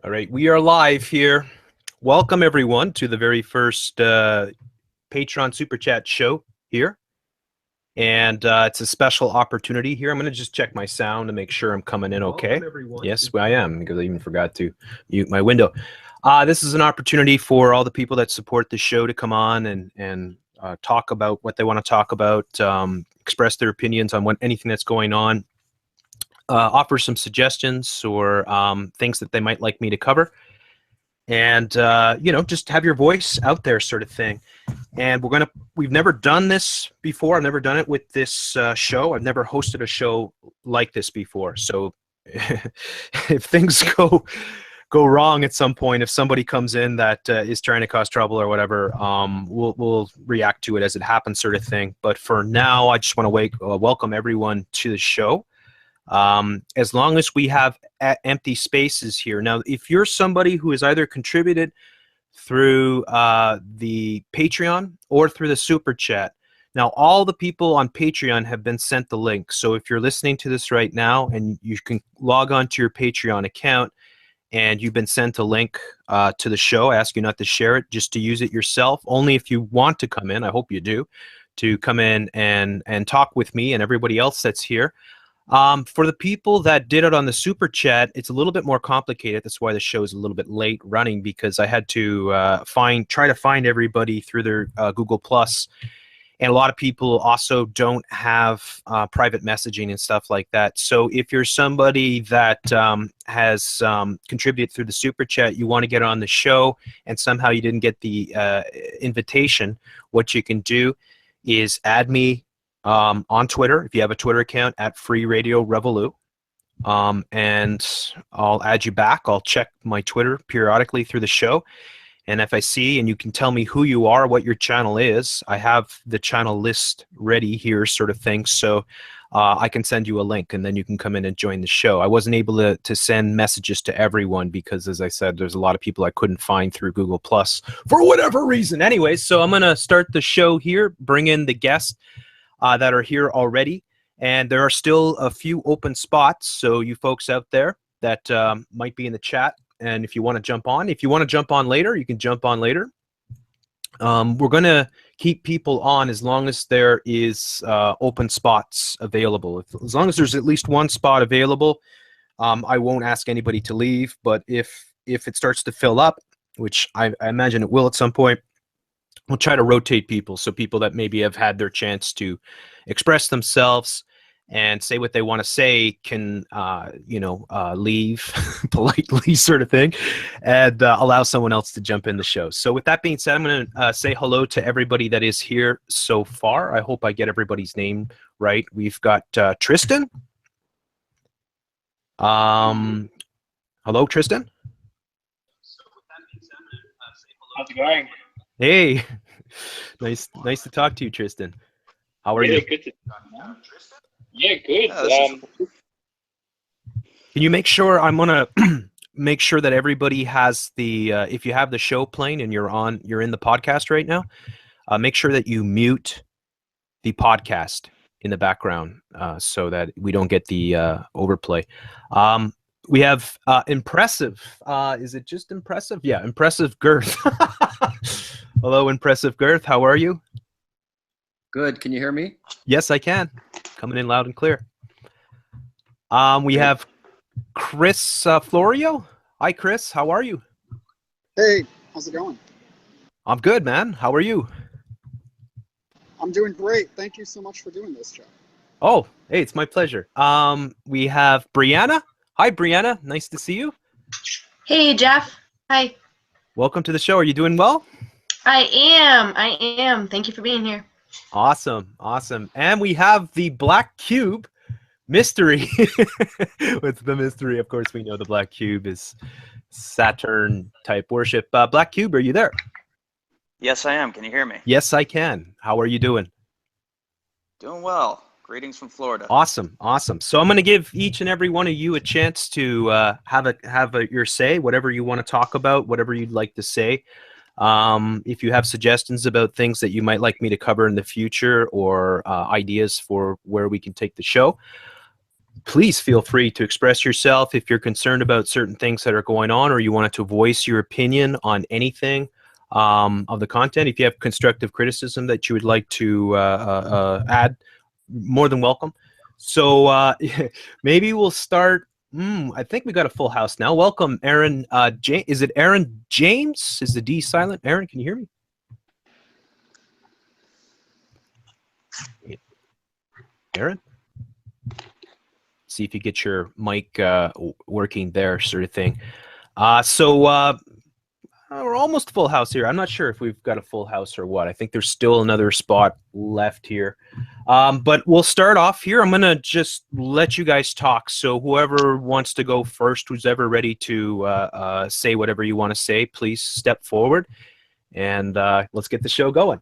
All right, we are live here. Welcome everyone to the very first Patreon Super Chat show here. And it's a special opportunity here. I'm going to just check my sound to make sure I'm coming in okay. Yes, I am, because I even forgot to mute my window. This is an opportunity for all the people that support the show to come on and talk about what they want to talk about, express their opinions on anything that's going on, offer some suggestions or things that they might like me to cover. And, just have your voice out there sort of thing. And we've never done this before. I've never done it with this show. I've never hosted a show like this before. So if things go wrong at some point, if somebody comes in that is trying to cause trouble or whatever, we'll react to it as it happens sort of thing. But for now, I just want to welcome everyone to the show. As long as we have empty spaces here. Now, if you're somebody who has either contributed through the Patreon or through the Super Chat, now all the people on Patreon have been sent the link. So if you're listening to this right now and you can log on to your Patreon account and you've been sent a link to the show, I ask you not to share it, just to use it yourself. Only if you want to come in, I hope you do, to come in and talk with me and everybody else that's here. For the people that did it on the Super Chat, it's a little bit more complicated. That's why the show is a little bit late running, because I had to try to find everybody through their Google Plus, and a lot of people also don't have private messaging and stuff like that. So if you're somebody that has contributed through the Super Chat, you want to get on the show, and somehow you didn't get the invitation, what you can do is add me on Twitter, if you have a Twitter account, at Free Radio Revolu, and I'll add you back. I'll check my Twitter periodically through the show, and if I see, and you can tell me who you are, what your channel is, I have the channel list ready here sort of thing, so I can send you a link, and then you can come in and join the show. I wasn't able to send messages to everyone because, as I said, there's a lot of people I couldn't find through Google Plus for whatever reason. Anyways, so I'm going to start the show here, bring in the guests that are here already, and there are still a few open spots, so you folks out there that might be in the chat, and if you want to jump on later, you can jump on later. We're going to keep people on as long as there is open spots available. As long as there's at least one spot available, I won't ask anybody to leave, but if it starts to fill up, which I imagine it will at some point, we'll try to rotate people, so people that maybe have had their chance to express themselves and say what they want to say can, leave politely sort of thing, and allow someone else to jump in the show. So with that being said, I'm going to say hello to everybody that is here so far. I hope I get everybody's name right. We've got Tristan. Hello, Tristan. How's it going? Hey, nice to talk to you, Tristan. How are you? Good to talk now, Tristan. Yeah, good. Can you make sure I'm gonna make sure that everybody has the if you have the show playing and you're in the podcast right now, make sure that you mute the podcast in the background so that we don't get the overplay. We have impressive. Is it just impressive? Yeah, impressive Girth. Hello, impressive Girth. How are you? Good. Can you hear me? Yes, I can. Coming in loud and clear. We have Chris Florio. Hi, Chris. How are you? Hey, how's it going? I'm good, man. How are you? I'm doing great. Thank you so much for doing this, Jeff. Oh, hey, it's my pleasure. We have Brianna. Hi, Brianna. Nice to see you. Hey, Jeff. Hi. Welcome to the show. Are you doing well? I am. Thank you for being here. Awesome. And we have the Black Cube mystery. What's the mystery? Of course, we know the Black Cube is Saturn type worship. Black Cube, are you there? Yes, I am. Can you hear me? Yes, I can. How are you doing? Doing well. Greetings from Florida. Awesome. So I'm going to give each and every one of you a chance to have your say, whatever you want to talk about, whatever you'd like to say. If you have suggestions about things that you might like me to cover in the future, or ideas for where we can take the show, please feel free to express yourself if you're concerned about certain things that are going on, or you wanted to voice your opinion on anything of the content. If you have constructive criticism that you would like to add, more than welcome. So maybe we'll start. I think we got a full house now. Welcome, Aaron. Is it Aaron James? Is the D silent? Aaron, can you hear me? Aaron? See if you get your mic working there, sort of thing. We're almost full house here. I'm not sure if we've got a full house or what. I think there's still another spot left here. But we'll start off here. I'm going to just let you guys talk. So whoever wants to go first, who's ever ready to say whatever you want to say, please step forward. And let's get the show going.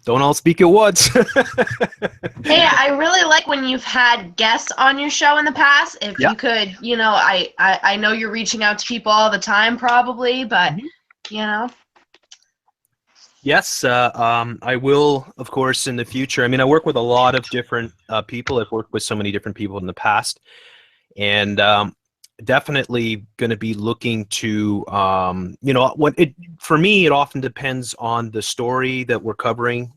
Don't all speak at once. Hey, I really like when you've had guests on your show in the past. If Yeah. you could, I know you're reaching out to people all the time probably, but, Yes, I will, of course, in the future. I mean, I work with a lot of different people. I've worked with so many different people in the past. And definitely going to be looking to, for me, it often depends on the story that we're covering.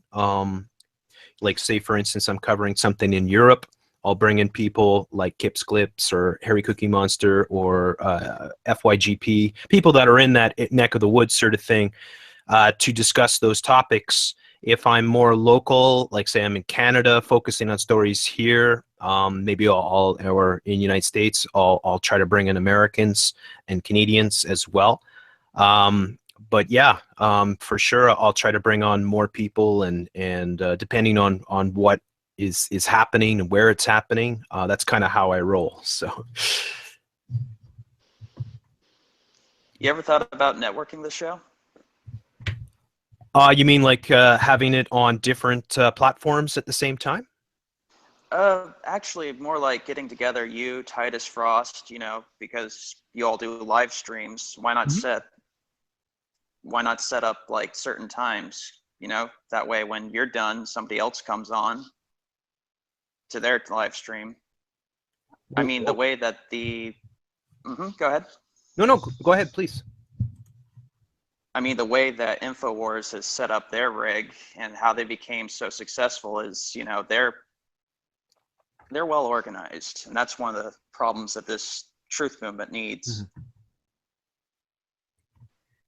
Like, say, for instance, I'm covering something in Europe. I'll bring in people like Kips Clips or Harry Cookie Monster or FYGP, people that are in that neck of the woods sort of thing, to discuss those topics. If I'm more local, like say I'm in Canada, focusing on stories here, maybe or in the United States, I'll try to bring in Americans and Canadians as well. But yeah, for sure, I'll try to bring on more people, and depending on what is happening and where it's happening, that's kind of how I roll. So, You ever thought about networking the show? you mean like having it on different platforms at the same time? Actually, more like getting together, you, Titus Frost, because you all do live streams. Why not set up like certain times? That way when you're done, somebody else comes on to their live stream. I mean, the way that go ahead. No, go ahead, please. I mean, the way that InfoWars has set up their rig and how they became so successful is, they're well organized, and that's one of the problems that this truth movement needs.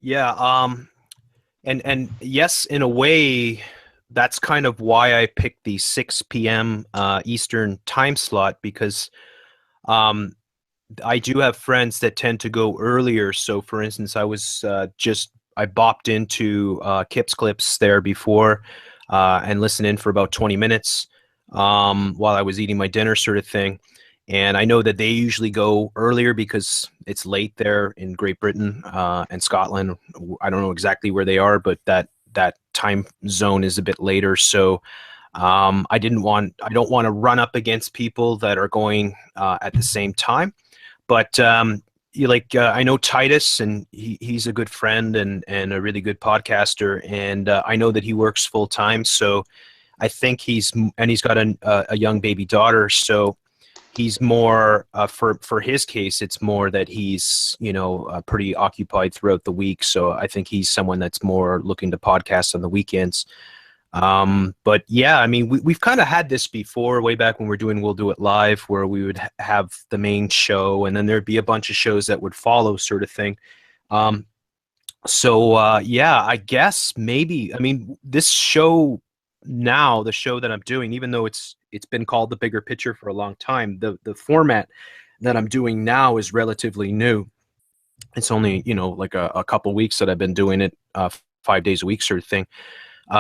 Yeah, and yes, in a way, that's kind of why I picked the 6 p.m. Eastern time slot, because I do have friends that tend to go earlier. So, for instance, I bopped into Kips Clips there before and listened in for about 20 minutes while I was eating my dinner, sort of thing. And I know that they usually go earlier because it's late there in Great Britain and Scotland. I don't know exactly where they are, but that time zone is a bit later. So I don't want to run up against people that are going at the same time. But I know Titus, and he's a good friend and a really good podcaster, and I know that he works full time. So I think he's got a young baby daughter. So he's more for his case, it's more that he's pretty occupied throughout the week. So I think he's someone that's more looking to podcast on the weekends. But yeah, I mean, we've kind of had this before, way back when we're doing We'll Do It Live, where we would have the main show and then there'd be a bunch of shows that would follow, sort of thing. Yeah, I guess maybe, I mean, this show now, the show that I'm doing, even though it's been called The Bigger Picture for a long time, the format that I'm doing now is relatively new. It's only, like a couple weeks that I've been doing it 5 days a week, sort of thing.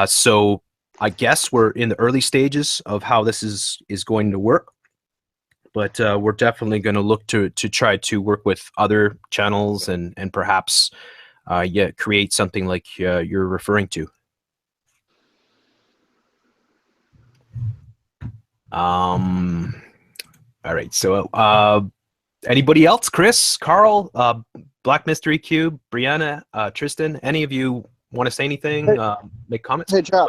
So I guess we're in the early stages of how this is going to work, but we're definitely going to look to try to work with other channels and perhaps create something like you're referring to. All right. So anybody else? Chris, Carl, Black Mystery Cube, Brianna, Tristan, any of you want to say anything? Make comments? Hey, Chad.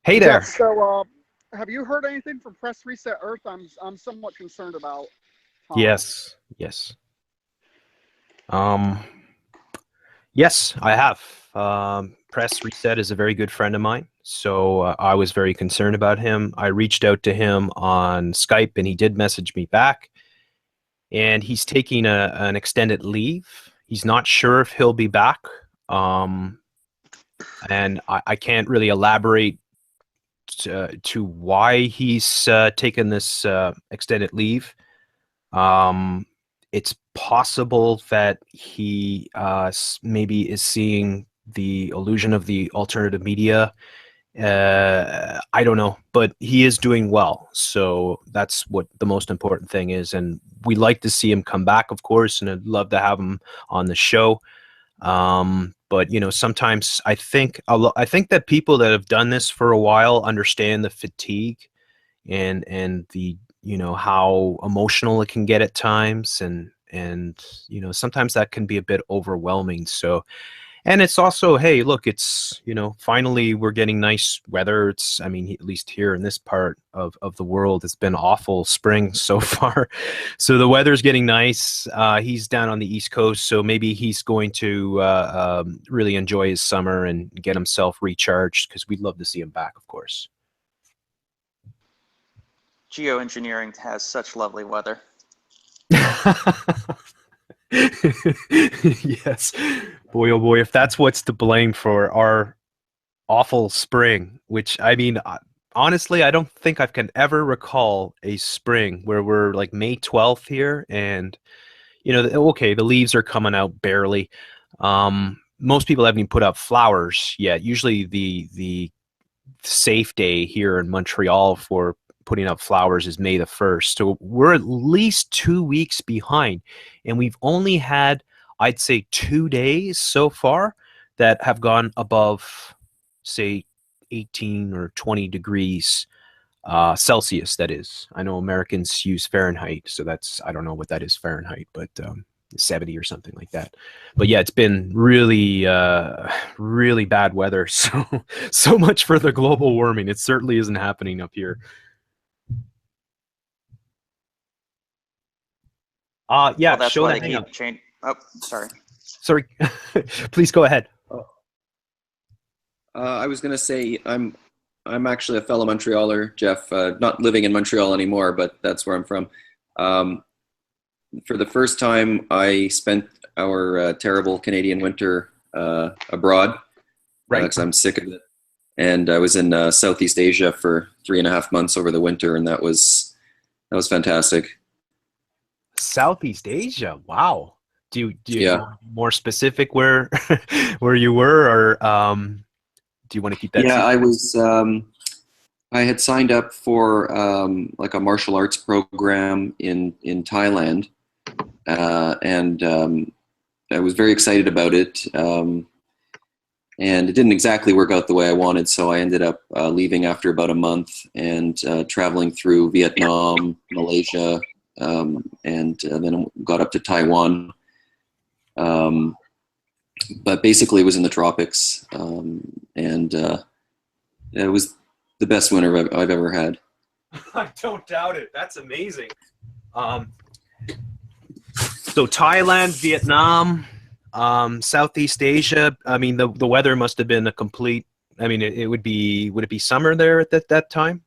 Hey there. Jeff, so have you heard anything from Press Reset Earth? I'm somewhat concerned about Tom. Yes. Yes, I have. Press Reset is a very good friend of mine, so I was very concerned about him. I reached out to him on Skype, and he did message me back. And he's taking an extended leave. He's not sure if he'll be back, and I can't really elaborate to why he's taken this extended leave. It's possible that he maybe is seeing the illusion of the alternative media. I don't know, but he is doing well. So that's what the most important thing is. And we like to see him come back, of course, and I'd love to have him on the show. But you know, sometimes I think that people that have done this for a while understand the fatigue and the, you know, how emotional it can get at times, and you know, sometimes that can be a bit overwhelming. So, and it's also, hey, look, it's, you know, finally we're getting nice weather. It's, I mean, at least here in this part of the world, it's been awful spring so far. So the weather's getting nice. He's down on the East Coast, so maybe he's going to really enjoy his summer and get himself recharged, because we'd love to see him back, of course. Geoengineering has such lovely weather. Yes, boy, oh boy, if that's what's to blame for our awful spring, which, I mean, honestly, I don't think I can ever recall a spring where we're like May 12th here, and you know, okay, the leaves are coming out barely. Most people haven't even put up flowers yet. Usually the safe day here in Montreal for putting up flowers is May the 1st. So we're at least 2 weeks behind, and we've only had, I'd say, 2 days so far that have gone above, say, 18 or 20 degrees Celsius, that is. I know Americans use Fahrenheit, so that's, I don't know what that is Fahrenheit, but 70 or something like that. But yeah, it's been really, really bad weather. So much for the global warming. It certainly isn't happening up here. Yeah, Well, that's show why that they hang keep changing. Oh, sorry. Sorry, please go ahead. I was going to say I'm actually a fellow Montrealer, Jeff. Not living in Montreal anymore, but that's where I'm from. For the first time, I spent our terrible Canadian winter abroad, Right. because I'm sick of it. And I was in Southeast Asia for 3.5 months over the winter, and that was fantastic. Southeast Asia. Wow. Do you Yeah. want to be more specific where where you were, or do you want to keep that? Yeah, secret? I was. I had signed up for like a martial arts program in Thailand, and I was very excited about it. And it didn't exactly work out the way I wanted, so I ended up leaving after about a month and traveling through Vietnam, Malaysia, and then got up to Taiwan. But basically, it was in the tropics, and it was the best winter I've ever had. I don't doubt it. That's amazing. So Thailand, Vietnam, Southeast Asia. I mean, the weather must have been a complete. I mean, would it be summer there at that time?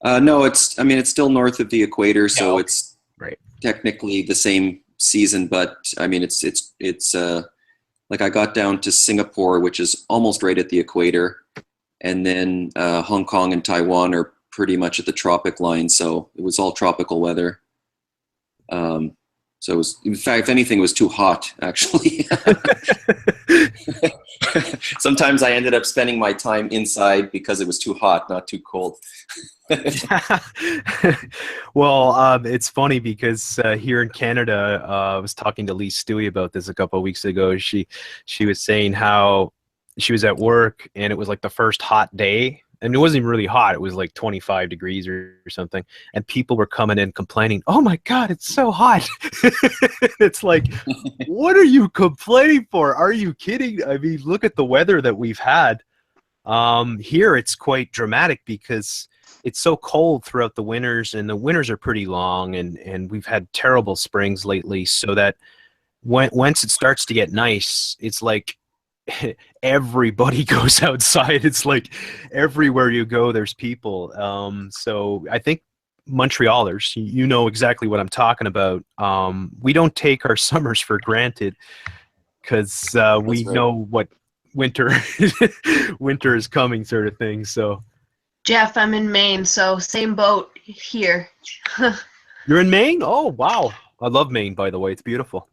No, it's. I mean, it's still north of the equator, so okay. it's Right. technically the same season. But I mean, it's like I got down to Singapore, which is almost right at the equator, and then Hong Kong and Taiwan are pretty much at the tropic line. So it was all tropical weather. So it was, in fact, if anything, it was too hot, actually. Sometimes I ended up spending my time inside because it was too hot, not too cold. Well, it's funny because here in Canada, I was talking to Lee Stewie about this a couple of weeks ago. She was saying how she was at work and it was like the first hot day, and it wasn't even really hot. It was like 25 degrees or something, and people were coming in complaining, "Oh my God, it's so hot!" It's like, what are you complaining for? Are you kidding? I mean, look at the weather that we've had. Here it's quite dramatic because it's so cold throughout the winters, and the winters are pretty long, and we've had terrible springs lately, so that once it starts to get nice, it's like everybody goes outside. It's like everywhere you go, there's people. So I think Montrealers, you know exactly what I'm talking about. We don't take our summers for granted because we right. know what winter winter is coming, sort of thing. So Jeff, I'm in Maine, so same boat here. you're in Maine? Oh wow, I love Maine. By the way, it's beautiful.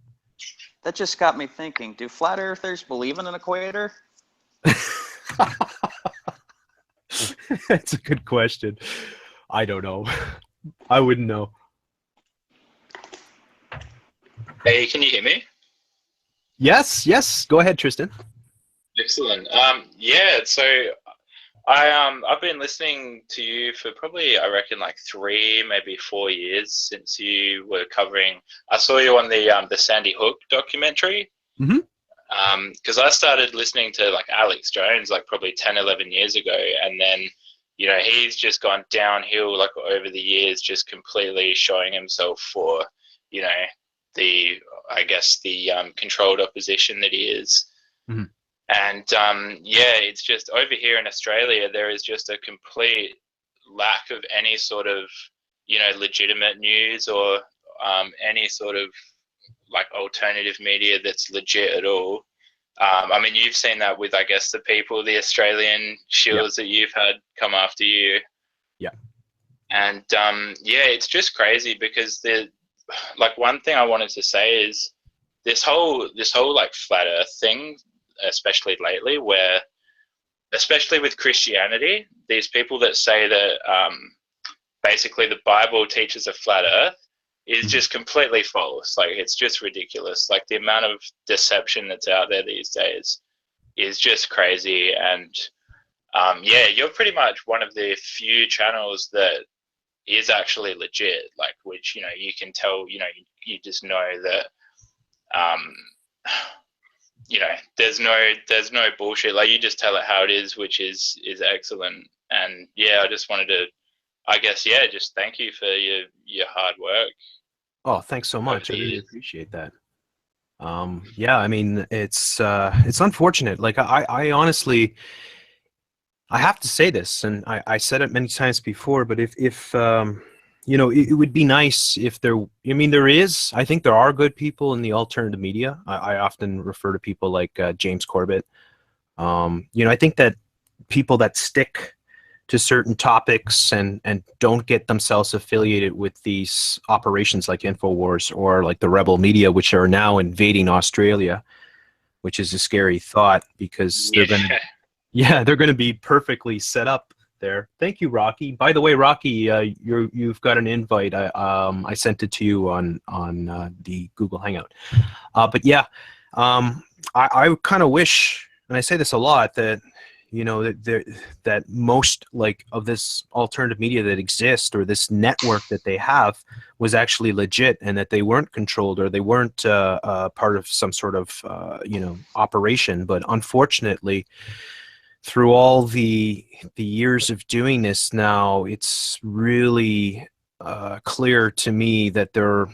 That just got me thinking. Do flat earthers believe in an equator? That's a good question. I don't know. I wouldn't know. Hey, can you hear me? Yes. Go ahead, Tristan. Excellent. Yeah, so I've been listening to you for probably, I reckon, like 3, maybe 4 years since you were covering. I saw you on the Sandy Hook documentary. Mm-hmm. Because I started listening to like Alex Jones like probably 10, 11 years ago, and then he's just gone downhill like over the years, just completely showing himself for the controlled opposition that he is. Mm-hmm. And it's just over here in Australia, there is just a complete lack of any sort of legitimate news or any sort of like alternative media that's legit at all. I mean, you've seen that with, I guess, the Australian shills that you've had come after you. Yeah. And it's just crazy because one thing I wanted to say is this whole like flat earth thing, especially lately, where especially with Christianity, these people that say that basically the Bible teaches a flat earth is just completely false. Like, it's just ridiculous. Like, the amount of deception that's out there these days is just crazy. And you're pretty much one of the few channels that is actually legit, like, which you can tell, you just know that there's no bullshit. Like, you just tell it how it is, which is excellent. And I just wanted to, I guess, just thank you for your hard work. Oh, thanks so much. I really appreciate that. I mean, it's unfortunate. Like, I honestly, I have to say this, and I said it many times before, but if it would be nice if I think there are good people in the alternative media. I often refer to people like James Corbett. I think that people that stick to certain topics and don't get themselves affiliated with these operations like InfoWars or like the rebel media, which are now invading Australia, which is a scary thought because they're going to be perfectly set up there. Thank you, Rocky. By the way, Rocky, you've got an invite. I sent it to you on the Google Hangout. I kind of wish, and I say this a lot, that that most like of this alternative media that exists or this network that they have was actually legit, and that they weren't controlled or they weren't part of some sort of operation. But unfortunately, through all the years of doing this now, it's really clear to me that they're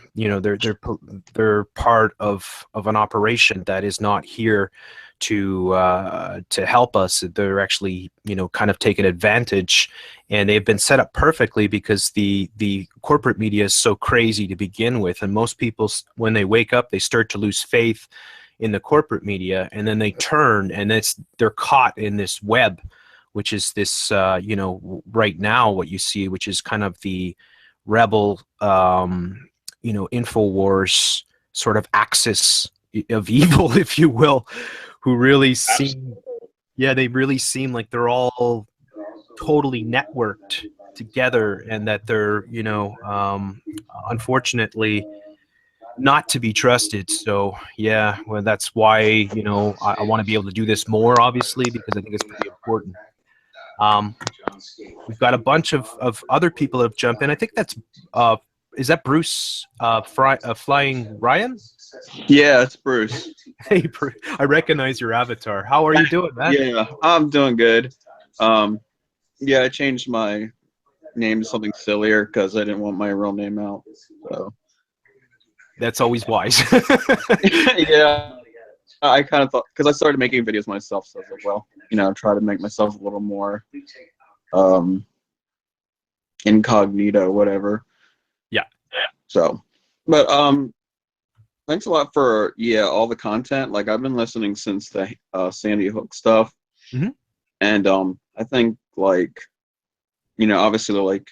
part of an operation that is not here to help us. They're actually kind of taking advantage, and they've been set up perfectly because the corporate media is so crazy to begin with, and most people, when they wake up, they start to lose faith in the corporate media, and then they turn, and they're caught in this web, which is this right now what you see, which is kind of the rebel InfoWars sort of axis of evil, if you will, who really seem like they're all totally networked together, and that they're unfortunately not to be trusted. So that's why I want to be able to do this more, obviously, because I think it's pretty important. We've got a bunch of other people that have jumped in. I think that's is that Bruce Flying Ryan? Yeah, it's Bruce. Hey, Bruce, I recognize your avatar. How are you doing, man? Yeah, I'm doing good. Yeah, I changed my name to something sillier because I didn't want my real name out. So That's always wise. yeah, I kind of thought because I started making videos myself, so I was like, well, try to make myself a little more incognito, whatever. Yeah. So, but thanks a lot for all the content. Like I've been listening since the Sandy Hook stuff, Mhm. and I think like obviously like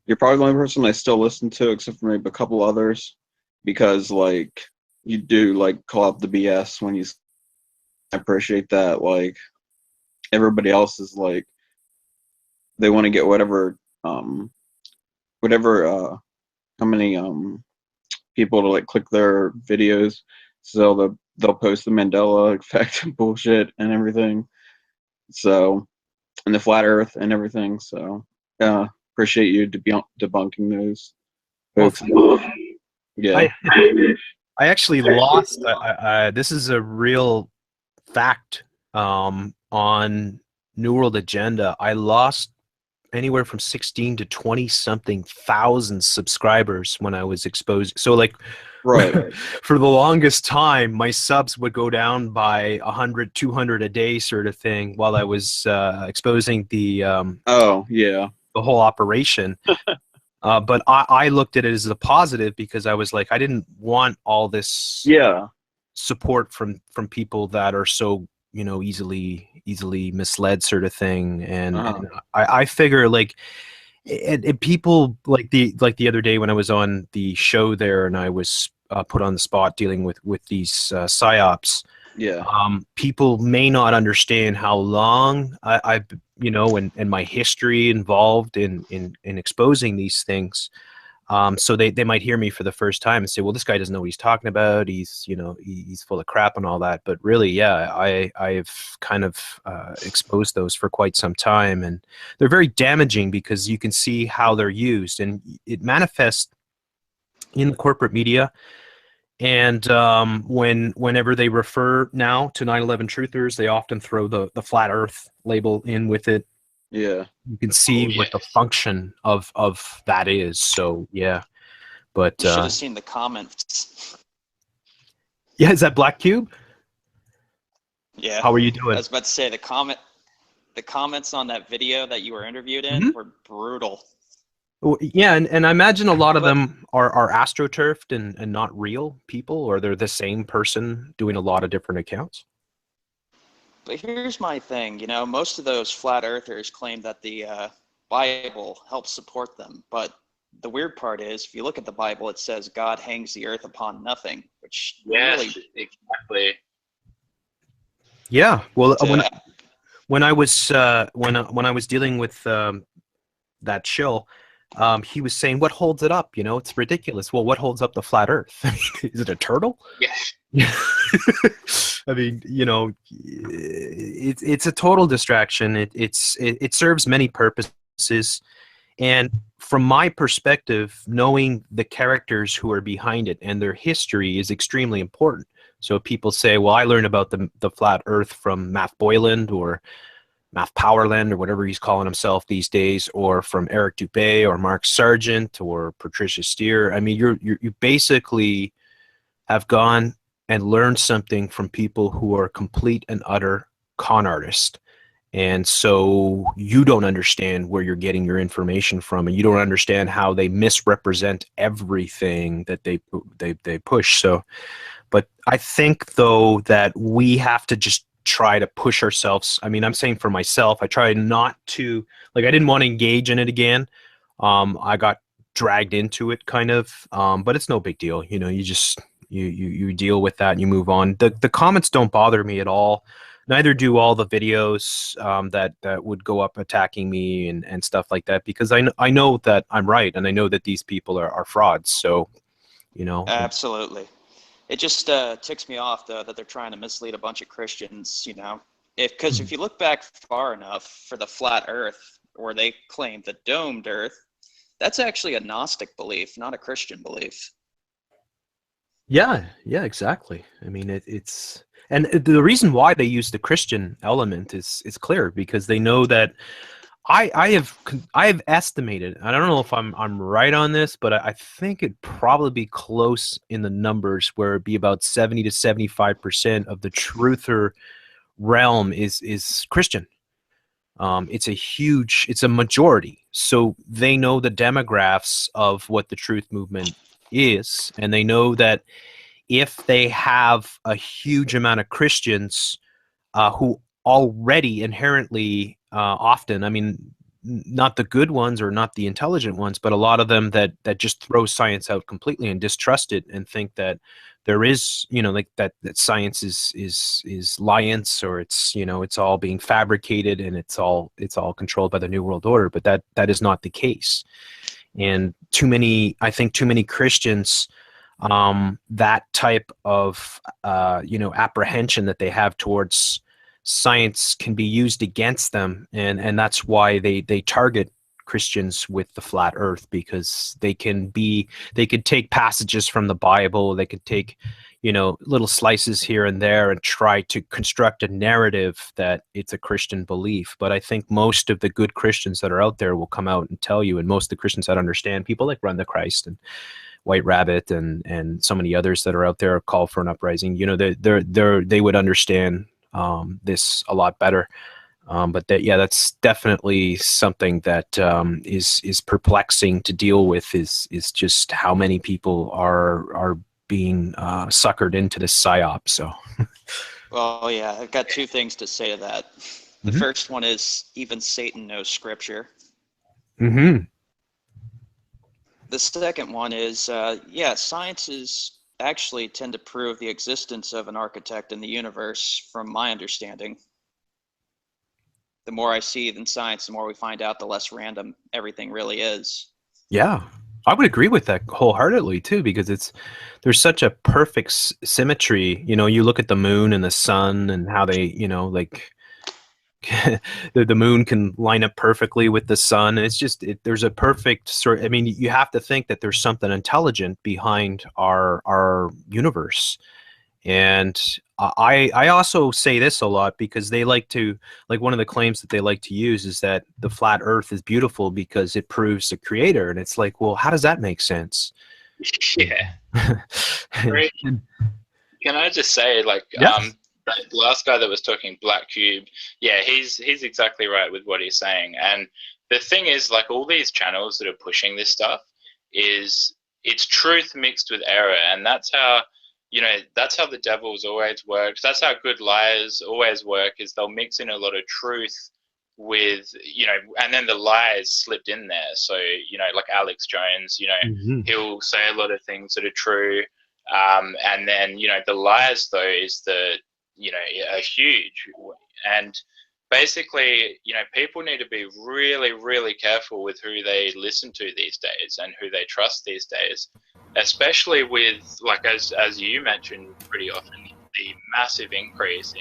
you're probably the only person I still listen to, except for maybe a couple others, because like you do like call out the BS when you. I appreciate that. Like everybody else is like they want to get whatever how many people to like click their videos, so they'll post the Mandela effect bullshit and everything. So and the flat Earth and everything. So appreciate you debunking those. Well, Folks. Yeah. I actually lost. This is a real fact on New World Agenda. I lost anywhere from 16 to 20 something thousand subscribers when I was exposed. So like Right. for the longest time, my subs would go down by 100, 200 a day sort of thing while I was exposing Oh yeah. the whole operation. But I looked at it as a positive because I was like, I didn't want all this Yeah. support from people that are so easily misled sort of thing. And I figure like and people like the other day when I was on the show there and I was put on the spot dealing with these psyops. Yeah. People may not understand how long I've and my history involved in exposing these things. So they might hear me for the first time and say, well, this guy doesn't know what he's talking about. He's he's full of crap and all that. But really, yeah, I've kind of exposed those for quite some time, and they're very damaging because you can see how they're used, and it manifests in the corporate media. And whenever they refer now to 9/11 truthers, they often throw the flat Earth label in with it. Yeah. You can see what the function of that is. So yeah, but You should have seen the comments. yeah, is that Black Cube? Yeah. How are you I doing? was about to say the comments on that video that you were interviewed in were brutal. Well, yeah, and I imagine a lot of them are astroturfed and not real people, or they're the same person doing a lot of different accounts. But here's my thing, most of those flat earthers claim that the Bible helps support them. But the weird part is, if you look at the Bible, it says God hangs the earth upon nothing, which really exactly. Yeah, well, when I was when I was dealing with that shill, he was saying, "What holds it up? It's ridiculous." Well, what holds up the flat Earth? Is it a turtle? Yeah. I mean, it's a total distraction. It serves many purposes, and from my perspective, knowing the characters who are behind it and their history is extremely important. So people say, "Well, I learned about the flat Earth from Matt Boyland or Matt Powerland or whatever he's calling himself these days, or from Eric Dubé or Mark Sargent or Patricia Steer." I mean, you basically have gone and learned something from people who are complete and utter con artists. And so you don't understand where you're getting your information from, and you don't understand how they misrepresent everything that they push. So, but I think though that we have to just try to push ourselves. I mean, I'm saying for myself, I try not to, like, I didn't want to engage in it again. I got dragged into it kind of, but it's no big deal. You just, you deal with that and you move on. The comments don't bother me at all. Neither do all the videos that would go up attacking me and stuff like that, because I know that I'm right, and I know that these people are frauds. So, Absolutely. It just ticks me off, though, that they're trying to mislead a bunch of Christians, Because if you look back far enough for the flat Earth, where they claim the domed Earth, that's actually a Gnostic belief, not a Christian belief. Yeah, exactly. I mean, it's And the reason why they use the Christian element is clear, because they know that I have estimated. I don't know if I'm right on this, but I think it'd probably be close in the numbers, where it'd be about 70 to 75% of the truther realm is Christian. It's a majority. So they know the demographics of what the truth movement is, and they know that if they have a huge amount of Christians who already inherently often, I mean, not the good ones or not the intelligent ones, but a lot of them that just throw science out completely and distrust it and think that there is, like that science is science, or it's, it's all being fabricated and it's all controlled by the New World Order. But that is not the case. And I think too many Christians, that type of apprehension that they have towards science can be used against them, and that's why they target Christians with the flat earth, because they could take passages from the Bible, they could take little slices here and there and try to construct a narrative that it's a Christian belief. But I think most of the good Christians that are out there will come out and tell you, and most of the Christians that understand, people like Run the Christ and White Rabbit and so many others that are out there, Call for an Uprising, they would understand this a lot better. But that's definitely something that is perplexing to deal with, is just how many people are being suckered into this psyop. So, Well, yeah, I've got two things to say to that. The first one is, even Satan knows Scripture. Mm-hmm. The second one is, sciences actually tend to prove the existence of an architect in the universe, from my understanding. The more I see in science, the more we find out, the less random everything really is. Yeah, I would agree with that wholeheartedly too, because there's such a perfect symmetry. You look at the moon and the sun and how they, like the moon can line up perfectly with the sun. It's just there's a perfect sort. I mean, you have to think that there's something intelligent behind our universe. And I also say this a lot, because they like one of the claims that they like to use is that the flat earth is beautiful because it proves the creator. And it's like, well, how does that make sense? Yeah. Can I just say, Yes. that last guy that was talking, Black Cube, yeah, he's exactly right with what he's saying. And the thing is, like, all these channels that are pushing this stuff, it's truth mixed with error, and that's how the devil's always worked. That's how good liars always work, is they'll mix in a lot of truth with, and then the lies slipped in there. So, like Alex Jones, Mm-hmm. he'll say a lot of things that are true. And then, the lies, though, is are huge. And basically, people need to be really, really careful with who they listen to these days and who they trust these days, especially with, like, as you mentioned pretty often, the massive increase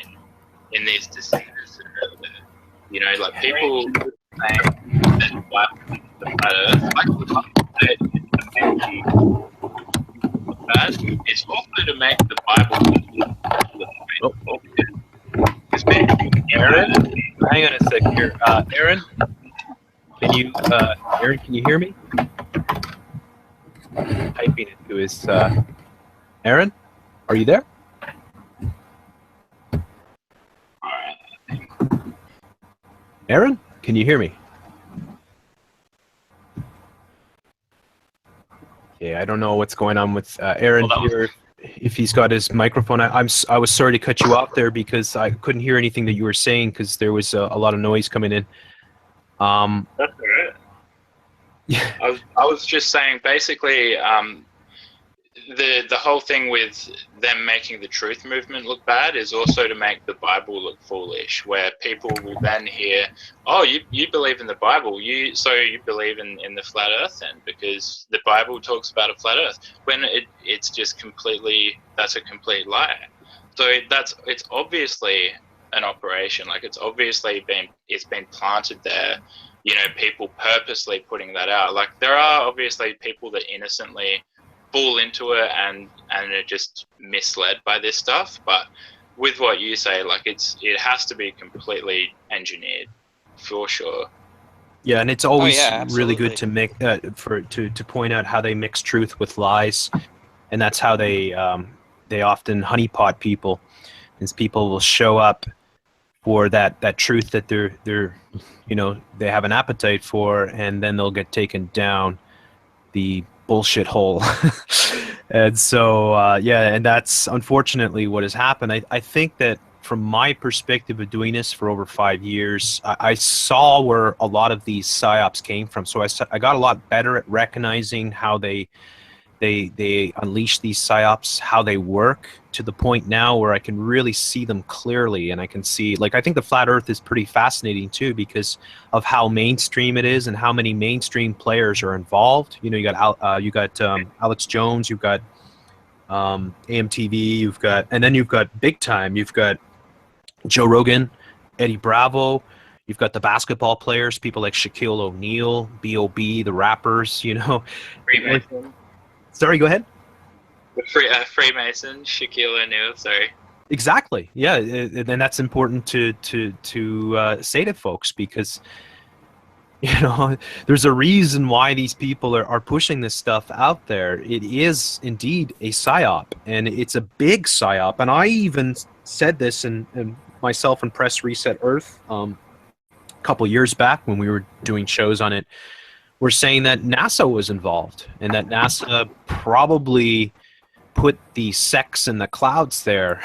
in these deceivers. Like, people saying that the Bible is the flat earth, like, it's also to make the Bible look Aaron, hang on a sec here. Aaron, can you hear me? Typing into his. Aaron, are you there? Aaron, can you hear me? Yeah, I don't know what's going on with Aaron here. If he's got his microphone, I was sorry to cut you off there, because I couldn't hear anything that you were saying, because there was a lot of noise coming in. That's all right. Yeah. I was just saying, basically, the whole thing with them making the truth movement look bad is also to make the Bible look foolish, where people will then hear, oh, you believe in the Bible, so you believe in the flat earth then, because the Bible talks about a flat earth, when it's just that's a complete lie. So it's obviously an operation, like, it's obviously been planted there, people purposely putting that out. Like, there are obviously people that innocently fall into it and are just misled by this stuff, but with what you say, like it has to be completely engineered, for sure. Yeah, and it's always yeah, really good absolutely. to make to point out how they mix truth with lies, and that's how they often honeypot people, is people will show up for that truth that they're they have an appetite for, and then they'll get taken down the bullshit hole. And so yeah, and that's unfortunately what has happened. I think that from my perspective of doing this for over 5 years, I saw where a lot of these psyops came from. So I got a lot better at recognizing how they unleash these psyops, how they work, to the point now where I can really see them clearly. And I can see, like, I think the flat earth is pretty fascinating too, because of how mainstream it is and how many mainstream players are involved. You got Alex Jones, you've got AMTV, and then you've got big time, you've got Joe Rogan, Eddie Bravo. You've got the basketball players, people like Shaquille O'Neal, B.O.B., the rappers, Freemason, Sorry, go ahead. Freemason, Shaquille O'Neal. Sorry. Exactly. Yeah, and that's important to say to folks, because there's a reason why these people are pushing this stuff out there. It is indeed a psyop, and it's a big psyop. And I even said this in myself and Press Reset Earth a couple years back when we were doing shows on it. We're saying that NASA was involved, and that NASA probably put the sex in the clouds there,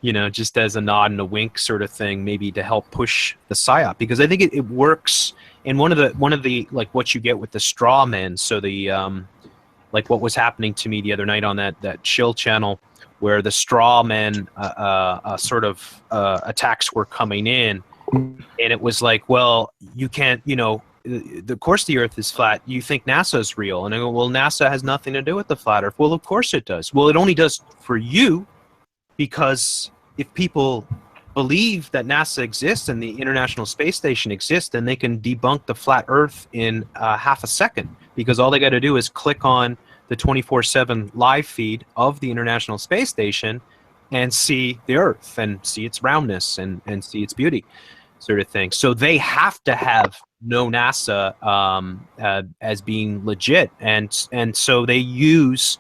just as a nod and a wink sort of thing, maybe to help push the psyop, because I think it works. And one of the like what you get with the straw men. So the like what was happening to me the other night on that Chill channel, where the straw men sort of attacks were coming in, and it was like, well, you can't, of course the earth is flat. You think NASA is real. And I go, well, NASA has nothing to do with the flat earth. Well, of course it does. Well, it only does for you, because if people believe that NASA exists and the International Space Station exists, then they can debunk the flat earth in half a second, because all they got to do is click on the 24/7 live feed of the International Space Station and see the earth and see its roundness and see its beauty, sort of thing. So they have to have no NASA as being legit, and so they use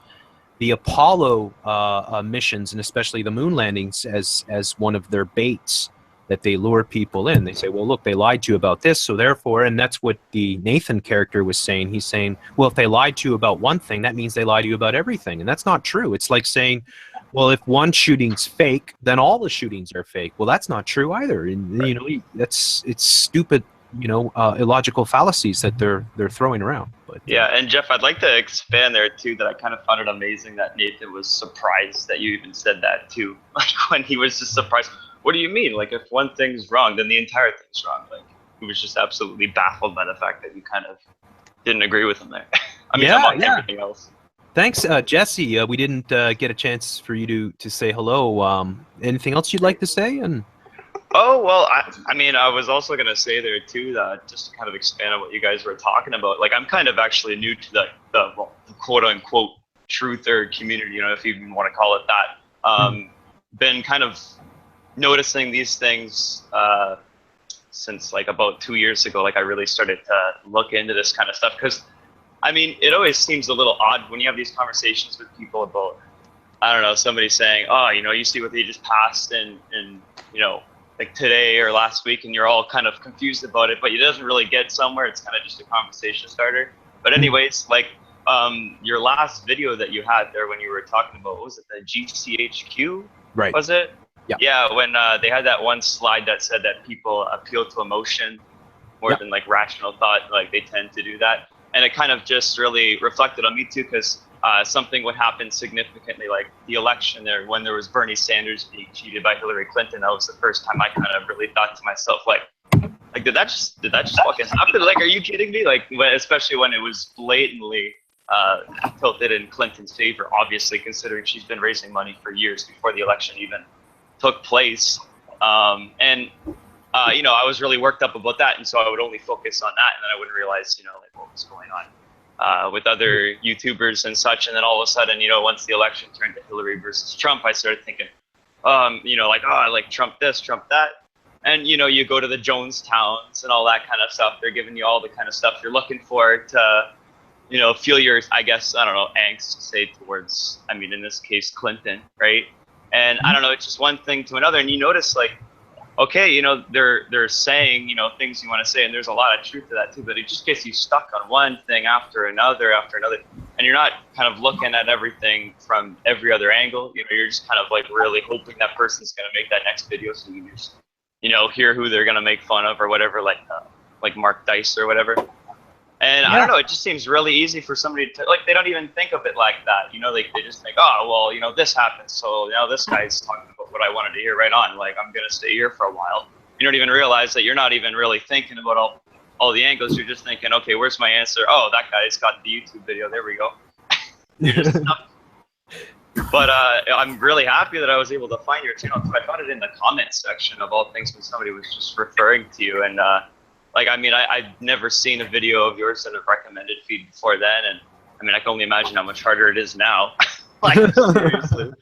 the Apollo missions, and especially the moon landings, as one of their baits that they lure people in. They say, well, look, they lied to you about this, so therefore, and that's what the Nathan character was saying. He's saying, well, if they lied to you about one thing, that means they lied to you about everything, and that's not true. It's like saying, well, if one shooting's fake, then all the shootings are fake. Well, that's not true either. And it's stupid, illogical fallacies that they're throwing around. But yeah, and Jeff, I'd like to expand there too, that I kind of found it amazing that Nathan was surprised that you even said that too. Like, when he was just surprised. What do you mean? Like, if one thing's wrong, then the entire thing's wrong. Like, he was just absolutely baffled by the fact that you kind of didn't agree with him there. I mean, among everything else. Thanks, Jesse. We didn't get a chance for you to say hello. Anything else you'd like to say? And oh, well, I mean, I was also going to say there too, that just to kind of expand on what you guys were talking about, like, I'm kind of actually new to the quote unquote truther community, if you even want to call it that. Been kind of noticing these things since like about 2 years ago. Like, I really started to look into this kind of stuff, because I mean, it always seems a little odd when you have these conversations with people about, I don't know, somebody saying, oh, you see what they just passed and like today or last week, and you're all kind of confused about it, but it doesn't really get somewhere. It's kind of just a conversation starter. But anyways, like your last video that you had there when you were talking about, what was it, the GCHQ? Right. Was it? Yeah. Yeah, when they had that one slide that said that people appeal to emotion more than like rational thought, like they tend to do that. And it kind of just really reflected on me too, because something would happen significantly, like the election there, when there was Bernie Sanders being cheated by Hillary Clinton. That was the first time I kind of really thought to myself, like did that just fucking happen? Like, are you kidding me? Like, especially when it was blatantly tilted in Clinton's favor, obviously, considering she's been raising money for years before the election even took place. I was really worked up about that, and so I would only focus on that, and then I wouldn't realize, like, what was going on with other YouTubers and such. And then all of a sudden, once the election turned to Hillary versus Trump, I started thinking, you know, like, oh, I like Trump this, Trump that. And, you know, you go to the Jonestowns and all that kind of stuff. They're giving you all the kind of stuff you're looking for to, you know, feel your, I guess, I don't know, angst, say, towards, I mean, in this case, Clinton, right? And I don't know, it's just one thing to another. And you notice, like, okay, you know, they're saying, you know, things you want to say, and there's a lot of truth to that too, but it just gets you stuck on one thing after another, and you're not kind of looking at everything from every other angle. You know, you're just kind of like really hoping that person's going to make that next video, so you just, you know, hear who they're going to make fun of or whatever, like Mark Dice or whatever. And I don't know, it just seems really easy for somebody to, like, they don't even think of it like that. You know, they just think, oh, well, you know, this happened, so now this guy's talking about what I wanted to hear, right on. Like, I'm going to stay here for a while. You don't even realize that you're not even really thinking about all the angles. You're just thinking, okay, where's my answer? Oh, that guy's got the YouTube video. There we go. But I'm really happy that I was able to find your channel. I found it in the comments section of all things when somebody was just referring to you. And like, I mean, I've never seen a video of yours in a recommended feed before then. And I mean, I can only imagine how much harder it is now. Like, seriously.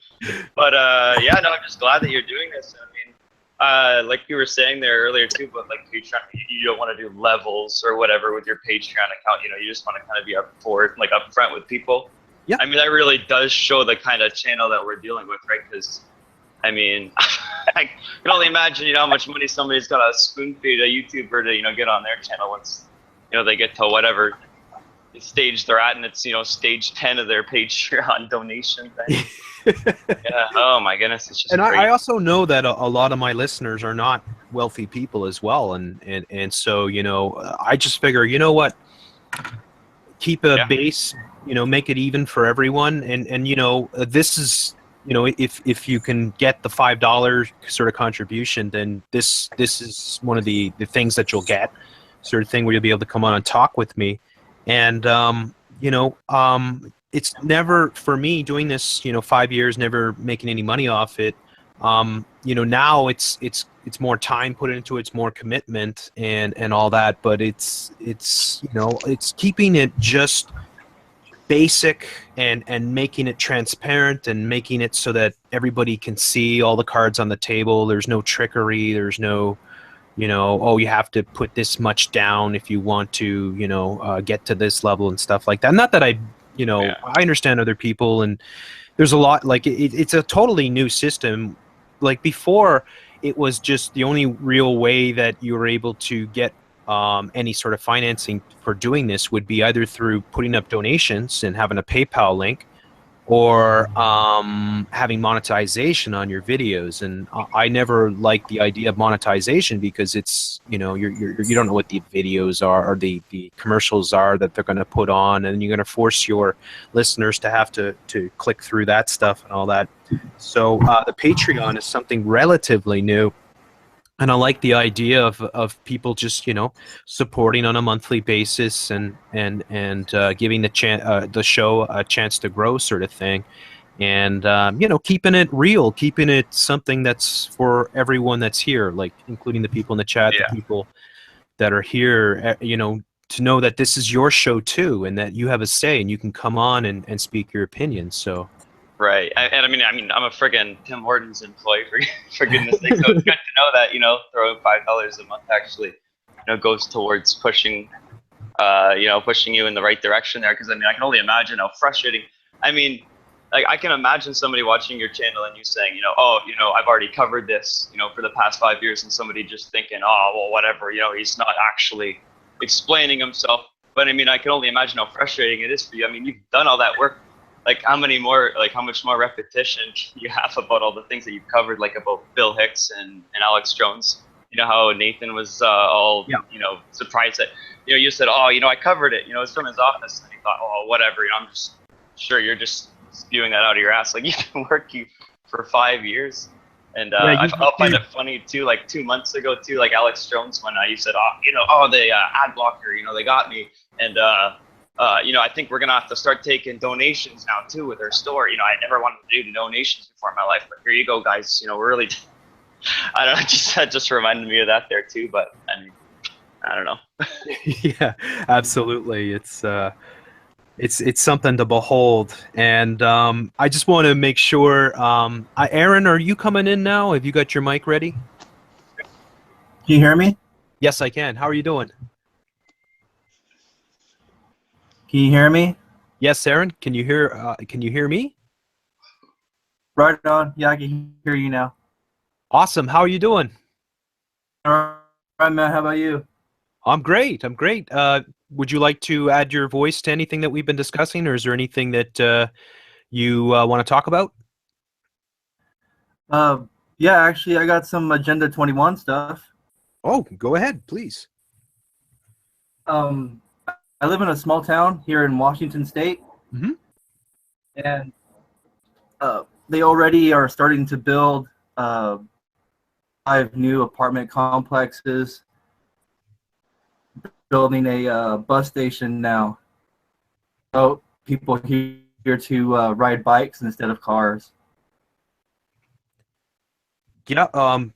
But yeah, no, I'm just glad that you're doing this. I mean, like you were saying there earlier too, but like Patreon, you don't want to do levels or whatever with your Patreon account. You know, you just want to kind of be upfront with people. Yeah. I mean, that really does show the kind of channel that we're dealing with, right? Because, I mean, I can only imagine, you know, how much money somebody's got to spoon feed a YouTuber to, you know, get on their channel once, you know, they get to whatever stage they're at, and it's, you know, stage 10 of their Patreon donation thing. Yeah. Oh my goodness, it's just. And I also know that a lot of my listeners are not wealthy people as well, and so, you know, I just figure, you know what, keep a base, you know, make it even for everyone, and you know, this is, you know, if you can get the $5 sort of contribution, then this is one of the things that you'll get, sort of thing, where you'll be able to come on and talk with me. And you know, it's never, for me, doing this, you know, 5 years, never making any money off it. You know, now it's more time put into it, it's more commitment and all that, but it's you know, it's keeping it just basic and making it transparent and making it so that everybody can see all the cards on the table. There's no trickery, there's no, you know, oh, you have to put this much down if you want to, you know, get to this level and stuff like that. Not that I, you know, I understand other people, and there's a lot, like, it's a totally new system. Like, before, it was just the only real way that you were able to get any sort of financing for doing this would be either through putting up donations and having a PayPal link, or having monetization on your videos. And I never liked the idea of monetization, because it's, you know, you don't know what the videos are, or the commercials are that they're going to put on, and you're going to force your listeners to have to click through that stuff and all that. So the Patreon is something relatively new. And I like the idea of people just, you know, supporting on a monthly basis and giving the show a chance to grow, sort of thing, and you know, keeping it real, keeping it something that's for everyone that's here, like including the people in the chat, the people that are here, you know, to know that this is your show too, and that you have a say, and you can come on and speak your opinion. So. Right, and I mean, I'm a friggin' Tim Hortons employee, for goodness sake. So it's good to know that, you know, throwing $5 a month actually, you know, goes towards pushing, you know, pushing you in the right direction there. Because I mean, I can only imagine how frustrating. I mean, like, I can imagine somebody watching your channel and you saying, you know, oh, you know, I've already covered this, you know, for the past 5 years, and somebody just thinking, oh, well, whatever, you know, he's not actually explaining himself. But I mean, I can only imagine how frustrating it is for you. I mean, you've done all that work. Like, how much more repetition you have about all the things that you've covered, like about Bill Hicks and Alex Jones? You know how Nathan was all, you know, surprised that, you know, you said, oh, you know, I covered it, you know, it's from his office, and he thought, oh, whatever, you know, I'm just sure you're just spewing that out of your ass. Like, you've been working for 5 years. And I'll find it funny too, like 2 months ago too, like Alex Jones, when you said, oh, you know, oh, the ad blocker, you know, they got me. And, you know, I think we're going to have to start taking donations now, too, with our store. You know, I never wanted to do donations before in my life, but here you go, guys. You know, we're really, I don't know, just reminded me of that there, too. But, I mean, I don't know. Yeah, absolutely. It's, it's something to behold. And I just want to make sure. Aaron, are you coming in now? Have you got your mic ready? Can you hear me? Yes, I can. How are you doing? Can you hear me? Yes, Aaron. Can you hear me? Right on. Yeah, I can hear you now. Awesome. How are you doing? All right, Matt. How about you? I'm great. I'm great. Would you like to add your voice to anything that we've been discussing, or is there anything that you want to talk about? Yeah, actually, I got some Agenda 21 stuff. Oh, go ahead, please. I live in a small town here in Washington State, Mhm. and they already are starting to build 5 new apartment complexes, building a bus station now. So people here to ride bikes instead of cars. Yeah.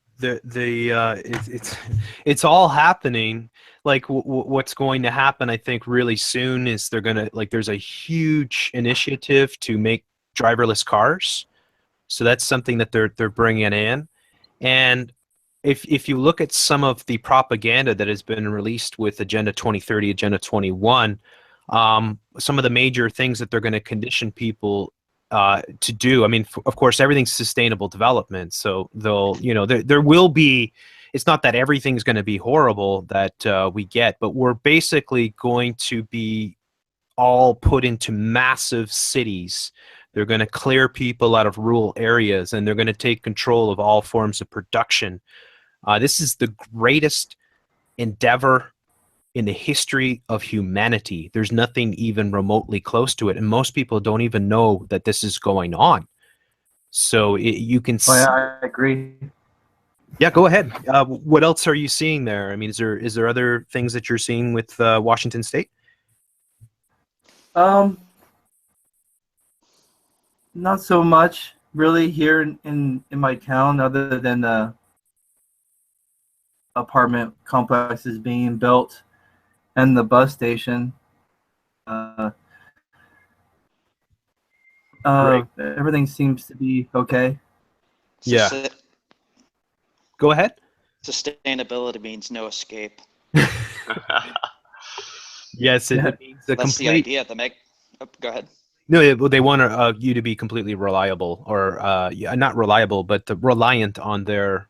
It's all happening. Like what's going to happen, I think, really soon is there's a huge initiative to make driverless cars. So that's something that they're bringing in. And if you look at some of the propaganda that has been released with Agenda 2030, Agenda 21, some of the major things that they're going to condition people to do. I mean, of course, everything's sustainable development. So there will be. It's not that everything's going to be horrible that we get, but we're basically going to be all put into massive cities. They're going to clear people out of rural areas, and they're going to take control of all forms of production. This is the greatest endeavor in the history of humanity. There's nothing even remotely close to it, and most people don't even know that this is going on. So you can see. I agree. Yeah, go ahead. What else are you seeing there? I mean, is there other things that you're seeing with Washington State? Not so much really here in my town, other than the apartment complexes being built and the bus station. Everything seems to be okay. Yeah. Go ahead. Sustainability means no escape. Yes, it means That's the idea. Go ahead. No, they want you to be completely reliable, or not reliable, but reliant on their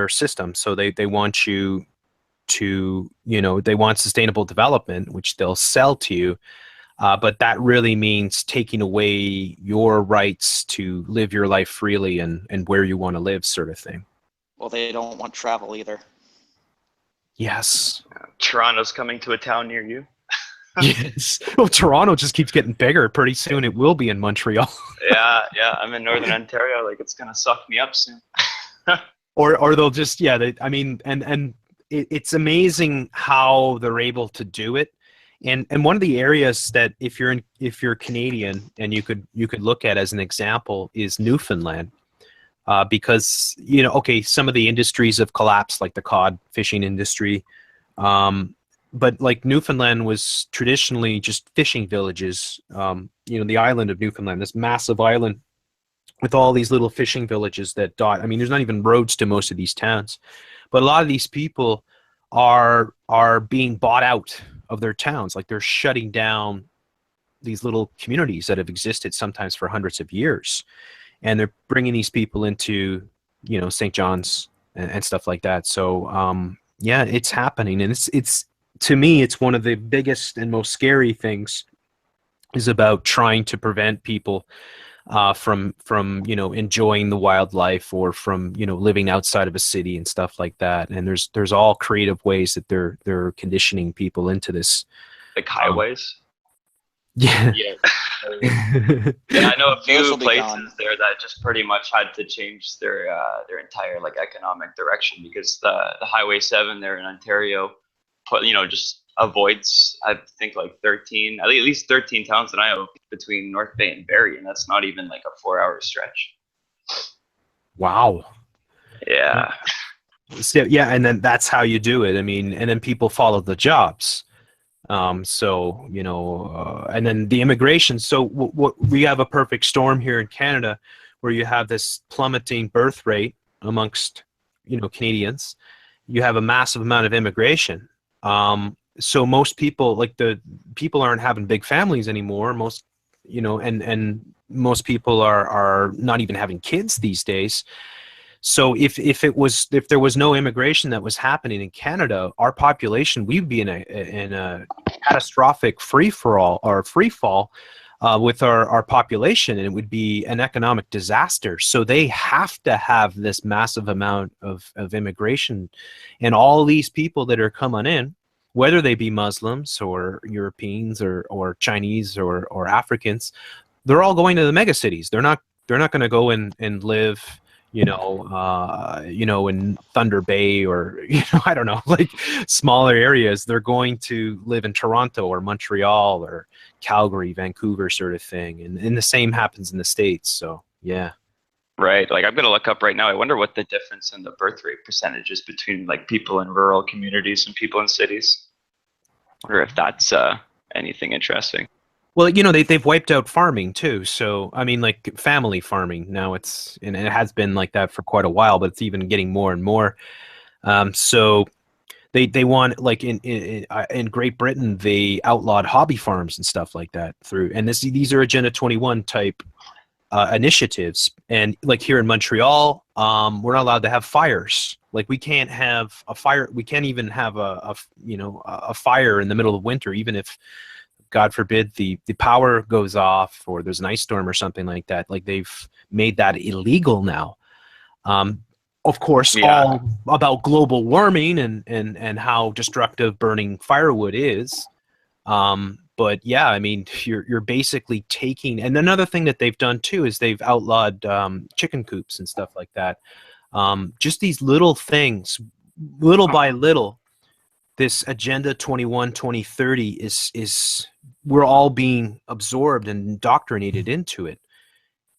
system. So they want you to, they want sustainable development, which they'll sell to you. But that really means taking away your rights to live your life freely and where you want to live, sort of thing. Well, they don't want travel either. Yes. Toronto's coming to a town near you. Yes. Well, Toronto just keeps getting bigger. Pretty soon it will be in Montreal. Yeah. I'm in Northern Ontario. Like, it's gonna suck me up soon. or they'll just it's amazing how they're able to do it. And one of the areas that if you're Canadian and you could look at as an example is Newfoundland, because some of the industries have collapsed, like the cod fishing industry, but like Newfoundland was traditionally just fishing villages. The island of Newfoundland, this massive island with all these little fishing villages that dot. I mean, there's not even roads to most of these towns, but a lot of these people are being bought out of their towns. Like, they're shutting down these little communities that have existed sometimes for hundreds of years, and they're bringing these people into St. John's and stuff like that. So yeah, it's happening, and it's to me, it's one of the biggest and most scary things is about trying to prevent people from enjoying the wildlife, or from living outside of a city and stuff like that. And there's all creative ways that they're conditioning people into this, like highways. Yeah. Yeah, I know a few places there that just pretty much had to change their entire like economic direction, because the Highway 7 there in Ontario just avoids, I think, like at least 13 towns that I know between North Bay and Barrie, and that's not even like a 4-hour stretch. Wow. Yeah. So, yeah, and then that's how you do it. I mean, and then people follow the jobs. So, and then the immigration. So what we have a perfect storm here in Canada where you have this plummeting birth rate amongst, Canadians. You have a massive amount of immigration. So most people, like the people aren't having big families anymore. Most, and most people are not even having kids these days. So if there was no immigration that was happening in Canada, our population, we'd be in a catastrophic free fall with our population, and it would be an economic disaster. So they have to have this massive amount of immigration, and all these people that are coming in, whether they be Muslims or Europeans or Chinese or Africans, they're all going to the megacities. They're not going to go and live in Thunder Bay or, I don't know, like smaller areas. They're going to live in Toronto or Montreal or Calgary, Vancouver sort of thing. And the same happens in the States. So, yeah. Right. Like I'm going to look up right now. I wonder what the difference in the birth rate percentage is between like people in rural communities and people in cities. I wonder if that's anything interesting. Well, they've wiped out farming too. So, I mean, like family farming now and it has been like that for quite a while, but it's even getting more and more. So they want, like in Great Britain, they outlawed hobby farms and stuff like that and these are Agenda 21 type initiatives. And like here in Montreal, we're not allowed to have fires. Like we can't have a fire. We can't even have a fire in the middle of winter, even if, God forbid, the power goes off or there's an ice storm or something like that. Like they've made that illegal now. Of course, all about global warming and how destructive burning firewood is. But yeah, I mean, you're basically taking, and another thing that they've done too is they've outlawed chicken coops and stuff like that. Just these little things, little by little. This Agenda 21 2030 is we're all being absorbed and indoctrinated into it.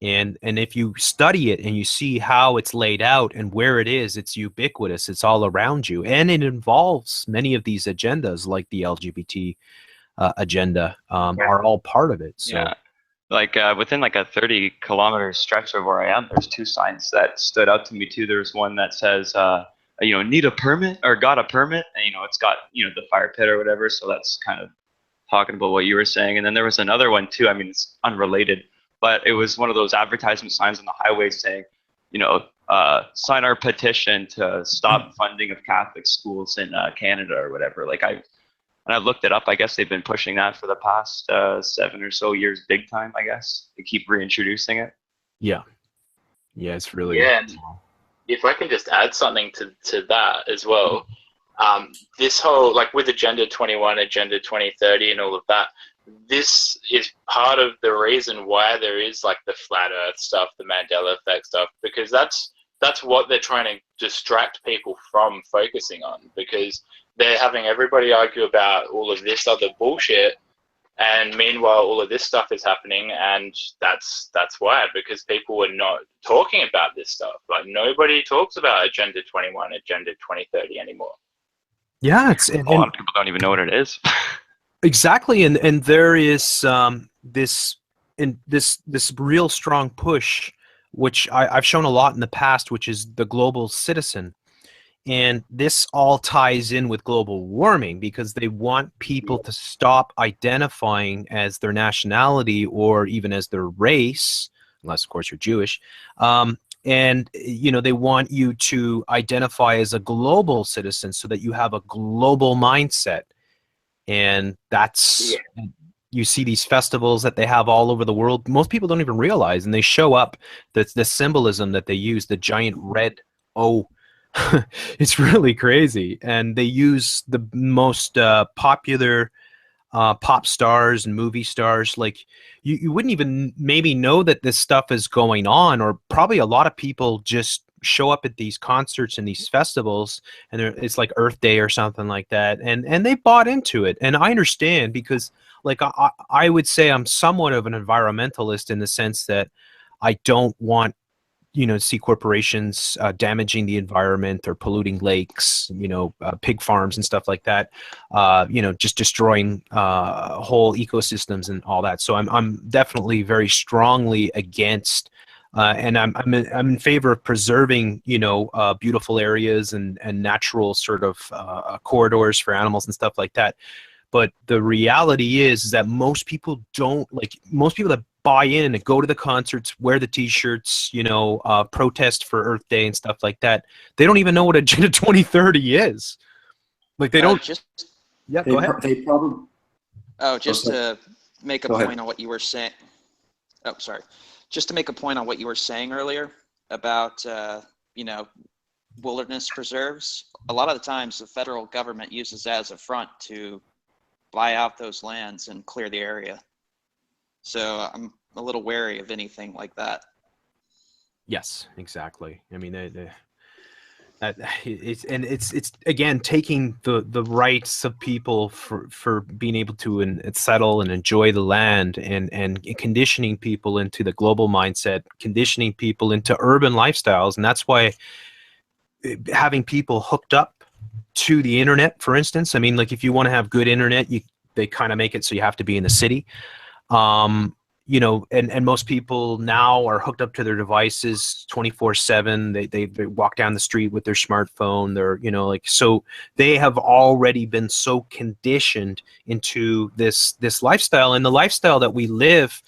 And if you study it and you see how it's laid out and where it is, it's ubiquitous. It's all around you. And it involves many of these agendas, like the LGBT agenda, are all part of it. So. Yeah. Like within like a 30-kilometer stretch of where I am, there's two signs that stood out to me too. There's one that says, need a permit or got a permit, and it's got the fire pit or whatever. So that's kind of talking about what you were saying. And then there was another one too. I mean, it's unrelated, but it was one of those advertisement signs on the highway saying, sign our petition to stop funding of Catholic schools in Canada or whatever. Like I looked it up. I guess they've been pushing that for the past 7 or so years, big time. I guess they keep reintroducing it. Yeah, it's really. Yeah, and if I can just add something to that as well, this whole, like with Agenda 21, Agenda 2030, and all of that, this is part of the reason why there is like the flat Earth stuff, the Mandela effect stuff, because that's what they're trying to distract people from focusing on, because they're having everybody argue about all of this other bullshit, and meanwhile all of this stuff is happening, and that's why, because people are not talking about this stuff. Like nobody talks about Agenda 21, Agenda 2030 anymore. Yeah, a lot of people don't even know what it is. Exactly, and there is this real strong push, which I've shown a lot in the past, which is the global citizen. And this all ties in with global warming because they want people to stop identifying as their nationality or even as their race, unless, of course, you're Jewish. And, they want you to identify as a global citizen so that you have a global mindset. And that's, you see these festivals that they have all over the world. Most people don't even realize, and they show up the symbolism that they use, the giant red O. It's really crazy, and they use the most popular pop stars and movie stars. Like you wouldn't even maybe know that this stuff is going on, or probably a lot of people just show up at these concerts and these festivals, and it's like Earth Day or something like that, and they bought into it. And I understand, because like I would say I'm somewhat of an environmentalist in the sense that I don't want see corporations damaging the environment or polluting lakes, pig farms and stuff like that, just destroying whole ecosystems and all that. So I'm definitely very strongly against, and I'm in favor of preserving, beautiful areas and natural sort of corridors for animals and stuff like that. But the reality is that most people that buy in and go to the concerts, wear the T-shirts, protest for Earth Day and stuff like that, they don't even know what Agenda 2030 is. Like they don't. Yeah, go ahead. They probably. Oh, just to make a Go point ahead. on what you were saying. Oh, sorry. Just to make a point on what you were saying earlier about, wilderness preserves. A lot of the times the federal government uses that as a front to buy out those lands and clear the area. So I'm a little wary of anything like that. Yes, exactly. I mean, it's again taking the rights of people for being able to settle and enjoy the land, and conditioning people into the global mindset, conditioning people into urban lifestyles, and that's why having people hooked up to the internet, for instance. I mean, like if you want to have good internet, they kind of make it so you have to be in the city. And most people now are hooked up to their devices 24/7. They walk down the street with their smartphone. They're, so they have already been so conditioned into this lifestyle, and the lifestyle that we live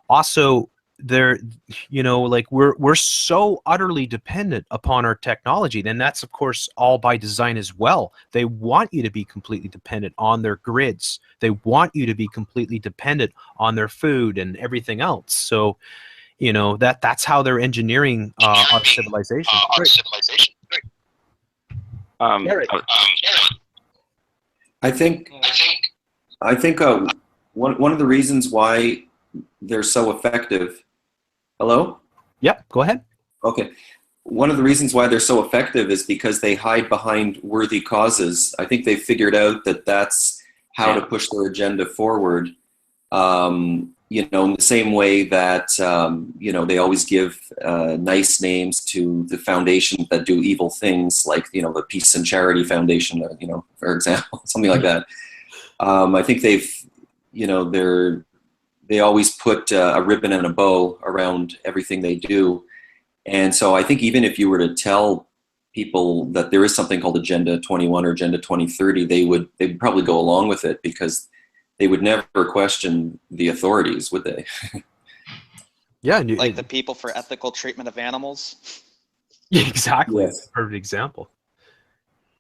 also, we're so utterly dependent upon our technology. Then that's of course all by design as well. They want you to be completely dependent on their grids. They want you to be completely dependent on their food and everything else. So that's how they're engineering our civilization. Eric. I think one of the reasons why they're so effective. Hello? Yep, go ahead. Okay. One of the reasons why they're so effective is because they hide behind worthy causes. I think they figured out that that's how to push their agenda forward. In the same way that, they always give nice names to the foundations that do evil things, like, the Peace and Charity Foundation, for example, something like that. I think they always put a ribbon and a bow around everything they do. And so I think even if you were to tell people that there is something called Agenda 21 or Agenda 2030, they'd probably go along with it, because they would never question the authorities, would they? Yeah. Like the people for ethical treatment of animals. Exactly. Yes. That's a perfect example.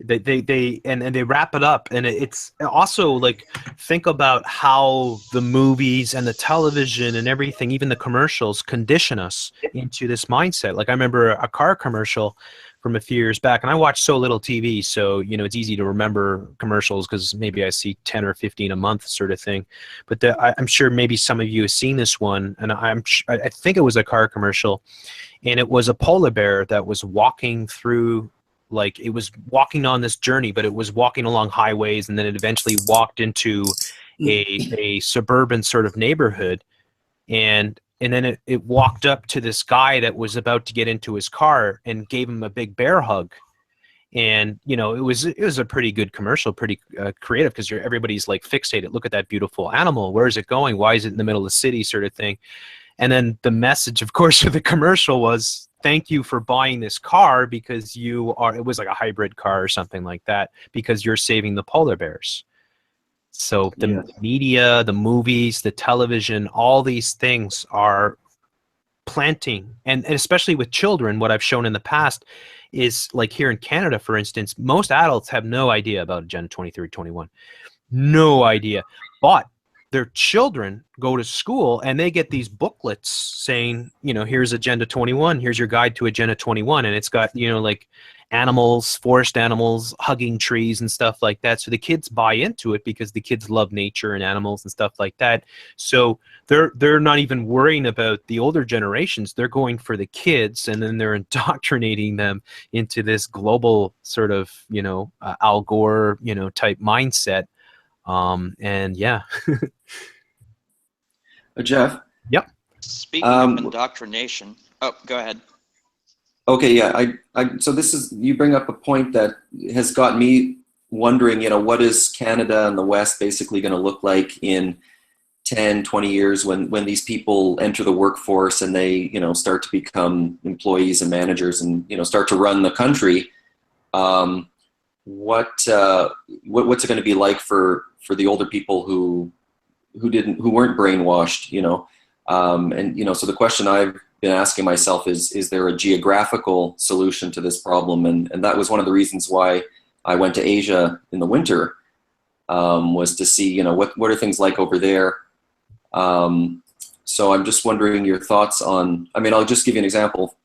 They wrap it up, and it's also like, think about how the movies and the television and everything, even the commercials, condition us into this mindset. Like I remember a car commercial from a few years back, and I watch so little TV, so it's easy to remember commercials because maybe I see 10 or 15 a month, sort of thing. But I'm sure maybe some of you have seen this one, and I think it was a car commercial, and it was a polar bear that was walking through. Like it was walking on this journey, but it was walking along highways, and then it eventually walked into a suburban sort of neighborhood, and then it walked up to this guy that was about to get into his car and gave him a big bear hug. And it was a pretty good commercial, pretty creative, because everybody's like fixated. Look at that beautiful animal. Where is it going? Why is it in the middle of the city, sort of thing? And then the message, of course, of the commercial was, thank you for buying this car, because it was like a hybrid car or something like that, because you're saving the polar bears. So the media, the movies, the television, all these things are planting, and especially with children, what I've shown in the past is, like here in Canada, for instance, most adults have no idea about Agenda 2030-21. No idea. But their children go to school and they get these booklets saying, here's Agenda 21, here's your guide to Agenda 21. And it's got, like animals, forest animals, hugging trees and stuff like that. So the kids buy into it because the kids love nature and animals and stuff like that. So they're not even worrying about the older generations. They're going for the kids, and then they're indoctrinating them into this global sort of, Al Gore, type mindset. And yeah. Jeff? Yep. Speaking of indoctrination, oh, go ahead. Okay, yeah. So this is, you bring up a point that has got me wondering, what is Canada and the West basically going to look like in 10, 20 years when these people enter the workforce and they, start to become employees and managers and, start to run the country. What's it going to be like for the older people who weren't brainwashed, so the question I've been asking myself is there a geographical solution to this problem? And that was one of the reasons why I went to Asia in the winter, was to see, what are things like over there. So I'm just wondering your thoughts on, I'll just give you an example.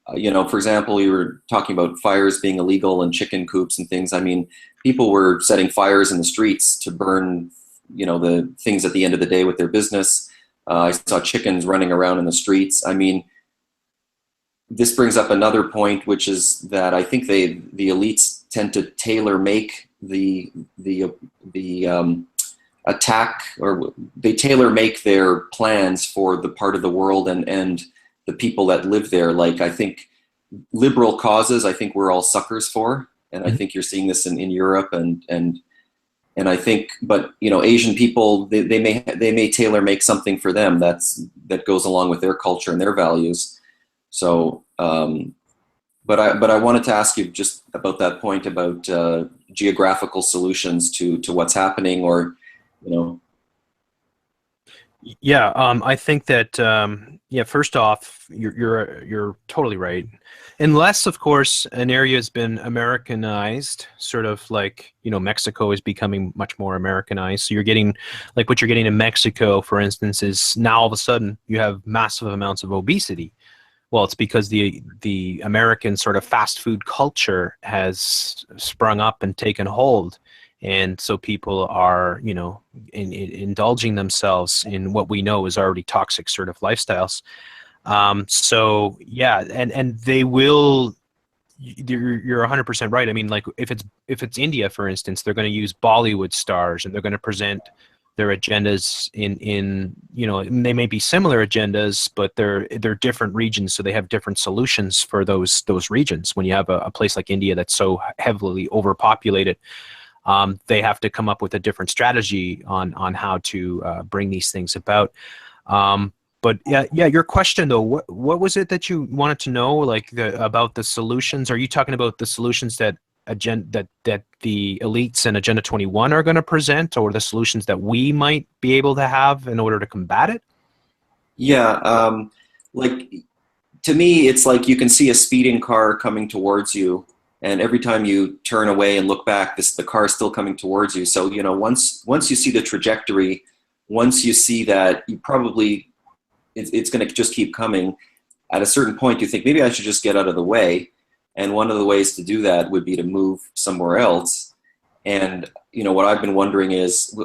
For example, you were talking about fires being illegal and chicken coops and things. People were setting fires in the streets to burn, the things at the end of the day with their business. I saw chickens running around in the streets. This brings up another point, which is that I think the elites tend to tailor make the attack, or they tailor make their plans for the part of the world and the people that live there. Like, I think liberal causes, I think we're all suckers for, and I think you're seeing this in Europe and I think, but Asian people, they may tailor make something for them that goes along with their culture and their values. So, but I wanted to ask you just about that point about geographical solutions to what's happening, or Yeah, I think that first off, you're totally right. Unless, of course, an area has been Americanized, sort of like Mexico is becoming much more Americanized. So you're getting, like, what you're getting in Mexico, for instance, is now all of a sudden you have massive amounts of obesity. Well, it's because the American sort of fast food culture has sprung up and taken hold. And so people are, indulging themselves in what we know is already toxic sort of lifestyles. So yeah, and they will. You're 100% right. Like, if it's India, for instance, they're going to use Bollywood stars and they're going to present their agendas in they may be similar agendas, but they're different regions, so they have different solutions for those regions. When you have a place like India that's so heavily overpopulated, they have to come up with a different strategy on how to bring these things about. But yeah, your question though, what was it that you wanted to know, like, about the solutions? Are you talking about the solutions that the elites and Agenda 21 are going to present, or the solutions that we might be able to have in order to combat it? Yeah, like, to me, it's like you can see a speeding car coming towards you, and every time you turn away and look back, the car is still coming towards you. So once you see the trajectory, once you see that you probably it's going to just keep coming, at a certain point you think, maybe I should just get out of the way. And one of the ways to do that would be to move somewhere else. And what I've been wondering is,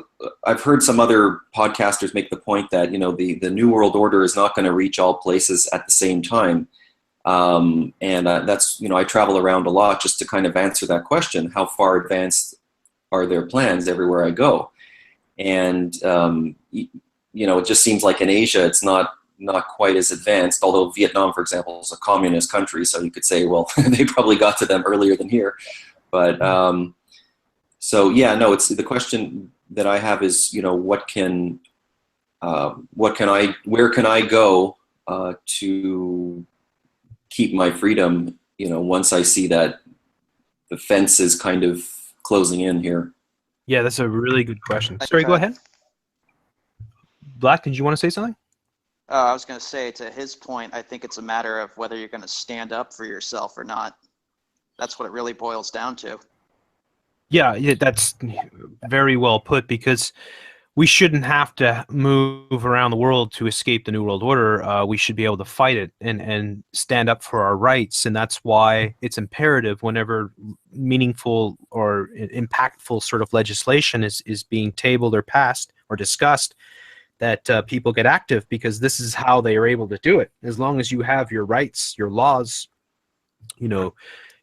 I've heard some other podcasters make the point that the New World Order is not going to reach all places at the same time. And that's, I travel around a lot just to kind of answer that question: how far advanced are their plans everywhere I go? And it just seems like in Asia it's not quite as advanced, although Vietnam, for example, is a communist country, so you could say, well, they probably got to them earlier than here. But so yeah, no, it's the question that I have is, where can I go to keep my freedom, once I see that the fence is kind of closing in here? Yeah, that's a really good question. Sorry, go ahead. Black, did you want to say something? I was going to say, to his point, I think it's a matter of whether you're going to stand up for yourself or not. That's what it really boils down to. Yeah, that's very well put, because we shouldn't have to move around the world to escape the New World Order. We should be able to fight it and stand up for our rights. And that's why it's imperative, whenever meaningful or impactful sort of legislation is being tabled or passed or discussed, that people get active, because this is how they are able to do it. As long as you have your rights, your laws,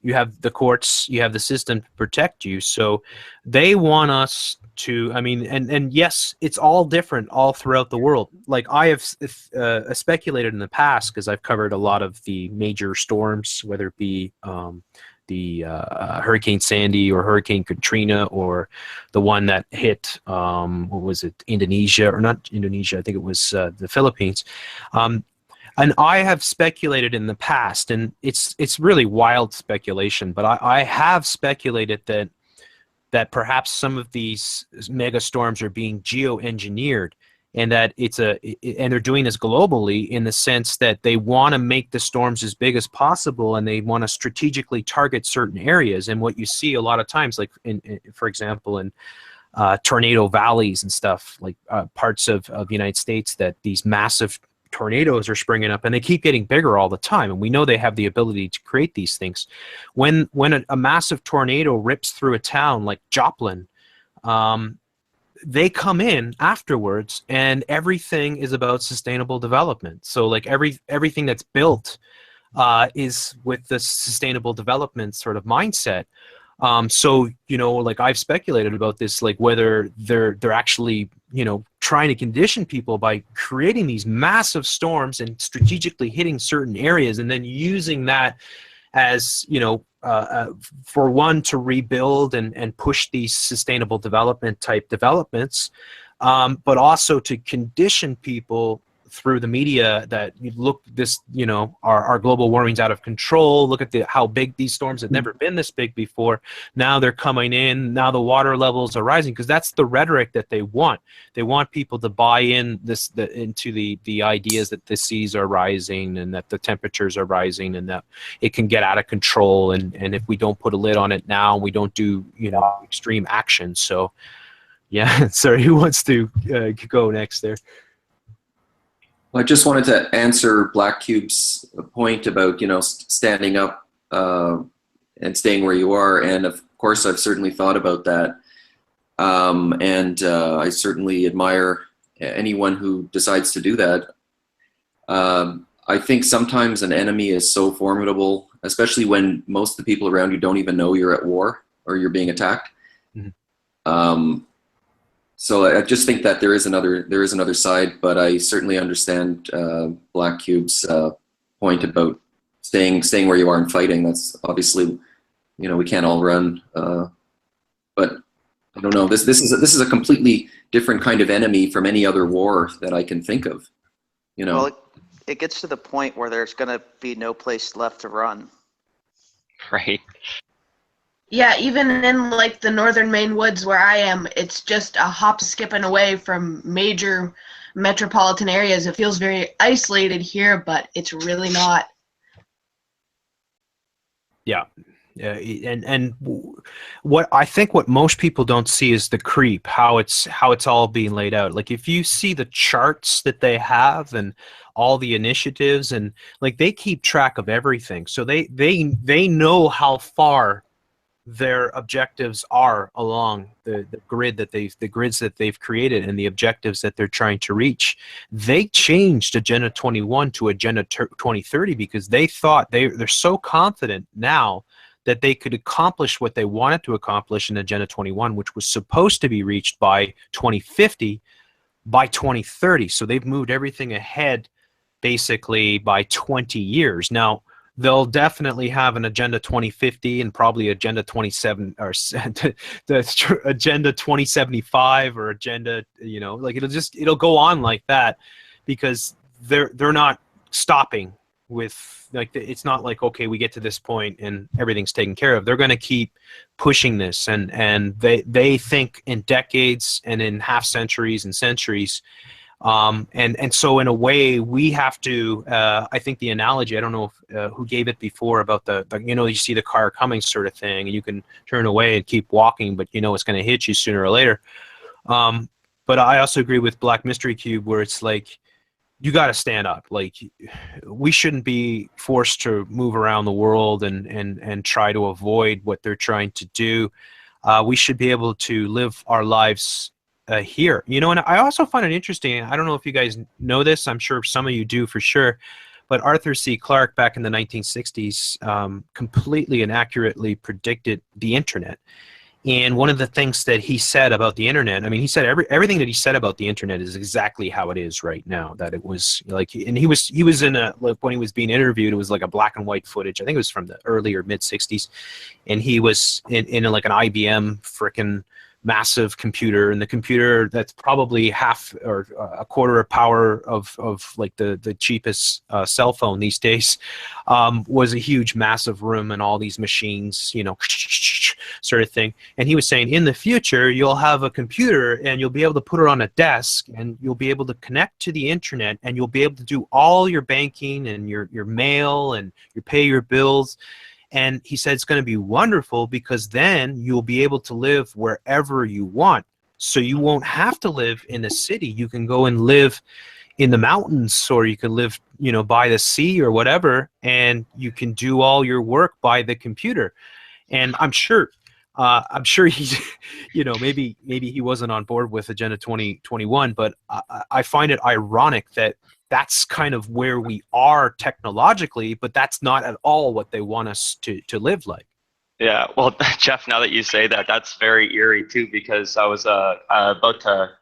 you have the courts, you have the system to protect you. So they want us to, I mean, and yes, it's all different all throughout the world. Like I have speculated in the past, because I've covered a lot of the major storms, whether it be the Hurricane Sandy or Hurricane Katrina, or the one that hit, what was it, Indonesia, or not Indonesia, I think it was the Philippines. And I have speculated in the past, and it's really wild speculation, but I have speculated that perhaps some of these mega storms are being geoengineered, and that and they're doing this globally in the sense that they want to make the storms as big as possible, and they want to strategically target certain areas. And what you see a lot of times, like for example, in tornado valleys and stuff, like parts of the United States, that these massive tornadoes are springing up, and they keep getting bigger all the time, and we know they have the ability to create these things. When a massive tornado rips through a town like Joplin, they come in afterwards, and everything is about sustainable development. So like everything that's built is with the sustainable development sort of mindset. So, you know, like I've speculated about this, like whether they're actually, you know, trying to condition people by creating these massive storms and strategically hitting certain areas, and then using that as, you know, for one, to rebuild and push these sustainable development type developments, but also to condition people through the media that you look this, you know, our global warming's out of control. Look at how big these storms have never been this big before. Now they're coming in. Now the water levels are rising, because that's the rhetoric that they want. They want people to buy in into the ideas that the seas are rising, and that the temperatures are rising, and that it can get out of control. And if we don't put a lid on it now, we don't do, you know, extreme action. So yeah, sorry, who wants to go next there? I just wanted to answer Black Cube's point about, you know, standing up and staying where you are. And of course, I've certainly thought about that. And I certainly admire anyone who decides to do that. I think sometimes an enemy is so formidable, especially when most of the people around you don't even know you're at war or you're being attacked. Mm-hmm. So I just think that there is another side, but I certainly understand Black Cube's point about staying where you are and fighting. That's obviously, you know, we can't all run, but I don't know. This is a completely different kind of enemy from any other war that I can think of. You know, well, it gets to the point where there's going to be no place left to run. Right. Yeah, even in like the northern Maine woods where I am, it's just a hop skipping away from major metropolitan areas. It feels very isolated here, but it's really not. Yeah. And what I think what most people don't see is the creep, how it's all being laid out. Like if you see the charts that they have and all the initiatives, and like they keep track of everything. So they know how far their objectives are along the grids that they've created, and the objectives that they're trying to reach. They changed Agenda 21 to Agenda 2030 because they thought they're so confident now that they could accomplish what they wanted to accomplish in Agenda 21, which was supposed to be reached by 2050, by 2030. So they've moved everything ahead basically by 20 years. Now, they'll definitely have an Agenda 2050 and probably Agenda 27 or the Agenda 2075 or Agenda, you know, like it'll go on like that, because they're not stopping with, like, it's not like, okay, we get to this point and everything's taken care of. They're going to keep pushing this, and they think in decades and in half centuries and centuries. And so in a way we have to, I think the analogy, I don't know if, who gave it before about the, you know, you see the car coming sort of thing and you can turn away and keep walking, but you know it's going to hit you sooner or later. But I also agree with Black Mystery Cube, where it's like, you got to stand up. Like, we shouldn't be forced to move around the world and try to avoid what they're trying to do. We should be able to live our lives here, you know. And I also find it interesting, I don't know if you guys know this, I'm sure some of you do for sure, But Arthur C. Clarke back in the 1960s completely and accurately predicted the internet. And one of the things that he said about the internet, I mean, he said everything that he said about the internet is exactly how it is right now. That it was like, and he was in a, like, when he was being interviewed, it was like a black and white footage. I think it was from the early or mid 60s, and he was in like an IBM frickin' massive computer, and the computer that's probably half or a quarter of power of like the cheapest cell phone these days, was a huge massive room and all these machines, you know, sort of thing. And he was saying in the future you'll have a computer and you'll be able to put it on a desk and you'll be able to connect to the internet and you'll be able to do all your banking and your mail and you pay your bills. And he said it's going to be wonderful because then you'll be able to live wherever you want. So you won't have to live in the city. You can go and live in the mountains, or you can live, you know, by the sea or whatever, and you can do all your work by the computer. And I'm sure he's, you know, maybe he wasn't on board with Agenda 2021, but I find it ironic that that's kind of where we are technologically, but that's not at all what they want us to live like. Yeah, well, Jeff, now that you say that, that's very eerie too, because I was about to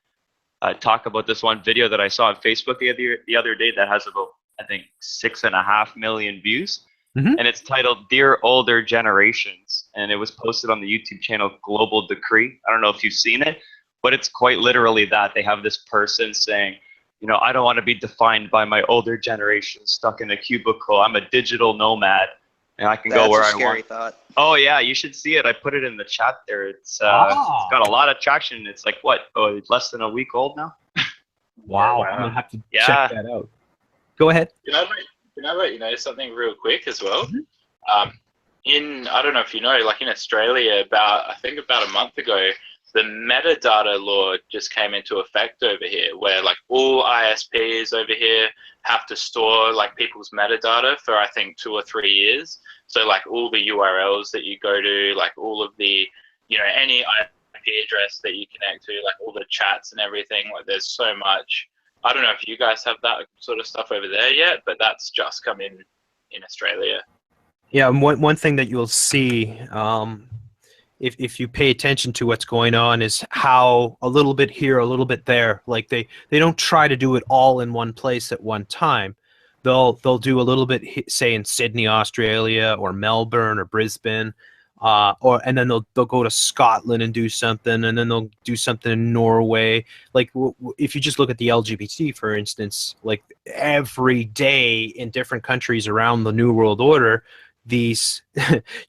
talk about this one video that I saw on Facebook the other day that has about, I think, 6.5 million views. Mm-hmm. And it's titled "Dear Older Generations," and it was posted on the YouTube channel Global Decree. I don't know if you've seen it, but it's quite literally that. They have this person saying, you know, I don't want to be defined by my older generation stuck in a cubicle. I'm a digital nomad, and I can go where I want. That's a scary thought. Oh yeah, you should see it. I put it in the chat there. It's got a lot of traction. It's like what? Oh, less than a week old now. Wow, I'm gonna have to check that out. Go ahead. Can I let you know something real quick as well? Mm-hmm. I don't know if you know, like in Australia, I think about a month ago, the metadata law just came into effect over here, where like all ISPs over here have to store like people's metadata for I think 2 or 3 years. So like all the URLs that you go to, like all of the, you know, any IP address that you connect to, like all the chats and everything. Like there's so much. I don't know if you guys have that sort of stuff over there yet, but that's just come in Australia. Yeah, one thing that you'll see, if you pay attention to what's going on, is how a little bit here, a little bit there. Like they don't try to do it all in one place at one time. They'll do a little bit, say in Sydney, Australia, or Melbourne, or Brisbane, and then they'll go to Scotland and do something, and then they'll do something in Norway. Like if you just look at the LGBT, for instance, like every day in different countries around the New World Order, these,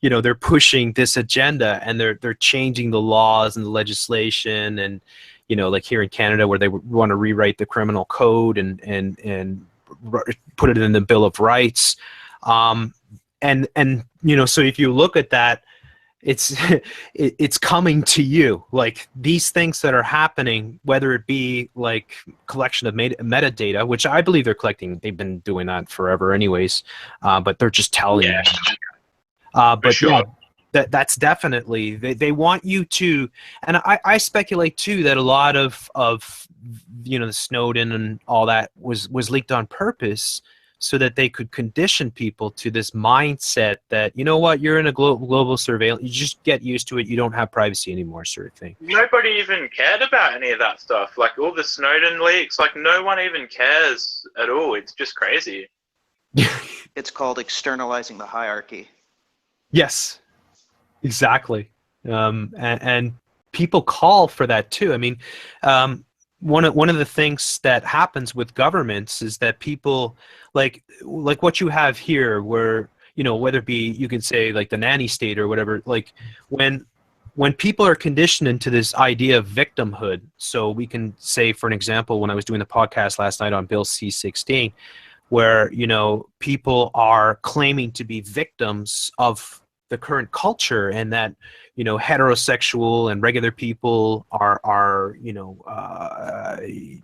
you know, they're pushing this agenda and they're changing the laws and the legislation, and, you know, like here in Canada where they want to rewrite the criminal code and put it in the Bill of Rights, and you know, so if you look at that, it's coming to you. Like these things that are happening, whether it be like collection of metadata, which I believe they're collecting, they've been doing that forever anyways, but they're just telling you. But sure. Yeah, that's definitely, they want you to, and I speculate too that a lot of you know, the Snowden and all that was leaked on purpose, so that they could condition people to this mindset that, you know what, you're in a global surveillance, you just get used to it, you don't have privacy anymore, sort of thing. Nobody even cared about any of that stuff. Like all the Snowden leaks, like no one even cares at all. It's just crazy. It's called externalizing the hierarchy. Yes, exactly. And people call for that too. I mean, one of the things that happens with governments is that people, like what you have here, where, you know, whether it be, you can say like the nanny state or whatever, like when people are conditioned into this idea of victimhood. So we can say, for an example, when I was doing the podcast last night on Bill C-16, where, you know, people are claiming to be victims of the current culture, and that, you know, heterosexual and regular people are you know,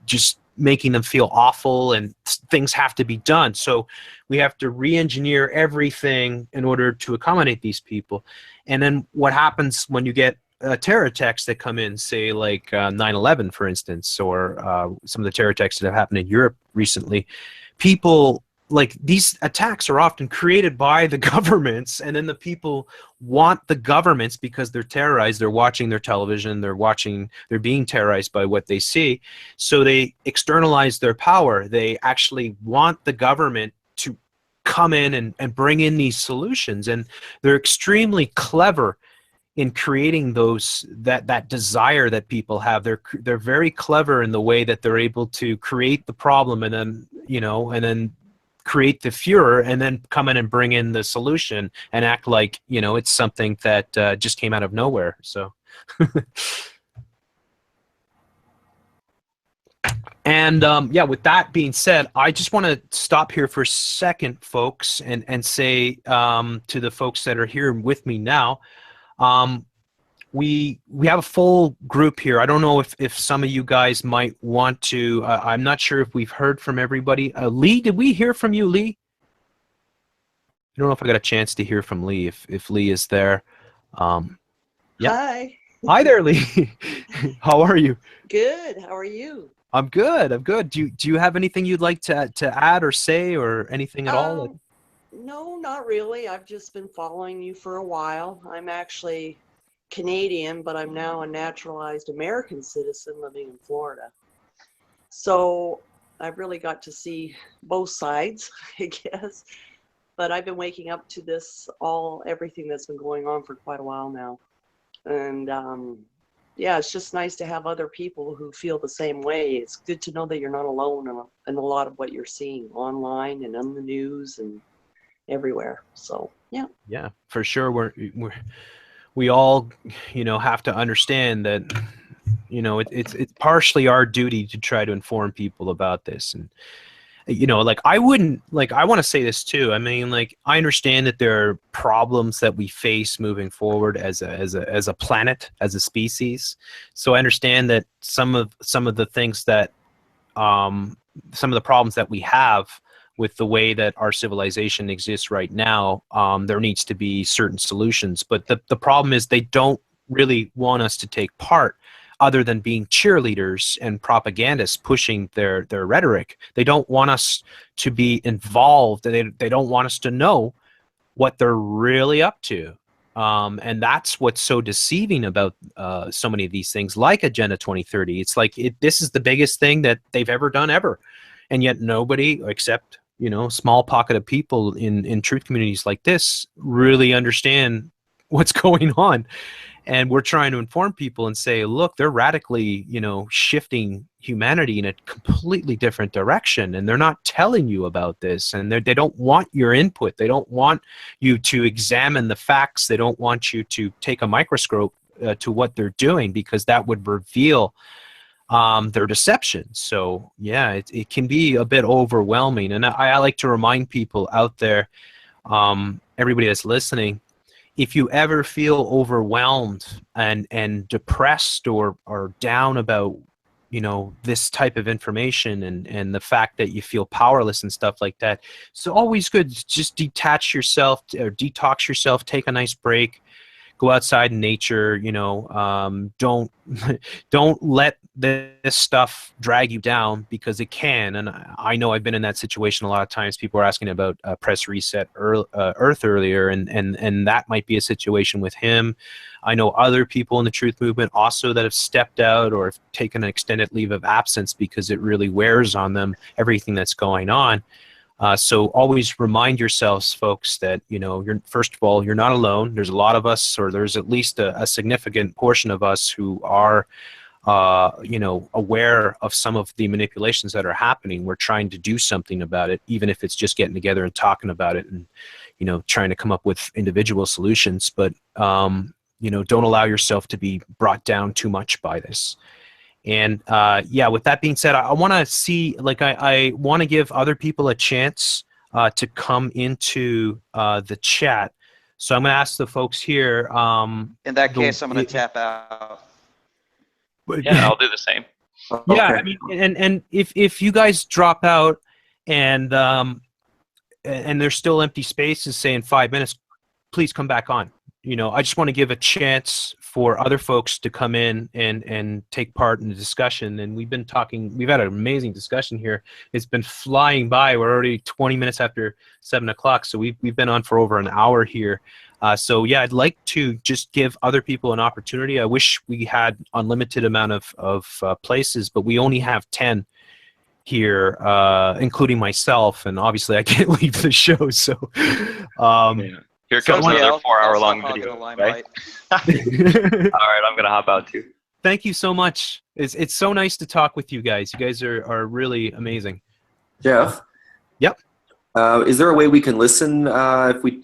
just making them feel awful, and things have to be done. So we have to re-engineer everything in order to accommodate these people. And then what happens when you get terror attacks that come in, say like 9/11, for instance, or some of the terror attacks that have happened in Europe recently? People like these attacks are often created by the governments, and then the people want the governments because they're terrorized. They're watching their television. They're being terrorized by what they see. So they externalize their power. They actually want the government to come in and bring in these solutions. And they're extremely clever in creating that desire that people have. They're very clever in the way that they're able to create the problem and then create the furor and then come in and bring in the solution and act like it's something that just came out of nowhere. So and yeah, with that being said, I just want to stop here for a second, folks, and say to the folks that are here with me now, we have a full group here. I don't know if some of you guys might want to. I'm not sure if we've heard from everybody. Lee, did we hear from you, Lee? I don't know if I got a chance to hear from Lee. If Lee is there, yeah. Hi. Hi there, Lee. How are you? Good. How are you? I'm good. I'm good. Do you have anything you'd like to add or say or anything at all? No, not really. I've just been following you for a while. I'm actually Canadian, but I'm now a naturalized American citizen living in Florida. So I've really got to see both sides, I guess. But I've been waking up to everything that's been going on for quite a while now. And yeah, it's just nice to have other people who feel the same way. It's good to know that you're not alone in a lot of what you're seeing online and on the news and everywhere. So yeah. Yeah, for sure. We all, have to understand that, it's partially our duty to try to inform people about this. And, I want to say this too. I mean, I understand that there are problems that we face moving forward as a planet, as a species. So I understand that some of the things that, some of the problems that we have with the way that our civilization exists right now, there needs to be certain solutions. But the problem is they don't really want us to take part other than being cheerleaders and propagandists pushing their rhetoric. They don't want us to be involved. They don't want us to know what they're really up to. And that's what's so deceiving about so many of these things, like Agenda 2030. It's like this is the biggest thing that they've ever done ever. And yet nobody except small pocket of people in truth communities like this really understand what's going on. And we're trying to inform people and say, look, they're radically, shifting humanity in a completely different direction. And they're not telling you about this. And they don't want your input. They don't want you to examine the facts. They don't want you to take a microscope to what they're doing, because that would reveal their deception. So yeah, it can be a bit overwhelming. And I like to remind people out there, everybody that's listening, if you ever feel overwhelmed and depressed or down about this type of information and the fact that you feel powerless and stuff like that, it's always good to just detach yourself or detox yourself, take a nice break, go outside in nature. Don't let this stuff drag you down, because it can. And I know I've been in that situation a lot of times. People are asking about Press Reset Earth earlier, and that might be a situation with him. I know other people in the truth movement also that have stepped out or have taken an extended leave of absence because it really wears on them, everything that's going on. So always remind yourselves, folks, that first of all, you're not alone. There's a lot of us, or there's at least a significant portion of us who are aware of some of the manipulations that are happening. We're trying to do something about it, even if it's just getting together and talking about it and trying to come up with individual solutions. But don't allow yourself to be brought down too much by this. And yeah, with that being said, I want to see, I want to give other people a chance to come into the chat. So I'm going to ask the folks here. In that case, I'm going to tap out. Yeah, I'll do the same. Yeah, I mean, and if you guys drop out and there's still empty spaces, say in 5 minutes, please come back on. I just want to give a chance for other folks to come in and take part in the discussion. And we've had an amazing discussion here. It's been flying by. We're already 20 minutes after 7 o'clock, so we've been on for over an hour here. So yeah, I'd like to just give other people an opportunity. I wish we had unlimited amount of places, but we only have 10 here, including myself, and obviously I can't leave the show. So, Here So comes I wanna- another 4-hour-long I'll get video. a Right? limelight. All right, I'm gonna hop out too. thank you so much. It's so nice to talk with you guys. You guys are really amazing. Jeff. Yep. Is there a way we can listen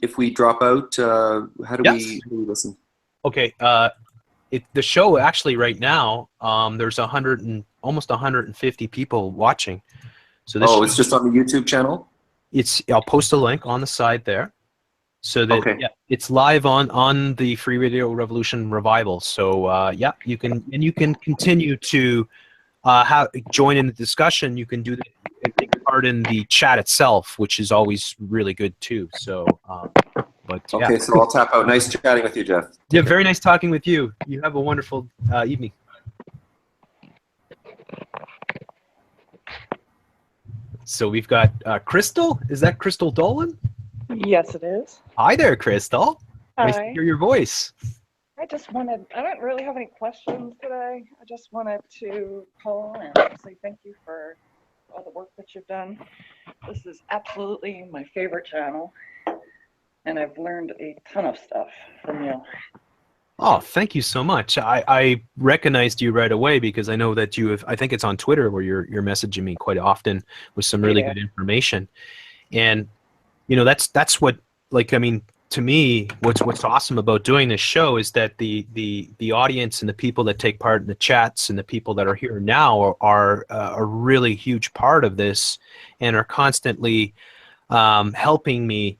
if we drop out? How do Yes. how do we listen? Okay. The show actually right now, there's almost 150 people watching. So this It's just on the YouTube channel. I'll post a link on the side there, so that Okay. yeah, it's live on the Free Radio Revolution Revival. So yeah, you can continue to join in the discussion. You can do that and take part in the chat itself, which is always really good too. So, but yeah. Okay, so I'll tap out. Nice chatting with you, Jeff. Yeah, very nice talking with you. You have a wonderful evening. So we've got Crystal. Is that Crystal Dolan? Yes, it is. Hi there, Crystal. Nice to Hi. hear your voice. I don't really have any questions today. I just wanted to call and say thank you for all the work that you've done. This is absolutely my favorite channel, and I've learned a ton of stuff from you. Oh, thank you so much. I recognized you right away because I know that I think it's on Twitter where you're messaging me quite often with some really good information. And that's what, like, I mean, to me, what's awesome about doing this show is that the audience and the people that take part in the chats and the people that are here now are a really huge part of this and are constantly helping me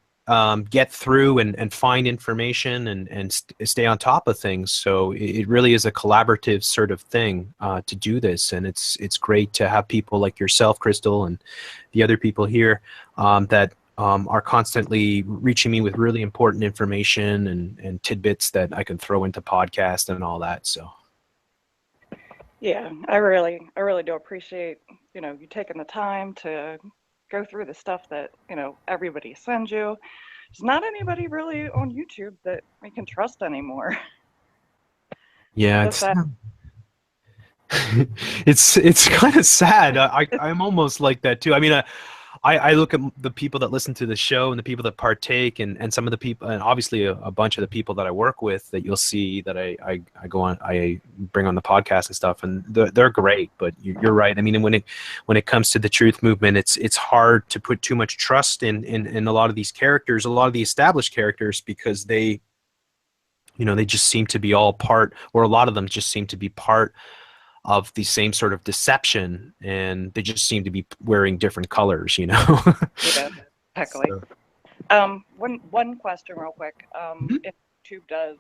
get through and find information and stay on top of things. So it really is a collaborative sort of thing to do this, and it's great to have people like yourself, Crystal, and the other people here that are constantly reaching me with really important information and tidbits that I can throw into podcast and all that. So Yeah, I really do appreciate, you taking the time to go through the stuff that, everybody sends you. There's not anybody really on YouTube that we can trust anymore. yeah, Just that- it's kind of sad. I'm almost like that too. I mean, I look at the people that listen to the show and the people that partake and some of the people, and obviously a bunch of the people that I work with that you'll see that I bring on the podcast and stuff, and they're great. But you're right. I mean, when it comes to the truth movement, it's hard to put too much trust in a lot of these characters, a lot of the established characters, because they just seem to be all part, or a lot of them just seem to be part of the same sort of deception, and they just seem to be wearing different colors, Yeah, exactly. So- One question real quick. If YouTube does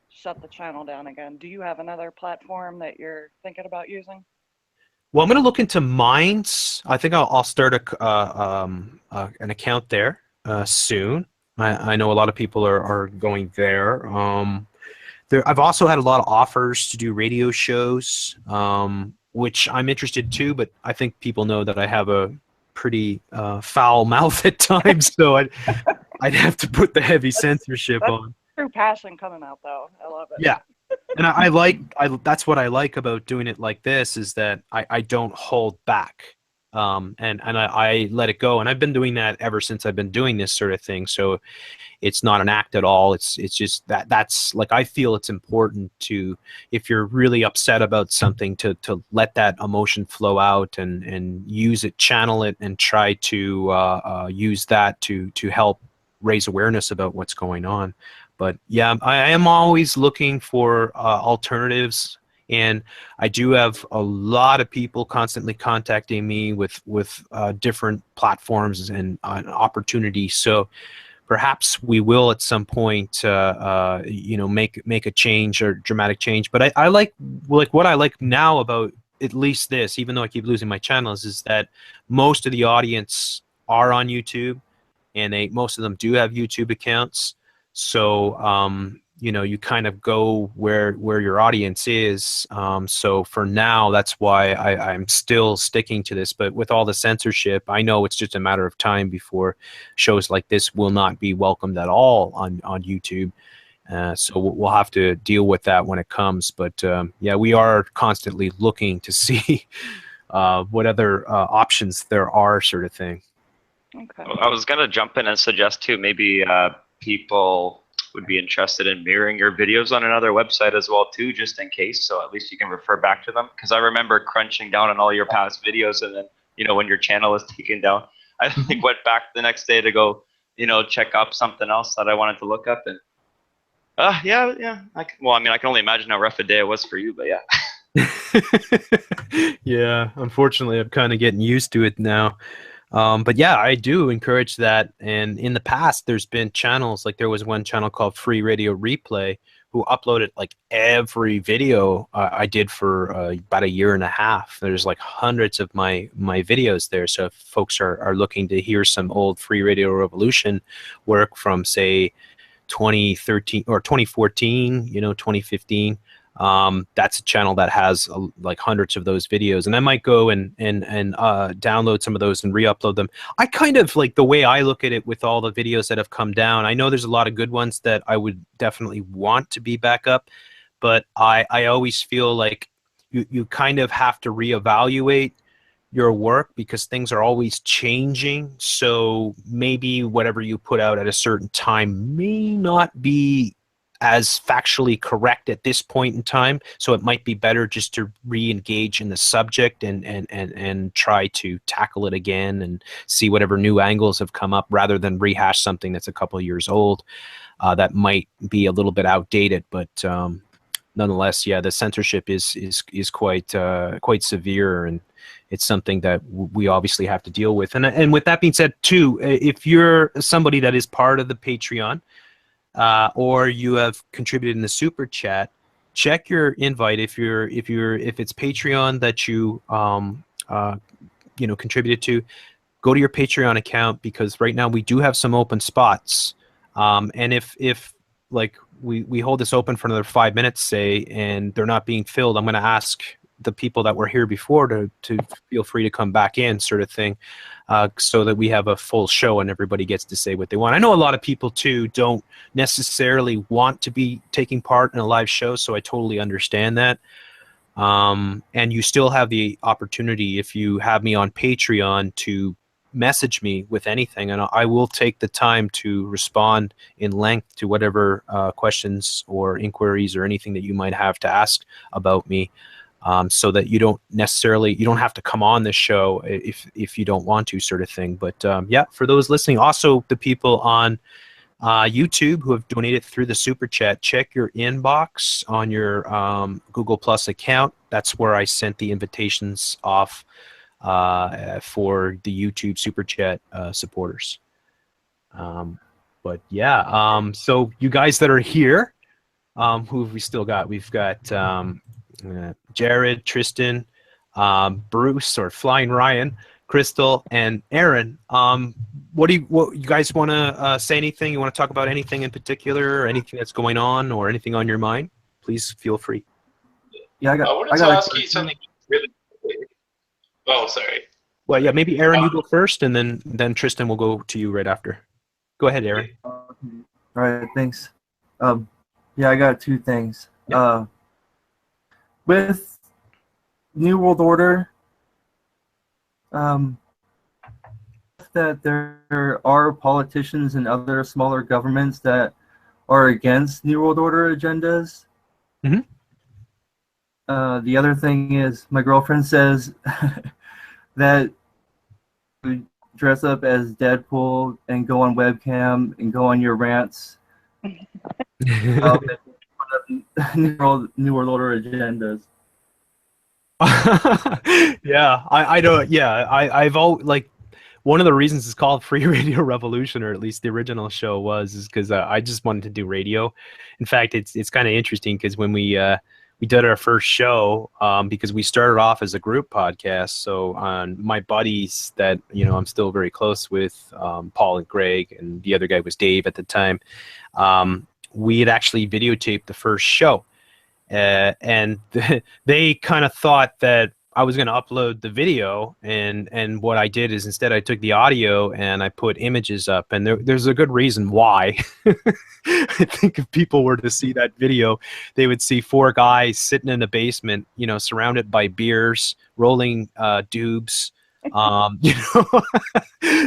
shut the channel down again, do you have another platform that you're thinking about using? Well, I'm going to look into Minds. I think I'll start an account there soon. I know a lot of people are going there. I've also had a lot of offers to do radio shows, which I'm interested too, but I think people know that I have a pretty foul mouth at times, so I'd have to put the heavy censorship on. True passion coming out though. I love it. Yeah. And that's what I like about doing it like this, is that I don't hold back. And I let it go. And I've been doing that ever since I've been doing this sort of thing. So it's not an act at all. It's just that's like, I feel it's important to, if you're really upset about something, to let that emotion flow out and use it, channel it, and try to use that to help raise awareness about what's going on. But yeah, I am always looking for alternatives. And I do have a lot of people constantly contacting me with different platforms and opportunities. So perhaps we will at some point, make a change or dramatic change. But I like what I like now about at least this, even though I keep losing my channels, is that most of the audience are on YouTube, and most of them do have YouTube accounts. So you kind of go where your audience is. So for now, that's why I'm still sticking to this. But with all the censorship, I know it's just a matter of time before shows like this will not be welcomed at all on YouTube. So we'll have to deal with that when it comes. But yeah, we are constantly looking to see what other options there are, sort of thing. Okay. I was gonna jump in and suggest too, maybe people would be interested in mirroring your videos on another website as well too, just in case. So at least you can refer back to them. Because I remember crunching down on all your past videos, and then when your channel was taken down, I like went back the next day to go check up something else that I wanted to look up, and yeah. Well, I mean, I can only imagine how rough a day it was for you, but yeah. Yeah, unfortunately, I'm kind of getting used to it now. But yeah, I do encourage that. And in the past, there's been channels, like there was one channel called Free Radio Replay, who uploaded like every video I did for about a year and a half. There's like hundreds of my videos there. So if folks are looking to hear some old Free Radio Revolution work from, say, 2013 or 2014, 2015, that's a channel that has like hundreds of those videos, and I might go and download some of those and re-upload them. I kind of like the way I look at it with all the videos that have come down. I know there's a lot of good ones that I would definitely want to be back up, but I always feel like you kind of have to reevaluate your work because things are always changing. So maybe whatever you put out at a certain time may not be as factually correct at this point in time. So it might be better just to re-engage in the subject and try to tackle it again and see whatever new angles have come up rather than rehash something that's a couple of years old that might be a little bit outdated. But nonetheless, yeah, the censorship is quite severe, and it's something that we obviously have to deal with. And with that being said, too, if you're somebody that is part of the Patreon, or you have contributed in the super chat, check your invite. If it's Patreon that you contributed to, go to your Patreon account, because right now we do have some open spots. And if like we hold this open for another 5 minutes, say, and they're not being filled, I'm going to ask the people that were here before to feel free to come back in, sort of thing, so that we have a full show and everybody gets to say what they want. I know a lot of people too don't necessarily want to be taking part in a live show, so I totally understand that. And you still have the opportunity, if you have me on Patreon, to message me with anything, and I will take the time to respond in length to whatever questions or inquiries or anything that you might have to ask about me. So that you don't have to come on this show if you don't want to, sort of thing. But yeah, for those listening, also the people on YouTube who have donated through the super chat, check your inbox on your Google Plus account. That's where I sent the invitations off for the YouTube super chat supporters. But yeah, so you guys that are here, who have we still got? We've got Jared, Tristan, Bruce, or Flying Ryan, Crystal, and Aaron. What you guys want to say? Anything you want to talk about? Anything in particular, or anything that's going on, or anything on your mind? Please feel free. Yeah, I wanted to ask you something really quick. Oh, sorry. Well, yeah, maybe Aaron, you go first, and then Tristan will go to you right after. Go ahead, Aaron. All right, thanks. Yeah, I got two things. Yep. With New World Order, that there are politicians and other smaller governments that are against New World Order agendas. Mm-hmm. The other thing is, my girlfriend says that we dress up as Deadpool and go on webcam and go on your rants. New World Order agendas. Yeah, I don't. Yeah, I've always, like, one of the reasons it's called Free Radio Revolution, or at least the original show is because I just wanted to do radio. In fact, it's kind of interesting because when we did our first show, because we started off as a group podcast. So my buddies that I'm still very close with, Paul and Greg, and the other guy was Dave at the time. we had actually videotaped the first show. And they kind of thought that I was going to upload the video, and what I did is instead I took the audio and I put images up, and there's a good reason why. I think if people were to see that video, they would see 4 guys sitting in a basement, you know, surrounded by beers, rolling dubs, you know.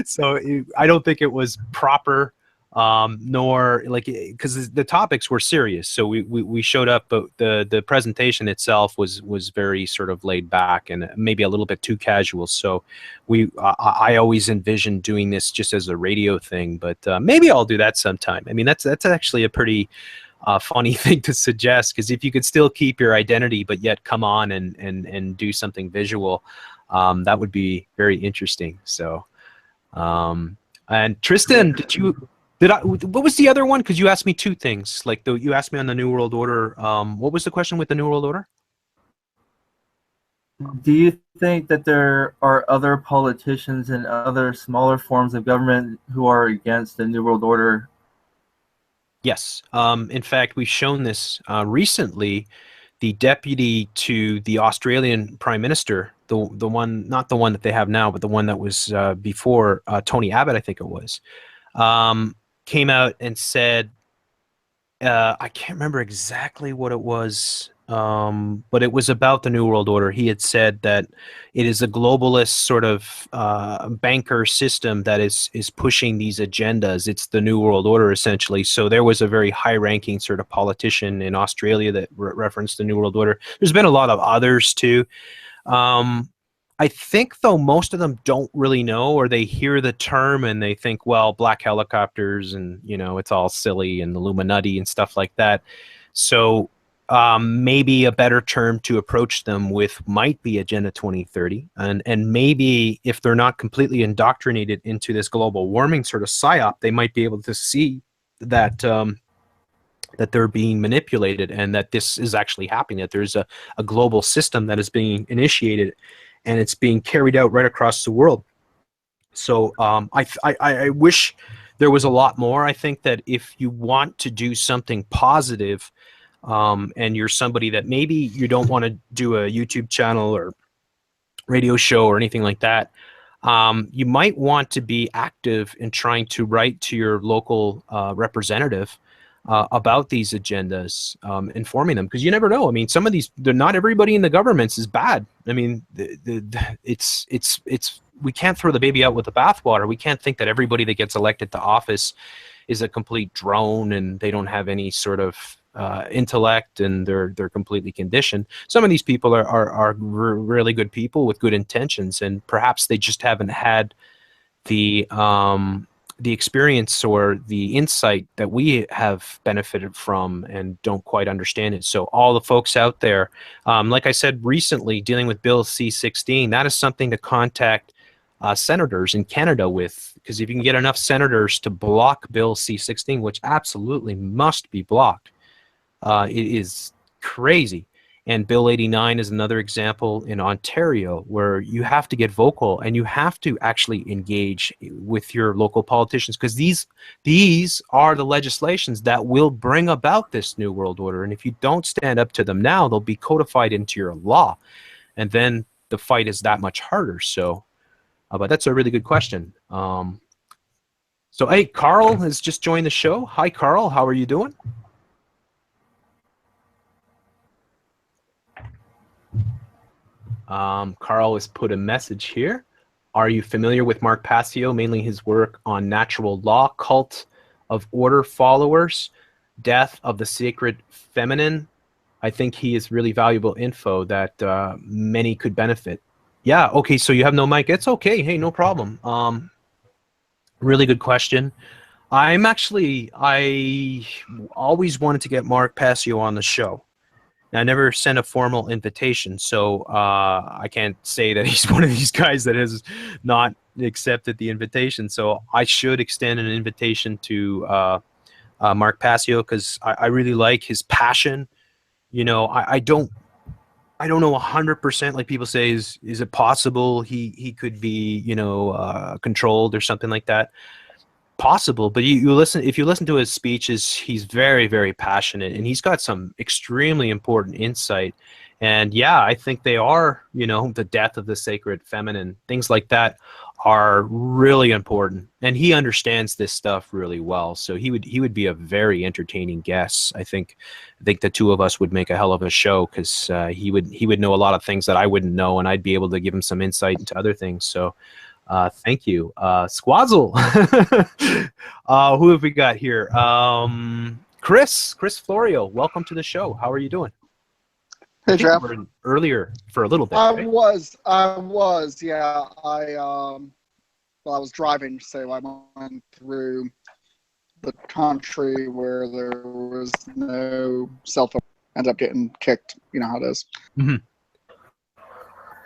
So I don't think it was proper, nor like, because the topics were serious, so we showed up, but the presentation itself was very sort of laid back and maybe a little bit too casual. So I always envisioned doing this just as a radio thing, but maybe I'll do that sometime. I mean, that's actually a pretty funny thing to suggest, because if you could still keep your identity but yet come on and do something visual, that would be very interesting. So and Tristan, what was the other one? Because you asked me 2 things. Like you asked me on the New World Order. What was the question with the New World Order? Do you think that there are other politicians and other smaller forms of government who are against the New World Order? Yes. In fact, we've shown this recently. The deputy to the Australian Prime Minister, the one, not the one that they have now, but the one that was before Tony Abbott, I think it was, came out and said, I can't remember exactly what it was, but it was about the New World Order. He had said that it is a globalist sort of banker system that is pushing these agendas. It's the New World Order, essentially. So there was a very high-ranking sort of politician in Australia that referenced the New World Order. There's been a lot of others, too. I think, though, most of them don't really know, or they hear the term and they think, well, black helicopters and, you know, it's all silly and Illuminati and stuff like that. So maybe a better term to approach them with might be Agenda 2030. And maybe if they're not completely indoctrinated into this global warming sort of psyop, they might be able to see that that they're being manipulated and that this is actually happening, that there's a global system that is being initiated and it's being carried out right across the world. So I wish there was a lot more. I think that if you want to do something positive, and you're somebody that maybe you don't want to do a YouTube channel or radio show or anything like that, you might want to be active in trying to write to your local representative about these agendas, informing them, because you never know. I mean, some of these, not everybody in the governments is bad. I mean, it's we can't throw the baby out with the bathwater. We can't think that everybody that gets elected to office is a complete drone and they don't have any sort of intellect and they're completely conditioned. Some of these people are really good people with good intentions, and perhaps they just haven't had the experience or the insight that we have benefited from and don't quite understand it. So all the folks out there, like I said recently, dealing with Bill C-16, that is something to contact senators in Canada with, because if you can get enough senators to block Bill C-16, which absolutely must be blocked, it is crazy. And Bill 89 is another example in Ontario where you have to get vocal and you have to actually engage with your local politicians, because these are the legislations that will bring about this New World Order. And if you don't stand up to them now, they'll be codified into your law. And then the fight is that much harder. So, but that's a really good question. So, hey, Carl has just joined the show. Hi, Carl. How are you doing? Carl has put a message here. Are you familiar with Mark Passio, mainly his work on natural law, cult of order followers, death of the sacred feminine? I think he is really valuable info that many could benefit. Yeah, okay, so you have no mic. It's okay. Hey, no problem. Really good question. I always wanted to get Mark Passio on the show. I never sent a formal invitation, so I can't say that he's one of these guys that has not accepted the invitation. So I should extend an invitation to Mark Passio, because I really like his passion. You know, I don't know 100%, like people say, is it possible he could be, you know, controlled or something like that? possible. But you listen, if you listen to his speeches, he's very, very passionate, and he's got some extremely important insight. And yeah, I think they are, you know, the death of the sacred feminine, things like that are really important. And he understands this stuff really well. So he would be a very entertaining guest. I think the two of us would make a hell of a show, because he would know a lot of things that I wouldn't know, and I'd be able to give him some insight into other things. So thank you. Squazzle. Who have we got here? Chris Florio, welcome to the show. How are you doing? Hey, I think you Jeff. were in earlier for a little bit, I right? was, yeah. Well, I was driving, so I went through the country where there was no cell phone. Ended up getting kicked. You know how it is. Mm-hmm.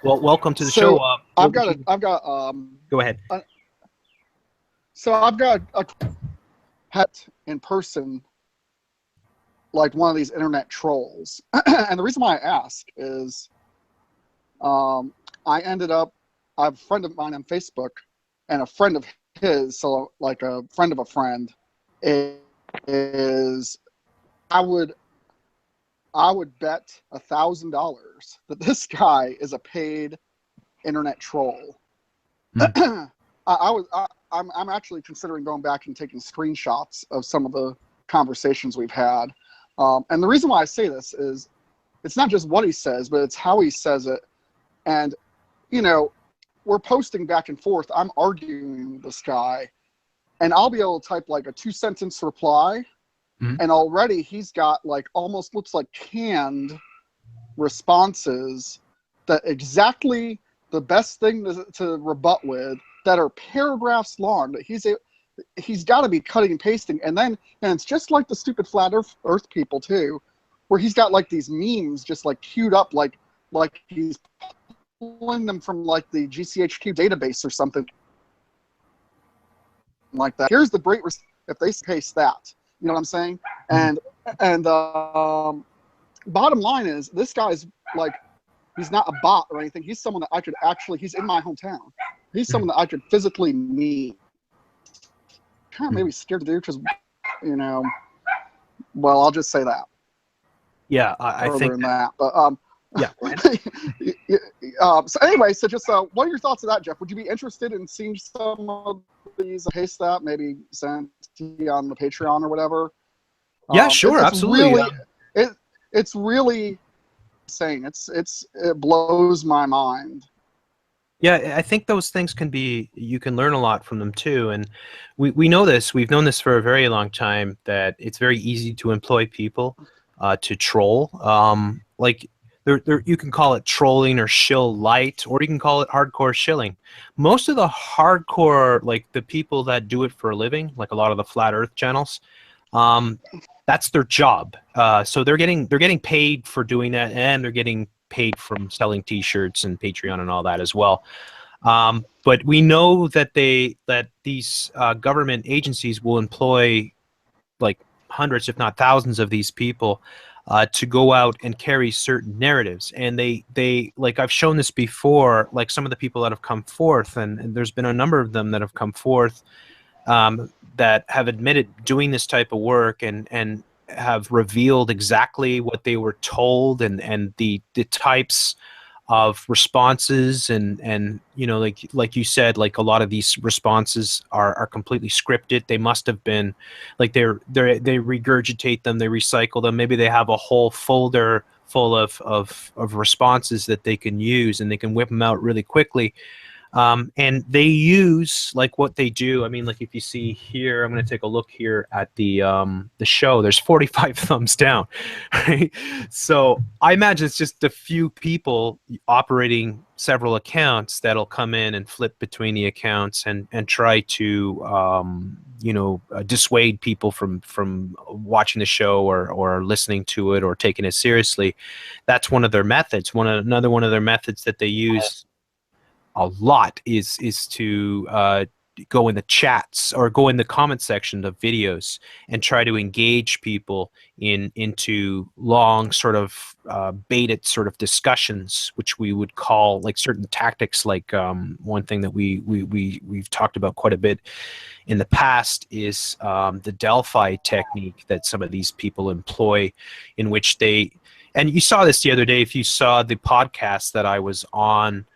Well, welcome to the So, show. Go ahead. So I've got a pet in person, like one of these internet trolls. And the reason why I ask is I have a friend of mine on Facebook and a friend of his, so like a friend of a friend is I would bet $1,000 that this guy is a paid internet troll. I'm actually considering going back and taking screenshots of some of the conversations we've had. And the reason why I say this is it's not just what he says, but it's how he says it. And, you know, we're posting back and forth. I'm arguing with this guy, and I'll be able to type like a 2-sentence reply. Mm-hmm. And already he's got like almost looks like canned responses that exactly the best thing to rebut with that are paragraphs long that he's got to be cutting and pasting. And it's just like the stupid flat earth people too, where he's got like these memes just like queued up like he's pulling them from like the GCHQ database or something like that. Here's the great if they paste that. You know what I'm saying? And bottom line is this guy's like, he's not a bot or anything. He's someone that I could actually, he's in my hometown. He's someone that I could physically meet. Kind of maybe scared to do because, you know, well, I'll just say that. Yeah, I think that. But yeah. So anyway, so just what are your thoughts of that, Jeff? Would you be interested in seeing some of these paste that maybe sent to you on the Patreon or whatever? Yeah, sure, absolutely. It's really insane. It blows my mind. Yeah, I think those things you can learn a lot from them too. And we know this, we've known this for a very long time, that it's very easy to employ people to troll. Like you can call it trolling or shill light, or you can call it hardcore shilling. Most of the hardcore, like the people that do it for a living, like a lot of the flat earth channels, that's their job. So they're getting paid for doing that, and they're getting paid from selling T-shirts and Patreon and all that as well. But we know that these government agencies will employ like hundreds, if not thousands, of these people to go out and carry certain narratives. And they like, I've shown this before, like some of the people that have come forth, and there's been a number of them that have come forth that have admitted doing this type of work and have revealed exactly what they were told, and the types of responses, and you know, like you said, like a lot of these responses are completely scripted. They must have been like they regurgitate them, they recycle them. Maybe they have a whole folder full of responses that they can use, and they can whip them out really quickly. And they use, like, what they do. I mean, like, if you see here, I'm going to take a look here at the show. There's 45 thumbs down, right? So I imagine it's just a few people operating several accounts that'll come in and flip between the accounts and try to dissuade people from watching the show or listening to it or taking it seriously. That's one of their methods. Another one of their methods that they use a lot is to go in the chats or go in the comment section of videos and try to engage people into long sort of baited sort of discussions, which we would call like certain tactics. Like one thing that we've talked about quite a bit in the past is the Delphi technique that some of these people employ, in which they, and you saw this the other day if you saw the podcast that I was on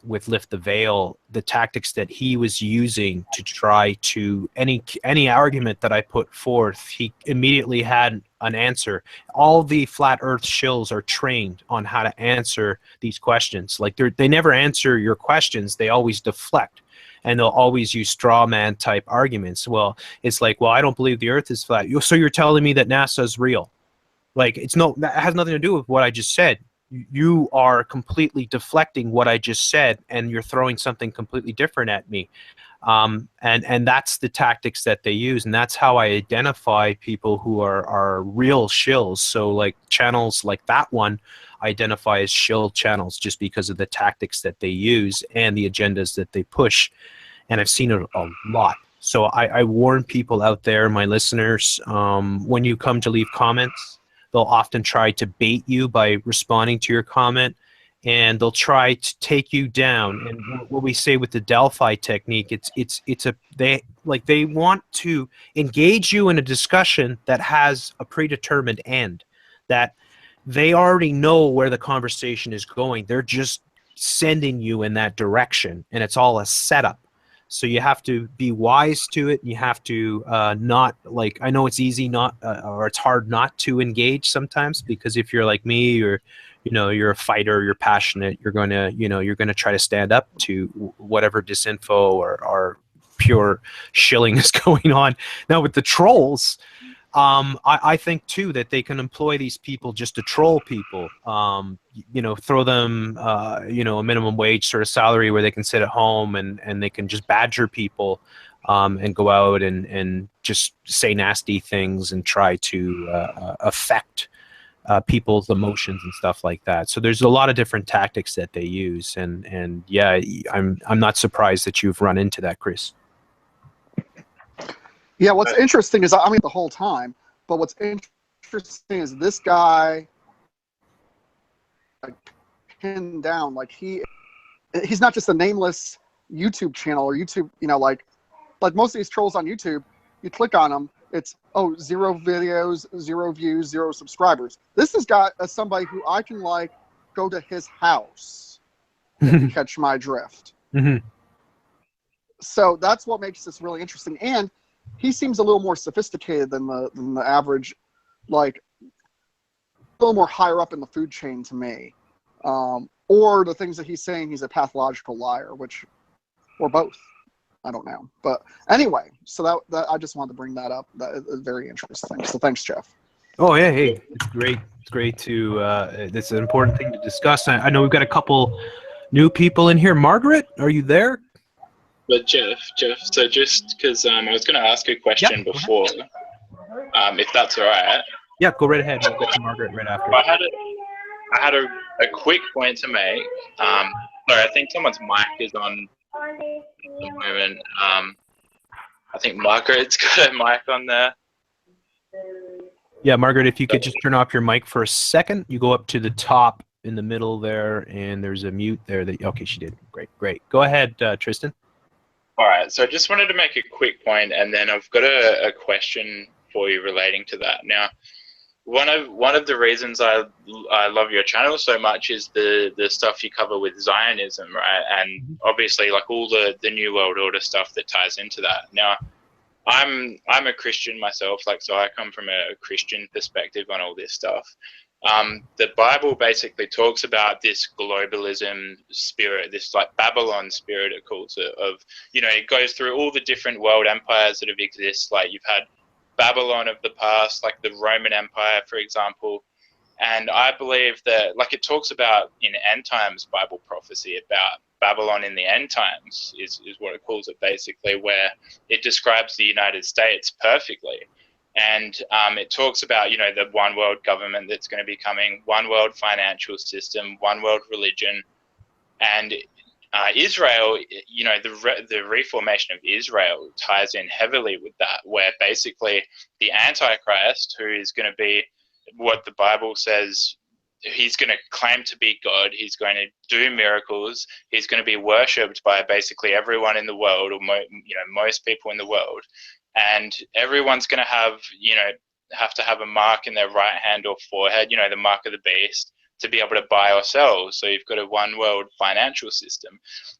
with Lift the Veil, the tactics that he was using to try to any argument that I put forth, he immediately had an answer. All the flat earth shills are trained on how to answer these questions. Like they never answer your questions, they always deflect. And they'll always use straw man type arguments. Well, it's like, well, I don't believe the earth is flat. So you're telling me that NASA is real? Like, that has nothing to do with what I just said. You are completely deflecting what I just said, and you're throwing something completely different at me. And that's the tactics that they use, and that's how I identify people who are real shills. So like channels like that one, I identify as shill channels just because of the tactics that they use and the agendas that they push. And I've seen it a lot. So I warn people out there, my listeners, when you come to leave comments, they'll often try to bait you by responding to your comment, and they'll try to take you down. And what we say with the Delphi technique, they want to engage you in a discussion that has a predetermined end, that they already know where the conversation is going. They're just sending you in that direction, and it's all a setup. So you have to be wise to it. You have to not, like, I know it's easy not, or it's hard not to engage sometimes, because if you're like me, or you're a fighter, you're passionate, you're going to try to stand up to whatever disinfo or pure shilling is going on. Now with the trolls, I think too that they can employ these people just to troll people. Throw them a minimum wage sort of salary where they can sit at home and they can just badger people and go out and just say nasty things and try to affect people's emotions and stuff like that. So there's a lot of different tactics that they use, and yeah, I'm not surprised that you've run into that, Chris. Yeah, what's interesting is, I mean, the whole time, but what's interesting is this guy, like, pinned down, like he's not just a nameless YouTube channel or YouTube, like most of these trolls on YouTube, you click on them, it's, 0 videos, 0 views, 0 subscribers. This has got somebody who I can, like, go to his house if you catch my drift. Mm-hmm. So that's what makes this really interesting. And he seems a little more sophisticated than the average, like a little more higher up in the food chain to me. Or the things that he's saying, he's a pathological liar, or both. I don't know. But anyway, so that I just wanted to bring that up. That is very interesting. So thanks, Jeff. Oh yeah, hey, it's great. It's great to. It's an important thing to discuss. I know we've got a couple new people in here. Margaret, are you there? But Jeff, so just because I was going to ask a question before, if that's all right. Yeah, go right ahead. We'll get to Margaret right after. I had a quick point to make. Sorry, I think someone's mic is on at the moment. I think Margaret's got her mic on there. Yeah, Margaret, if you could just turn off your mic for a second. You go up to the top in the middle there, and there's a mute there. Okay, she did. Great. Go ahead, Tristan. All right, so I just wanted to make a quick point, and then I've got a question for you relating to that. Now, one of the reasons I love your channel so much is the stuff you cover with Zionism, right? And obviously, like, all the New World Order stuff that ties into that. Now, I'm a Christian myself, like, so I come from a Christian perspective on all this stuff. The Bible basically talks about this globalism spirit, this, like, Babylon spirit, it calls it, of, it goes through all the different world empires that have existed. Like, you've had Babylon of the past, like the Roman Empire, for example. And I believe that, like, it talks about in end times Bible prophecy about Babylon in the end times is what it calls it, basically, where it describes the United States perfectly. And it talks about, the one world government that's going to be coming, one world financial system, one world religion. And Israel, the reformation of Israel ties in heavily with that, where basically the Antichrist, who is going to be what the Bible says, he's going to claim to be God, he's going to do miracles, he's going to be worshipped by basically everyone in the world, or most people in the world, and everyone's going to have to have a mark in their right hand or forehead, the mark of the beast, to be able to buy or sell. So you've got a one world financial system.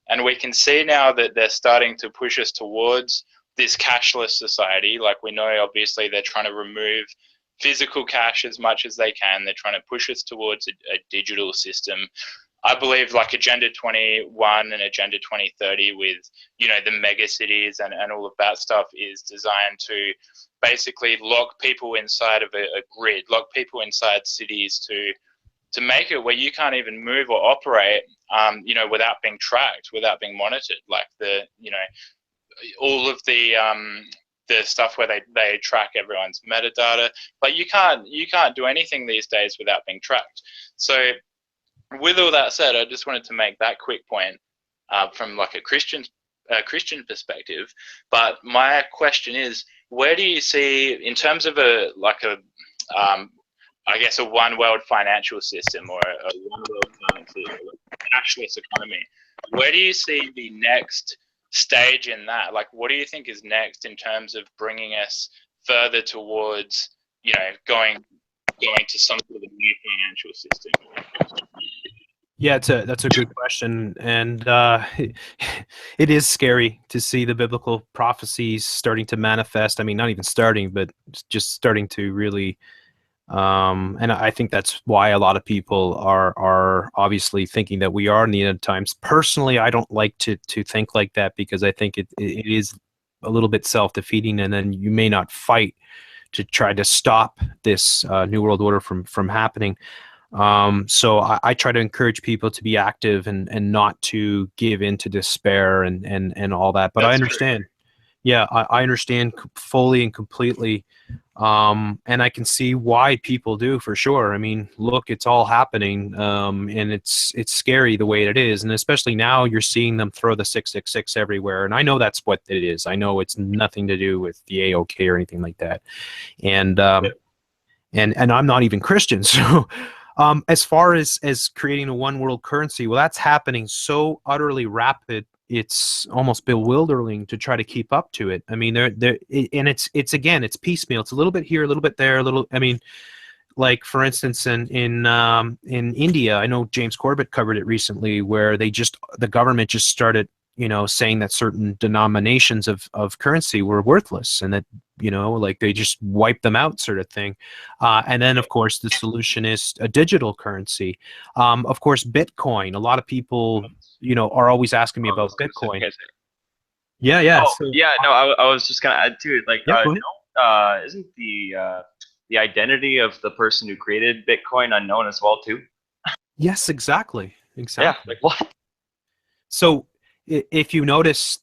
And we can see now that they're starting to push us towards this cashless society. Like, we know, obviously, they're trying to remove physical cash as much as they can. They're trying to push us towards a digital system. I believe like Agenda 21 and Agenda 2030 with, the mega cities and all of that stuff is designed to basically lock people inside of a grid, lock people inside cities to make it where you can't even move or operate, without being tracked, without being monitored. Like all of the stuff where they track everyone's metadata. Like you can't do anything these days without being tracked. So with all that said, I just wanted to make that quick point from like a Christian perspective. But my question is, where do you see, in terms of a one world financial system, or a one world currency, or a cashless economy, where do you see the next stage in that? Like, what do you think is next in terms of bringing us further towards, going to some sort of a new financial system? Yeah, that's a good question, and it is scary to see the biblical prophecies starting to manifest. I mean, not even starting, but just starting to really. And I think that's why a lot of people are obviously thinking that we are in the end times. Personally, I don't like to think like that, because I think it is a little bit self-defeating, and then you may not fight to try to stop this New World Order from happening. So I try to encourage people to be active and not to give in to despair and all that. But I understand. True. Yeah, I understand fully and completely. And I can see why people do, for sure. I mean, look, it's all happening, and it's scary the way it is. And especially now you're seeing them throw the 666 everywhere. And I know that's what it is. I know it's nothing to do with the AOK or anything like that. And I'm not even Christian. So as far as creating a one world currency, well, that's happening so utterly rapid. It's almost bewildering to try to keep up to it. I mean, and it's piecemeal. It's a little bit here, a little bit there, a little. I mean, like for instance, in India, I know James Corbett covered it recently, where the government just started, saying that certain denominations of currency were worthless, and that like they just wiped them out, sort of thing. And then, of course, the solution is a digital currency. Of course, Bitcoin. A lot of people, are always asking me about Bitcoin. Yeah. Oh, yeah. No, I was just gonna add to it. Like, isn't the identity of the person who created Bitcoin unknown as well too? Yes, exactly. Yeah. Like what? So, if you notice,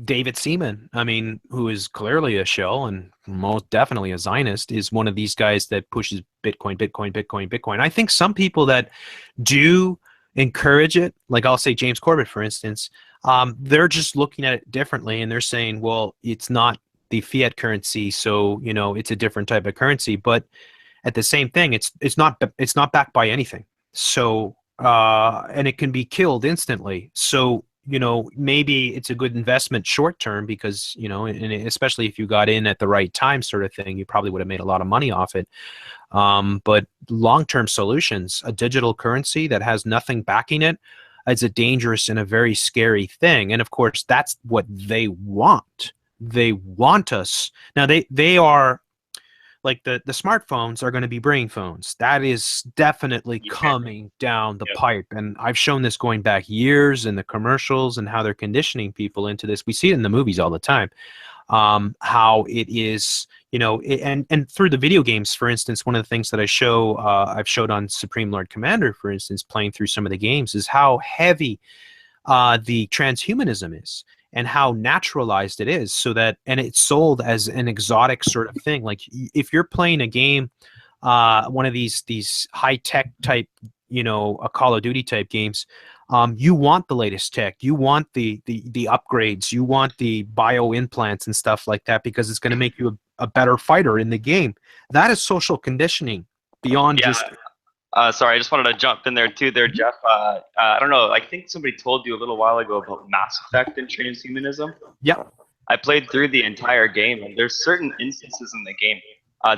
David Seaman, I mean, who is clearly a shill and most definitely a Zionist, is one of these guys that pushes Bitcoin. I think some people that do encourage it, like I'll say James Corbett, for instance, they're just looking at it differently, and they're saying, well, it's not the fiat currency, so it's a different type of currency. But at the same thing, it's not backed by anything. So and it can be killed instantly. So maybe it's a good investment short term, because, and especially if you got in at the right time, sort of thing, you probably would have made a lot of money off it. But long-term solutions, a digital currency that has nothing backing it, is a dangerous and a very scary thing. And of course, that's what they want. They want us. Now, they are, like the smartphones are going to be brain phones. That is definitely coming down the pipe. And I've shown this going back years in the commercials and how they're conditioning people into this. We see it in the movies all the time, how it is, and through the video games, for instance. One of the things that I've showed on Supreme Lord Commander, for instance, playing through some of the games, is how heavy the transhumanism is, and how naturalized it is, so that, and it's sold as an exotic sort of thing. Like if you're playing a game, one of these high tech type, a Call of Duty type games, You want the latest tech. You want the upgrades. You want the bio implants and stuff like that because it's going to make you a better fighter in the game. That is social conditioning beyond Yeah. just. Sorry, I just wanted to jump in there too, Jeff. I don't know. I think somebody told you a little while ago about Mass Effect and transhumanism. Yeah. I played through the entire game, and there's certain instances in the game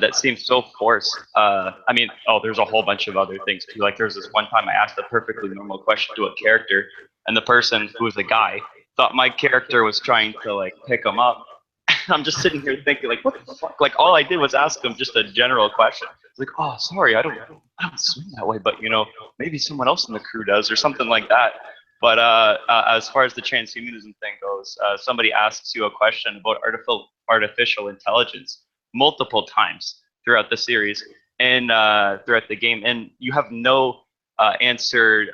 that seem so forced. There's a whole bunch of other things too. Like there's this one time I asked a perfectly normal question to a character, and the person, who was a guy, thought my character was trying to like pick him up. I'm just sitting here thinking, like, what the fuck? Like, all I did was ask him just a general question. It's like, oh, sorry, I don't swim that way, but maybe someone else in the crew does, or something like that. But as far as the transhumanism thing goes, somebody asks you a question about artificial intelligence multiple times throughout the series and throughout the game, and you have no answer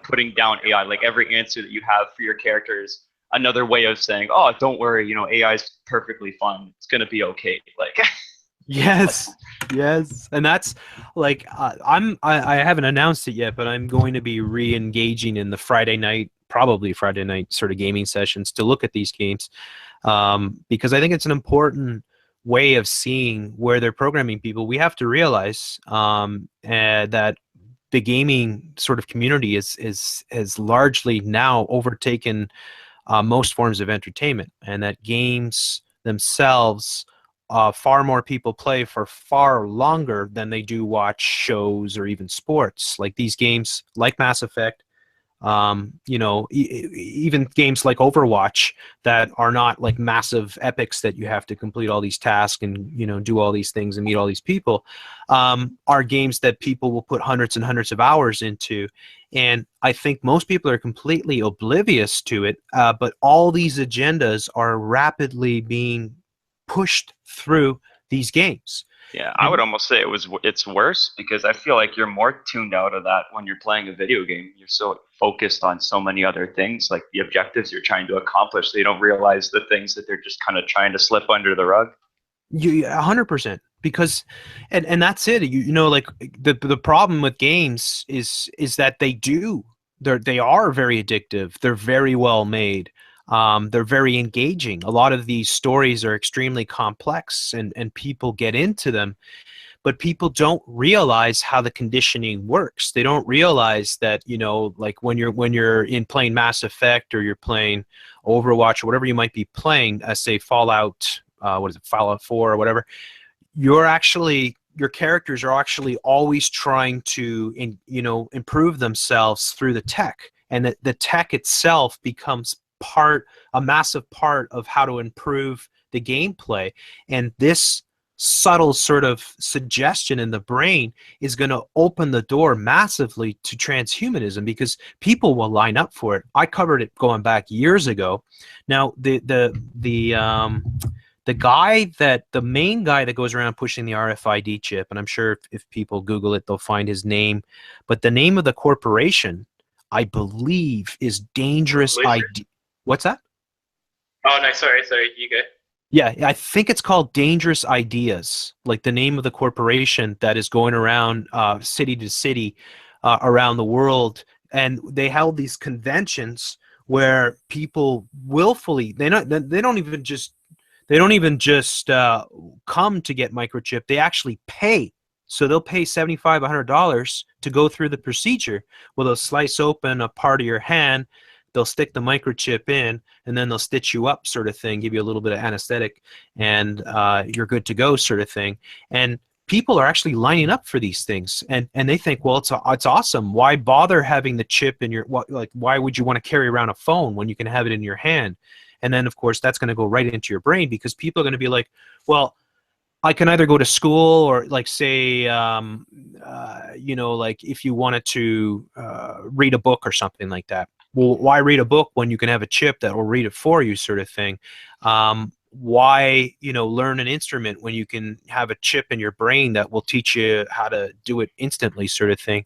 putting down AI. Like every answer that you have for your characters, another way of saying, "Oh, don't worry, AI is perfectly fine. It's gonna be okay." Like, Yes, and that's like I haven't announced it yet, but I'm going to be re-engaging in the probably Friday night sort of gaming sessions to look at these games, because I think it's an important way of seeing where they're programming people. We have to realize that the gaming sort of community is largely now overtaken most forms of entertainment, and that games themselves, far more people play for far longer than they do watch shows or even sports. Like these games, like Mass Effect, even games like Overwatch that are not like massive epics that you have to complete all these tasks and do all these things and meet all these people, are games that people will put hundreds and hundreds of hours into. And I think most people are completely oblivious to it, but all these agendas are rapidly being pushed through these games. yeah, I would almost say it's worse, because I feel like you're more tuned out of that when you're playing a video game. You're so focused on so many other things, like the objectives you're trying to accomplish, so you don't realize the things that they're just kind of trying to slip under the rug. 100%, because and that's it. Like the problem with games is that they are very addictive. They're very well made. They're very engaging. A lot of these stories are extremely complex, and people get into them, but people don't realize how the conditioning works. They don't realize that, like when you're in playing Mass Effect, or you're playing Overwatch, or whatever you might be playing, say Fallout, Fallout 4 or whatever, your characters are actually always trying to improve themselves through the tech, and the tech itself becomes a massive part of how to improve the gameplay. And this subtle sort of suggestion in the brain is going to open the door massively to transhumanism, because people will line up for it. I covered it going back years ago. Now the main guy that goes around pushing the RFID chip, and I'm sure if people Google it, they'll find his name, but the name of the corporation, I believe, is Dangerous ID. What's that? Oh no, sorry, you go. Yeah, I think it's called Dangerous Ideas, like the name of the corporation that is going around city to city around the world, and they held these conventions where people willfully they don't even just come to get microchipped. They actually pay. So they'll pay $75, $100 to go through the procedure. Well, they'll slice open a part of your hand, they'll stick the microchip in, and then they'll stitch you up, sort of thing, give you a little bit of anesthetic, and you're good to go, sort of thing. And people are actually lining up for these things, and they think, well, it's awesome. Why bother having the chip in your why would you want to carry around a phone when you can have it in your hand? And then, of course, that's going to go right into your brain, because people are going to be like, well, I can either go to school, or like say, like if you wanted to read a book or something like that. Well, why read a book when you can have a chip that will read it for you, sort of thing? Why, learn an instrument when you can have a chip in your brain that will teach you how to do it instantly, sort of thing?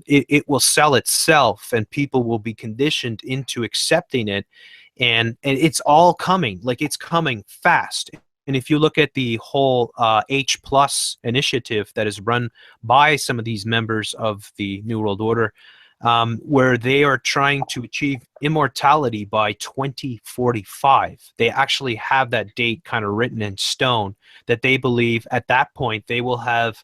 It will sell itself, and people will be conditioned into accepting it. And it's all coming, like it's coming fast. And if you look at the whole H+ initiative that is run by some of these members of the New World Order, where they are trying to achieve immortality by 2045. They actually have that date kind of written in stone, that they believe at that point they will have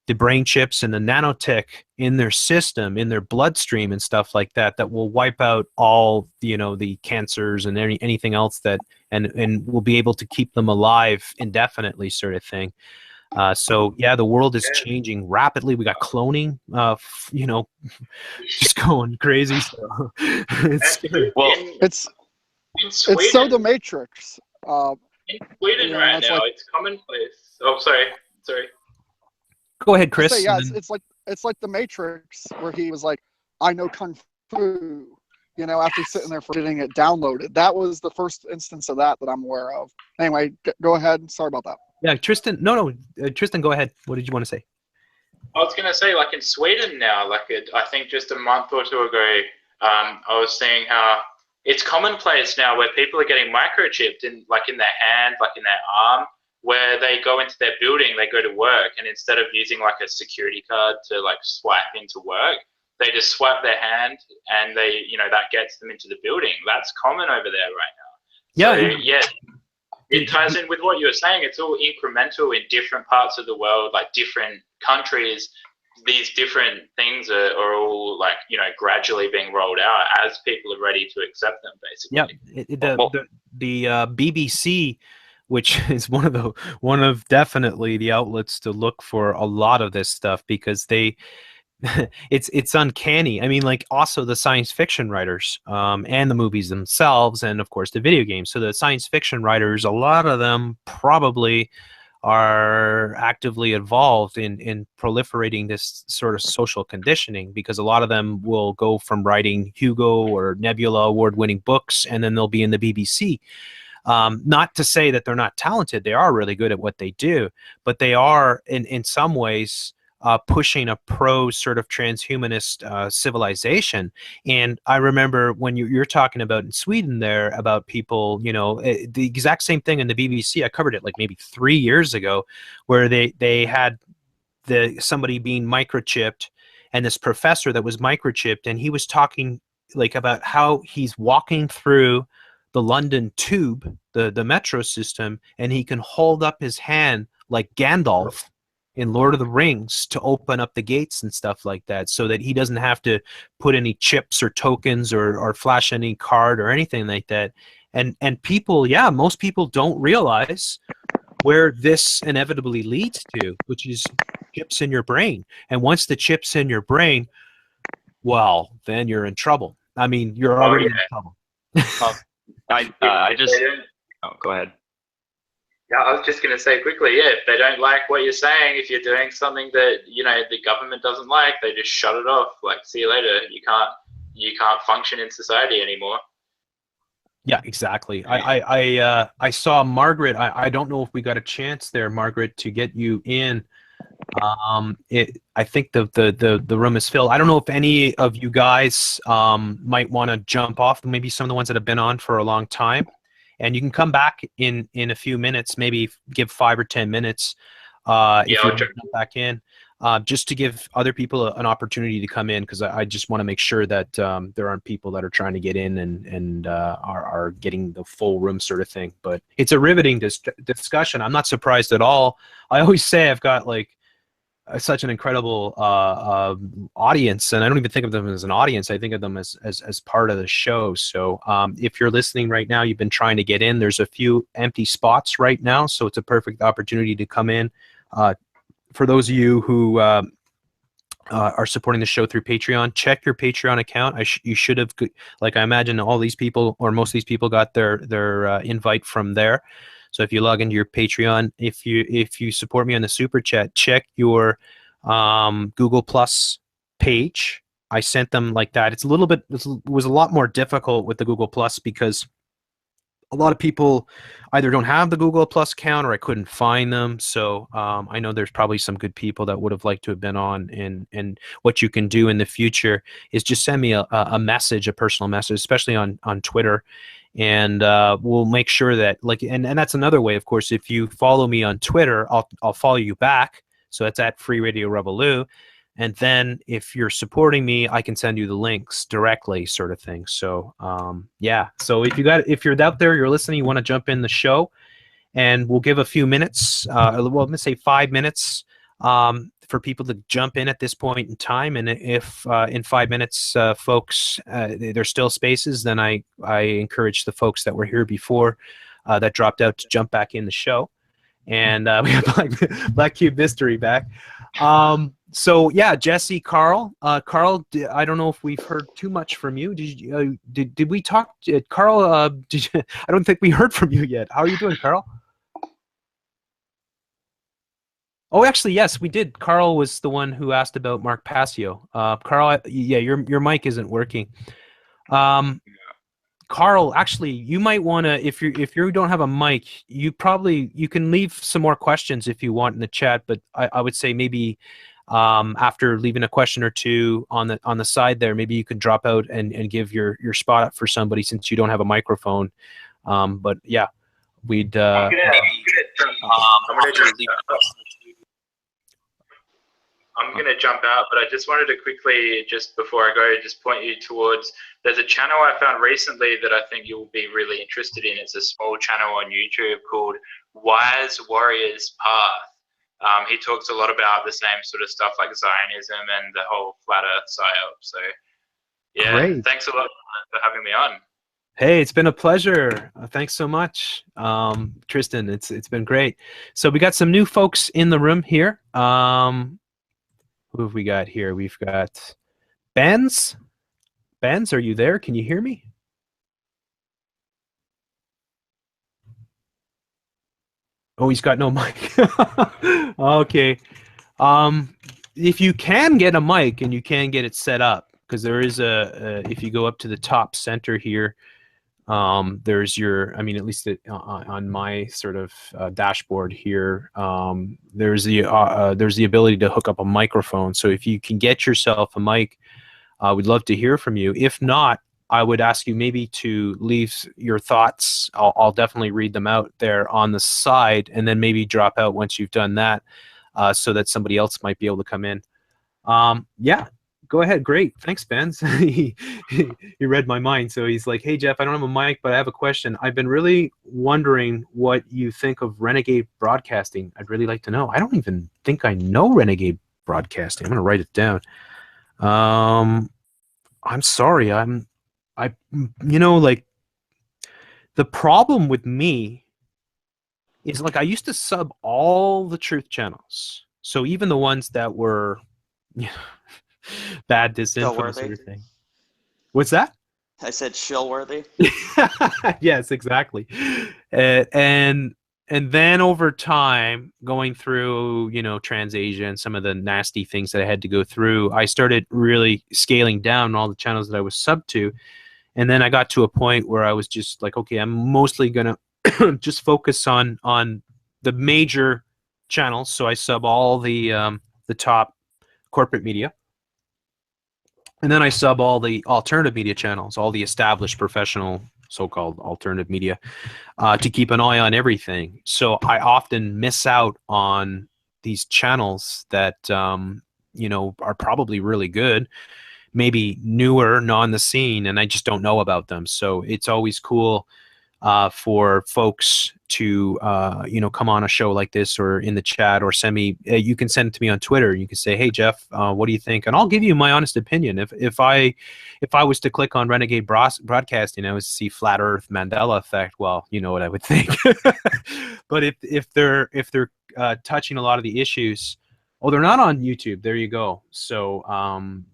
the brain chips and the nanotech in their system, in their bloodstream and stuff like that, that will wipe out all, the cancers and anything else that, and will be able to keep them alive indefinitely, sort of thing. So yeah, the world is changing rapidly. We got cloning, just going crazy. So it's scary. Well, It's in Sweden, it's so the Matrix. in Sweden right it's now, like, it's commonplace. Oh, sorry. Go ahead, I Chris. say, yeah, and then- it's like the Matrix, where he was like, I know kung fu. After sitting there for getting it downloaded. That was the first instance of that I'm aware of. Anyway, go ahead. Sorry about that. Yeah, Tristan. No, Tristan, go ahead. What did you want to say? I was gonna say, like in Sweden now, I think just a month or two ago, I was seeing how it's commonplace now where people are getting microchipped in their hand, like in their arm, where they go into their building, they go to work, and instead of using like a security card to like swipe into work, they just swipe their hand, and that gets them into the building. That's common over there right now. Yeah, So, yeah. It ties in with what you were saying. It's all incremental in different parts of the world, like different countries. These different things are all gradually being rolled out as people are ready to accept them, basically. Yeah, the BBC, which is one of definitely the outlets to look for a lot of this stuff, because they it's uncanny. I mean, like, also the science fiction writers, and the movies themselves, and of course the video games. So the science fiction writers, a lot of them probably are actively involved in proliferating this sort of social conditioning, because a lot of them will go from writing Hugo or Nebula award-winning books, and then they'll be in the BBC. Not to say that they're not talented. They are really good at what they do, but they are in some ways pushing a pro sort of transhumanist civilization. And I remember when you're talking about in Sweden there about people, the exact same thing in the BBC. I covered it like maybe 3 years ago, where they had somebody being microchipped, and this professor that was microchipped, and he was talking like about how he's walking through the London Tube, the metro system, and he can hold up his hand like Gandalf in Lord of the Rings to open up the gates and stuff like that, so that he doesn't have to put any chips or tokens or flash any card or anything like that. And people, yeah, most people don't realize where this inevitably leads to, which is chips in your brain. And once the chip's in your brain, well, then you're in trouble. I mean, you're already in trouble. I just. Oh, go ahead. Yeah, I was just going to say quickly, yeah, if they don't like what you're saying, if you're doing something that, the government doesn't like, they just shut it off. Like, see you later. You can't function in society anymore. Yeah, exactly. I saw Margaret. I don't know if we got a chance there, Margaret, to get you in. I think the room is filled. I don't know if any of you guys might want to jump off. Maybe some of the ones that have been on for a long time, and you can come back in a few minutes. Maybe give 5 or 10 minutes if you want to jump back in, just to give other people an opportunity to come in, because I just want to make sure that there aren't people that are trying to get in and are getting the full room sort of thing. But it's a riveting discussion. I'm not surprised at all. I always say I've got like such an incredible audience, and I don't even think of them as an audience. I think of them as part of the show. So if you're listening right now, you've been trying to get in, there's a few empty spots right now, so it's a perfect opportunity to come in. For those of you who are supporting the show through Patreon, check your Patreon account. You should have, like, I imagine all these people, or most of these people, got their invite from there. So if you log into your Patreon, if you support me on the Super Chat, check your Google Plus page. I sent them like that. It was a lot more difficult with the Google Plus, because a lot of people either don't have the Google Plus account, or I couldn't find them. So I know there's probably some good people that would have liked to have been on. And what you can do in the future is just send me a message, a personal message, especially on Twitter. And we'll make sure that, like, and that's another way, of course, if you follow me on Twitter, I'll follow you back. So it's at Free Radio Revolu. And then if you're supporting me, I can send you the links directly, sort of thing. So yeah. So if you're out there, you're listening, you want to jump in the show, and we'll give a few minutes. Well, let's say 5 minutes for people to jump in at this point in time. And if in 5 minutes, folks, there's still spaces, then I encourage the folks that were here before that dropped out to jump back in the show. And we have Black Cube Mystery back. So yeah, Jesse, Carl, Carl, I don't know if we've heard too much from you. Did we talk, Carl? I don't think we heard from you yet. How are you doing, Carl? Oh, actually, yes, we did. Carl was the one who asked about Mark Passio. Carl, yeah, your mic isn't working. Carl, actually, you might want to, if you don't have a mic, you can leave some more questions if you want in the chat. But I would say maybe after leaving a question or two on the side there, maybe you could drop out and give your spot up for somebody, since you don't have a microphone. But yeah, we'd. I'm gonna jump out, but I just wanted to quickly, just before I go, just point you towards, there's a channel I found recently that I think you'll be really interested in. It's a small channel on YouTube called Wise Warriors Path. He talks a lot about the same sort of stuff like Zionism and the whole flat earth psyop. So yeah, Great. Thanks a lot for having me on. Hey, it's been a pleasure. Thanks so much, Tristan. It's been great. So we got some new folks in the room here. Who have we got here? We've got Benz. Benz, are you there? Can you hear me? Oh, he's got no mic. Okay. If you can get a mic and you can get it set up, because there is if you go up to the top center here, there's at least on my sort of dashboard here, there's the ability to hook up a microphone. So if you can get yourself a mic, we'd love to hear from you. If not, I would ask you maybe to leave your thoughts. I'll definitely read them out there on the side, and then maybe drop out once you've done that, so that somebody else might be able to come in. Yeah. Go ahead. Great. Thanks, Ben. he read my mind. So he's like, hey, Jeff, I don't have a mic, but I have a question. I've been really wondering what you think of Renegade Broadcasting. I'd really like to know. I don't even think I know Renegade Broadcasting. I'm going to write it down. I'm sorry. Like, the problem with me is, like, I used to sub all the truth channels. So even the ones that were bad, disinfo sort of thing. What's that? I said shill-worthy. Yes, exactly. And then over time, going through, TransAsia and some of the nasty things that I had to go through, I started really scaling down all the channels that I was sub to. And then I got to a point where I was just like, okay, I'm mostly going to just focus on the major channels. So I sub all the top corporate media. And then I sub all the alternative media channels, all the established professional so-called alternative media, to keep an eye on everything. So I often miss out on these channels that, are probably really good, maybe newer, not on the scene, and I just don't know about them. So it's always cool for folks to come on a show like this, or in the chat, or send me. You can send it to me on Twitter. You can say, "Hey Jeff, what do you think?" And I'll give you my honest opinion. If I was to click on Renegade Broadcasting, I was to see Flat Earth Mandela Effect. Well, you know what I would think. But if they're touching a lot of the issues. Oh, they're not on YouTube. There you go. So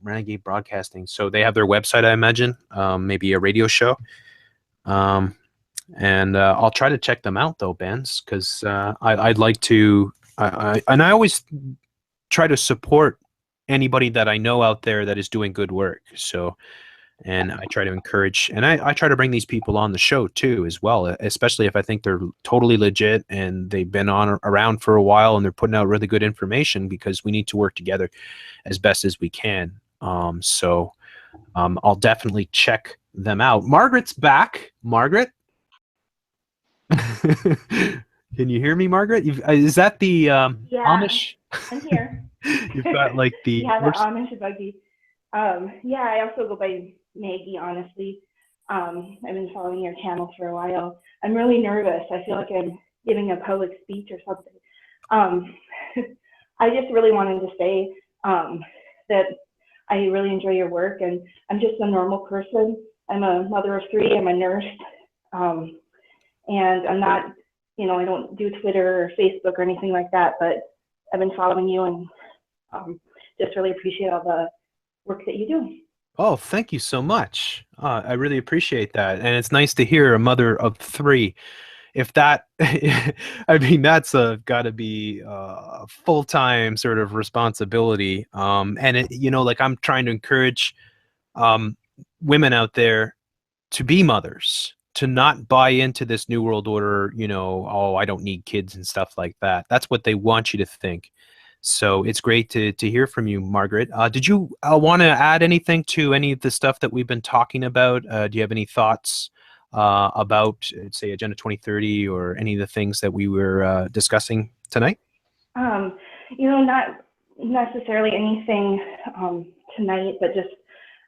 Renegade Broadcasting. So they have their website, I imagine, maybe a radio show. And I'll try to check them out, though, Benz, because I'd like to. And I always try to support anybody that I know out there that is doing good work. So, and I try to encourage, and I try to bring these people on the show too, as well, especially if I think they're totally legit and they've been around for a while and they're putting out really good information, because we need to work together as best as we can. So I'll definitely check them out. Margaret's back. Margaret? Can you hear me, Margaret? Is that the Amish? I'm here. You've got like the Yeah, the worst. Amish buggy. Yeah, I also go by Maggie, honestly. I've been following your channel for a while. I'm really nervous. I feel like I'm giving a public speech or something. I just really wanted to say that I really enjoy your work, and I'm just a normal person. I'm a mother of three. I'm a nurse, and I'm not, I don't do Twitter or Facebook or anything like that. But I've been following you, and just really appreciate all the work that you do. Oh, thank you so much. I really appreciate that, and it's nice to hear a mother of three. If that, I mean, that's got to be a full-time sort of responsibility. And like I'm trying to encourage um, women out there to be mothers, to not buy into this new world order, oh, I don't need kids and stuff like that. That's what they want you to think. So it's great to hear from you, Margaret. Did you want to add anything to any of the stuff that we've been talking about? Do you have any thoughts about, say, Agenda 2030 or any of the things that we were discussing tonight? Not necessarily anything tonight, but just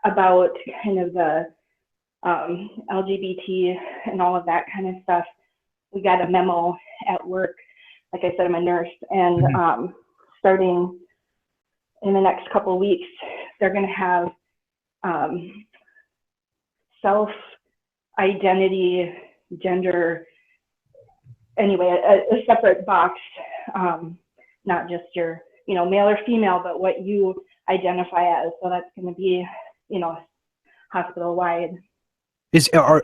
about kind of the LGBT and all of that kind of stuff. We got a memo at work. Like I said, I'm a nurse, and starting in the next couple of weeks, they're going to have self-identity, gender, anyway, a separate box, not just your, male or female, but what you identify as. So that's going to be, hospital-wide.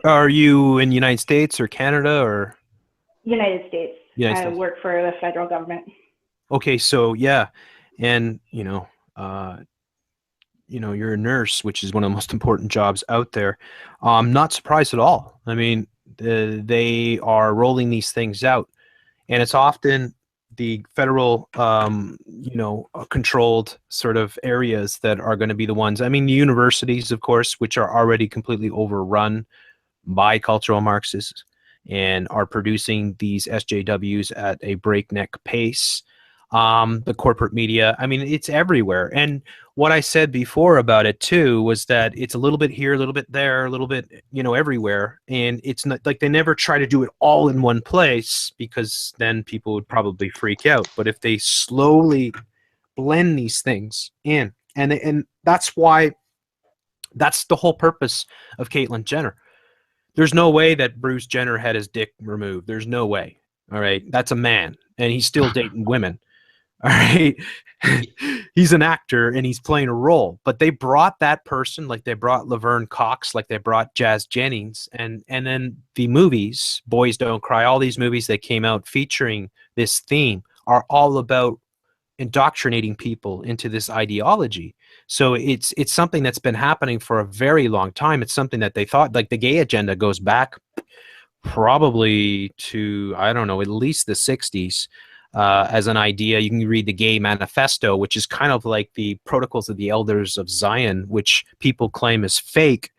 Are you in the United States or Canada or? United States. United I States. work for the federal government. Okay, so yeah, and you're a nurse, which is one of the most important jobs out there. I'm not surprised at all. I mean, they are rolling these things out, and it's often the federal, controlled sort of areas that are going to be the ones. I mean, the universities, of course, which are already completely overrun by cultural Marxists and are producing these SJWs at a breakneck pace. The corporate media, I mean, it's everywhere. And what I said before about it too was that it's a little bit here, a little bit there, a little bit, everywhere. And it's not like they never try to do it all in one place, because then people would probably freak out. But if they slowly blend these things in, and that's why, that's the whole purpose of Caitlyn Jenner. There's no way that Bruce Jenner had his dick removed. There's no way. All right. That's a man, and he's still dating women. All right. He's an actor and he's playing a role, but they brought that person, like they brought Laverne Cox, like they brought Jazz Jennings, and then the movies, Boys Don't Cry, all these movies that came out featuring this theme are all about indoctrinating people into this ideology. So it's something that's been happening for a very long time. It's something that they thought, like the gay agenda goes back probably to, I don't know, at least the 60s. As an idea, you can read the Gay Manifesto, which is kind of like the Protocols of the Elders of Zion, which people claim is fake.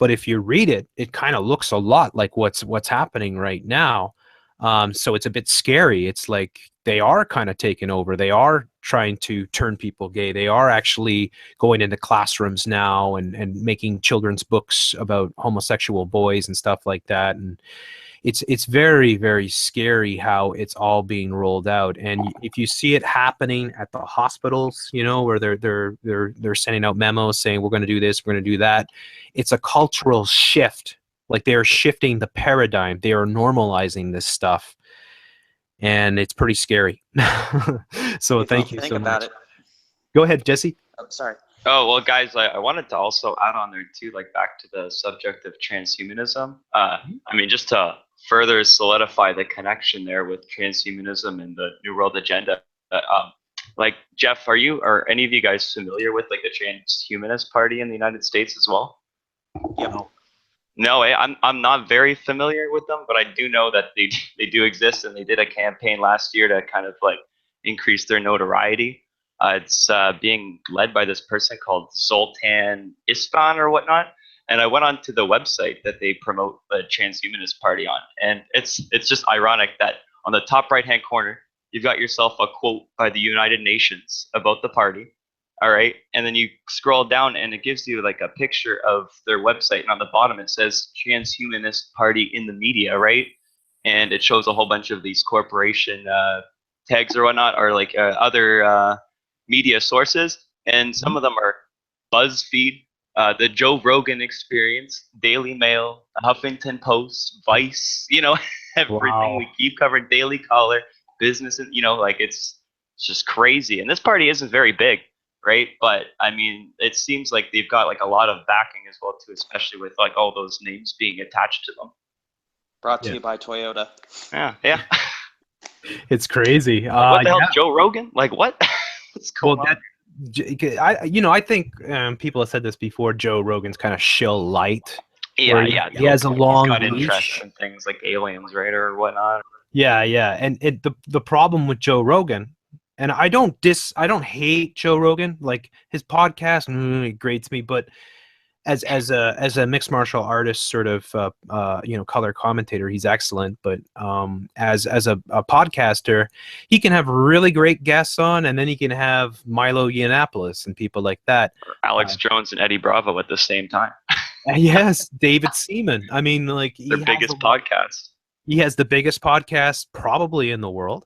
But if you read it, it kind of looks a lot like what's happening right now. So it's a bit scary. It's like they are kind of taking over. They are trying to turn people gay. They are actually going into classrooms now and making children's books about homosexual boys and stuff like that. And it's very, very scary how it's all being rolled out. And if you see it happening at the hospitals, where they're sending out memos saying we're going to do this, we're going to do that, it's a cultural shift. Like they are shifting the paradigm. They are normalizing this stuff, and it's pretty scary. So thank you so much. Go ahead, Jesse. Oh, sorry. Oh, well, guys, I wanted to also add on there too, like back to the subject of transhumanism. I mean, just to further solidify the connection there with transhumanism and the New World Agenda. Like, Jeff, are any of you guys familiar with like the Transhumanist Party in the United States as well? Yep. No, I'm not very familiar with them, but I do know that they do exist, and they did a campaign last year to kind of like increase their notoriety. It's being led by this person called Zoltan Ispan or whatnot. And I went onto the website that they promote the Transhumanist Party on, and it's just ironic that on the top right hand corner you've got yourself a quote by the United Nations about the party. All right. And then you scroll down and it gives you like a picture of their website. And on the bottom, it says Transhumanist Party in the Media, right? And it shows a whole bunch of these corporation tags or whatnot, or like other media sources. And some of them are BuzzFeed, the Joe Rogan Experience, Daily Mail, Huffington Post, Vice, everything. We keep covering, Daily Caller, business, and like it's just crazy. And this party isn't very big, right? But I mean, it seems like they've got like a lot of backing as well too, especially with like all those names being attached to them. Brought to you by Toyota. Yeah. It's crazy. Like, what the hell, Joe Rogan? Like what? What's going on? I think people have said this before. Joe Rogan's kind of shill light. Yeah. He has a long He's got leash. interest in things like aliens, right, or whatnot. Yeah. And the problem with Joe Rogan, and I don't hate Joe Rogan. Like his podcast, it grates me, but as a mixed martial artist, sort of color commentator, he's excellent. But as a podcaster, he can have really great guests on, and then he can have Milo Yiannopoulos and people like that. Or Alex Jones and Eddie Bravo at the same time. Yes, David Seaman. I mean, like their biggest podcast. He has the biggest podcast probably in the world.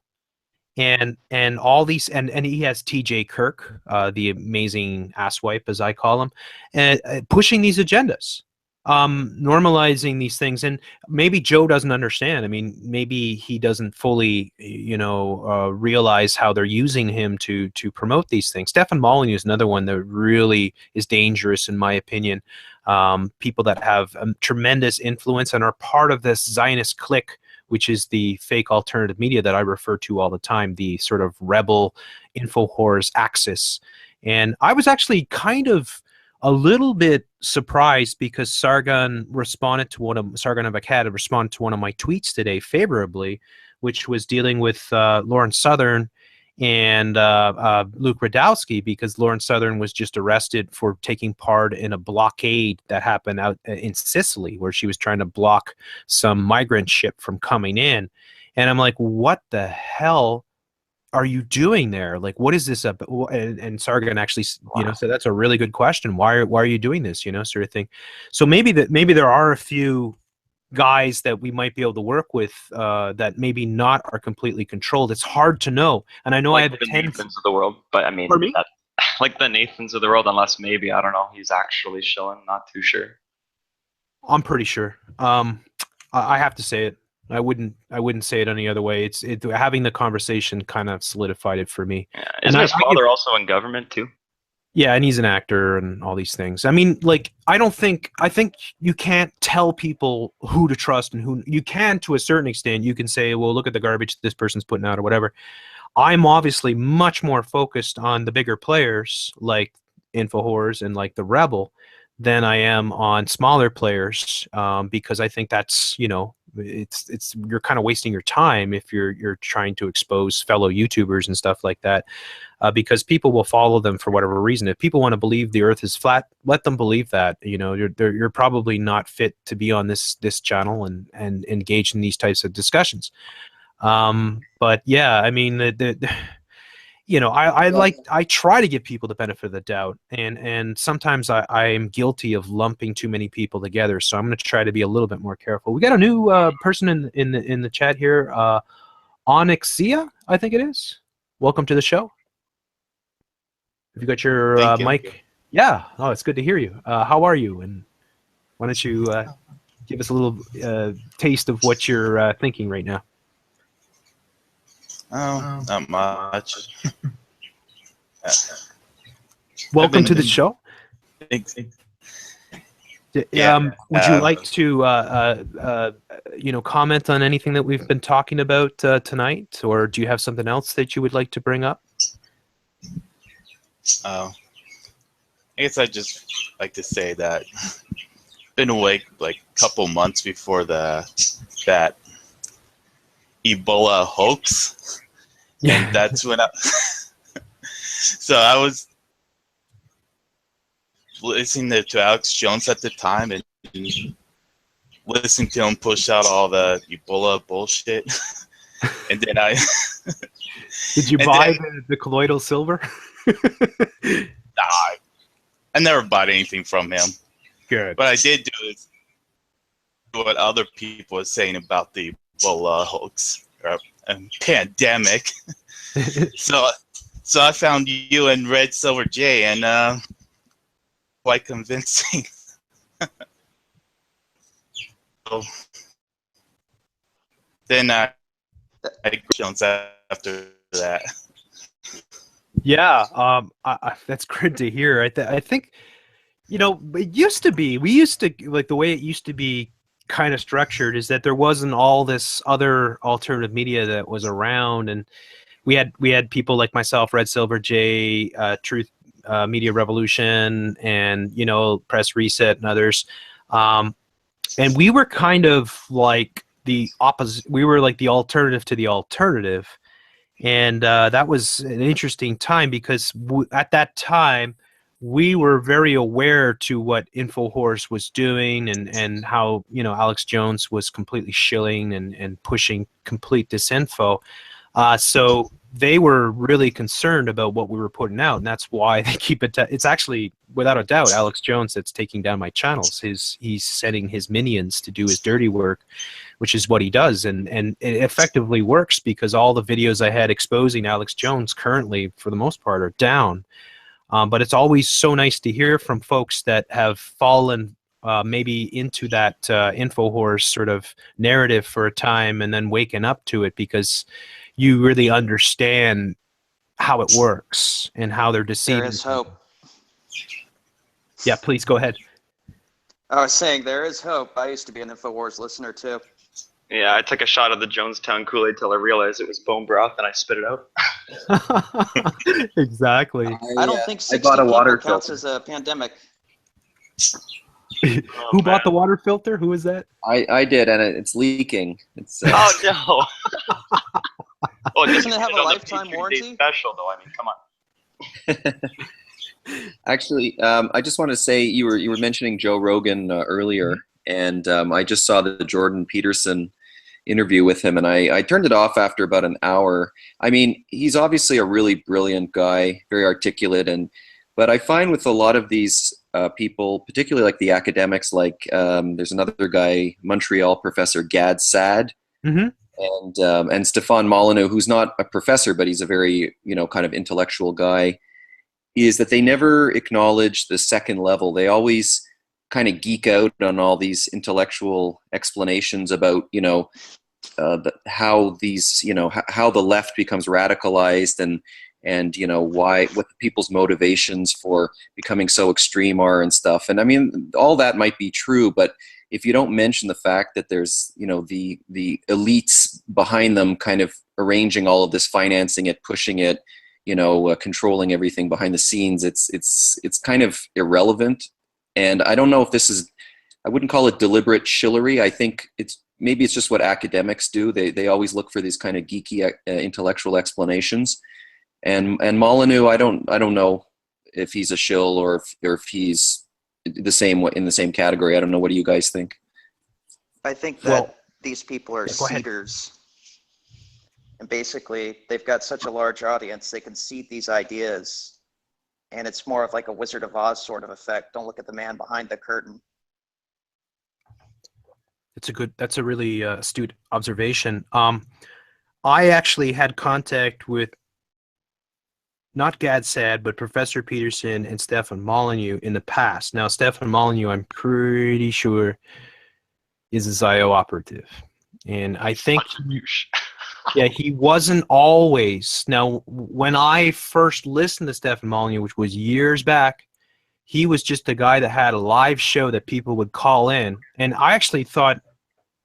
And all these and he has TJ Kirk, the amazing asswipe as I call him, and pushing these agendas, normalizing these things. And maybe Joe doesn't understand. I mean, maybe he doesn't fully, realize how they're using him to promote these things. Stefan Molyneux is another one that really is dangerous, in my opinion. People that have tremendous influence and are part of this Zionist clique, which is the fake alternative media that I refer to all the time, the sort of rebel InfoWars axis. And I was actually kind of a little bit surprised because Sargon of Akkad responded to one of my tweets today favorably, which was dealing with Lawrence Southern and Luke Radowski, because Lawrence Southern was just arrested for taking part in a blockade that happened out in Sicily, where she was trying to block some migrant ship from coming in. And I'm like, what the hell are you doing there? Like, what is this up? And Sargon actually, said that's a really good question. Why are you doing this? Sort of thing. So maybe there are a few guys that we might be able to work with that maybe not are completely controlled. It's hard to know. And I know like I have the Nathans of the world, but I mean, like the Nathans of the world, unless maybe, I don't know, he's actually shilling, not too sure. I'm pretty sure. I have to say it. I wouldn't say it any other way. Having the conversation kind of solidified it for me. Yeah. Isn't his father also in government too? Yeah, and he's an actor and all these things. I mean, like, I think you can't tell people who to trust and who you can. To a certain extent, you can say, well, look at the garbage this person's putting out or whatever. I'm obviously much more focused on the bigger players like InfoWars and like the Rebel than I am on smaller players, because I think that's, it's you're kind of wasting your time if you're trying to expose fellow YouTubers and stuff like that, because people will follow them for whatever reason. If people want to believe the Earth is flat, let them believe that. You're probably not fit to be on this channel and engage in these types of discussions. But yeah, I mean, I try to give people the benefit of the doubt, and sometimes I am guilty of lumping too many people together. So I'm going to try to be a little bit more careful. We got a new person in the chat here, Onyxia, I think it is. Welcome to the show. Have you got your mic? Yeah. Oh, it's good to hear you. How are you? And why don't you give us a little taste of what you're thinking right now? Oh, not much. Welcome to the show. Thanks. Would you like to, comment on anything that we've been talking about tonight, or do you have something else that you would like to bring up? I guess I'd just like to say that been awake like a couple months before that Ebola hoax, and that's when so I was listening to Alex Jones at the time and listening to him push out all the Ebola bullshit, And then I Did you and buy then- the colloidal silver? nah, I never bought anything from him. Good. But I did do is what other people are saying about the Ebola hoax and pandemic. so I found you and Red Silver J, and quite convincing. So, then I Jones after that. Yeah, that's good to hear. I think, it used to be, we used to, like, the way it used to be kind of structured is that there wasn't all this other alternative media that was around, and we had people like myself, Red Silver J, Truth Media Revolution, and Press Reset and others, and we were kind of like the opposite. We were like the alternative to the alternative. And that was an interesting time because at that time, we were very aware to what InfoHorse was doing and how, Alex Jones was completely shilling and pushing complete disinfo. So they were really concerned about what we were putting out, and that's why they keep it. It's actually, without a doubt, Alex Jones that's taking down my channels. He's setting his minions to do his dirty work, which is what he does, and it effectively works because all the videos I had exposing Alex Jones currently, for the most part, are down. But it's always so nice to hear from folks that have fallen maybe into that InfoHorse sort of narrative for a time and then waking up to it because you really understand how it works and how they're deceiving. There is hope. Yeah, please go ahead. I was saying there is hope. I used to be an InfoWars listener too. Yeah, I took a shot of the Jonestown Kool-Aid till I realized it was bone broth, and I spit it out. Exactly. I don't think 60 bought a water people counts filter. as a pandemic. Who bought the water filter? Who is that? I did, and it's leaking. It's Oh no! Oh, Doesn't it have a on the lifetime Patriot Day warranty? Special, though. I mean, come on. Actually, I just want to say you were mentioning Joe Rogan earlier, and I just saw the Jordan Peterson interview with him, and I turned it off after about an hour. I mean, he's obviously a really brilliant guy, very articulate, but I find with a lot of these people, particularly like the academics, like there's another guy, Montreal professor Gad Saad, and Stefan Molyneux, who's not a professor, but he's a very kind of intellectual guy, is that they never acknowledge the second level. They always kind of geek out on all these intellectual explanations about how these how the left becomes radicalized and why, what the people's motivations for becoming so extreme are and stuff. And I mean, all that might be true, but if you don't mention the fact that there's the elites behind them kind of arranging all of this, financing it, pushing it, controlling everything behind the scenes, it's kind of irrelevant. And I don't know if this is, I wouldn't call it deliberate shillery. I think maybe it's just what academics do. They always look for these kind of geeky intellectual explanations. And Molyneux, I don't know if he's a shill or if he's the same in the same category. I don't know. What do you guys think? I think that these people are go ahead. seeders. And basically, they've got such a large audience, they can seed these ideas. And it's more of like a Wizard of Oz sort of effect. Don't look at the man behind the curtain. That's a really astute observation. I actually had contact with not Gad Saad, but Professor Peterson and Stefan Molyneux in the past. Now, Stefan Molyneux, I'm pretty sure, is a Zio operative. And I think, yeah, he wasn't always. Now, when I first listened to Stefan Molyneux, which was years back, he was just a guy that had a live show that people would call in. And I actually thought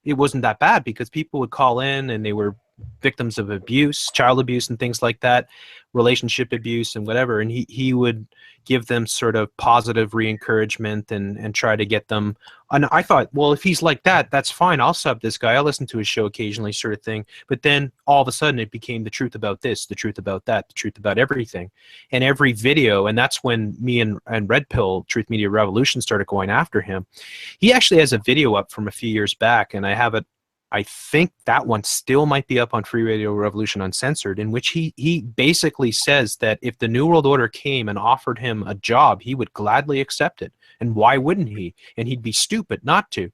it wasn't that bad because people would call in and they were victims of abuse, child abuse and things like that, relationship abuse and whatever. And he would give them sort of positive re-encouragement and try to get them. And I thought, well, if he's like that, that's fine. I'll sub this guy. I'll listen to his show occasionally, sort of thing. But then all of a sudden it became the truth about this, the truth about that, the truth about everything. And every video, and that's when me and Red Pill, Truth Media Revolution, started going after him. He actually has a video up from a few years back, and I have it I think that one still might be up on Free Radio Revolution Uncensored, in which he basically says that if the New World Order came and offered him a job, he would gladly accept it. And why wouldn't he? And he'd be stupid not to.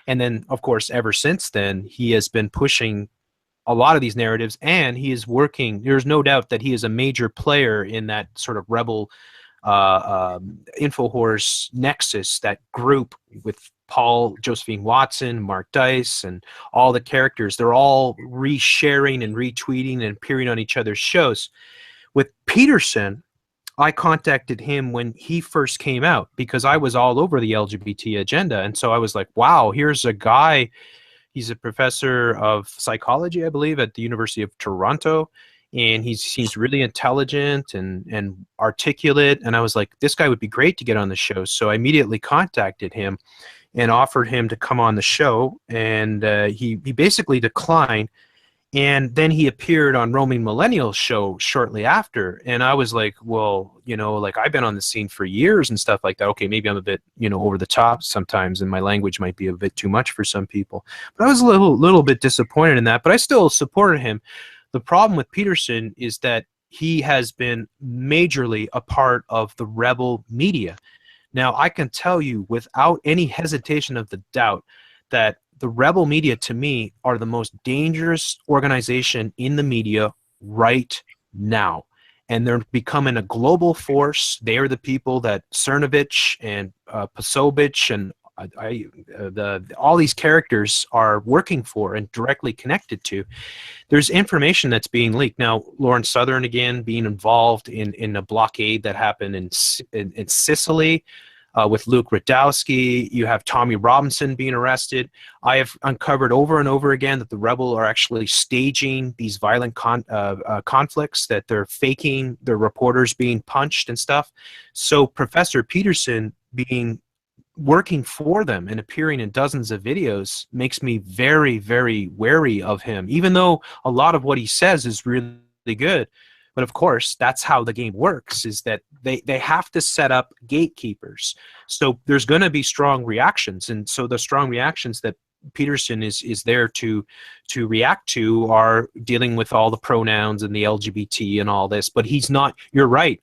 And then, of course, ever since then, he has been pushing a lot of these narratives, and he is working. There's no doubt that he is a major player in that sort of rebel InfoHorse nexus, that group with Paul, Josephine Watson, Mark Dice, and all the characters. They're all resharing and retweeting and appearing on each other's shows. With Peterson, I contacted him when he first came out because I was all over the LGBT agenda. And so I was like, wow, here's a guy. He's a professor of psychology, I believe, at the University of Toronto. And he seems really intelligent and articulate. And I was like, this guy would be great to get on the show. So I immediately contacted him and offered him to come on the show. And he basically declined. And then he appeared on Roaming Millennial's show shortly after. And I was like, well, you know, like I've been on the scene for years and stuff like that. Okay, maybe I'm a bit, you know, over the top sometimes, and my language might be a bit too much for some people. But I was a little bit disappointed in that, but I still supported him. The problem with Peterson is that he has been majorly a part of the rebel media. Now, I can tell you without any hesitation of the doubt that the rebel media, to me, are the most dangerous organization in the media right now. And they're becoming a global force. They are the people that Cernovich and Pasovich and all these characters are working for and directly connected to. There's information that's being leaked. Now, Lawrence Southern, again, being involved in a blockade that happened in Sicily, with Luke Radowski. You have Tommy Robinson being arrested. I have uncovered over and over again that the rebel are actually staging these violent conflicts, that they're faking their reporters being punched and stuff. So Professor Peterson working for them and appearing in dozens of videos makes me very, very wary of him, even though a lot of what he says is really good. But of course, that's how the game works, is that they have to set up gatekeepers. So there's going to be strong reactions. And so the strong reactions that Peterson is there to react to are dealing with all the pronouns and the LGBT and all this. But he's not, you're right,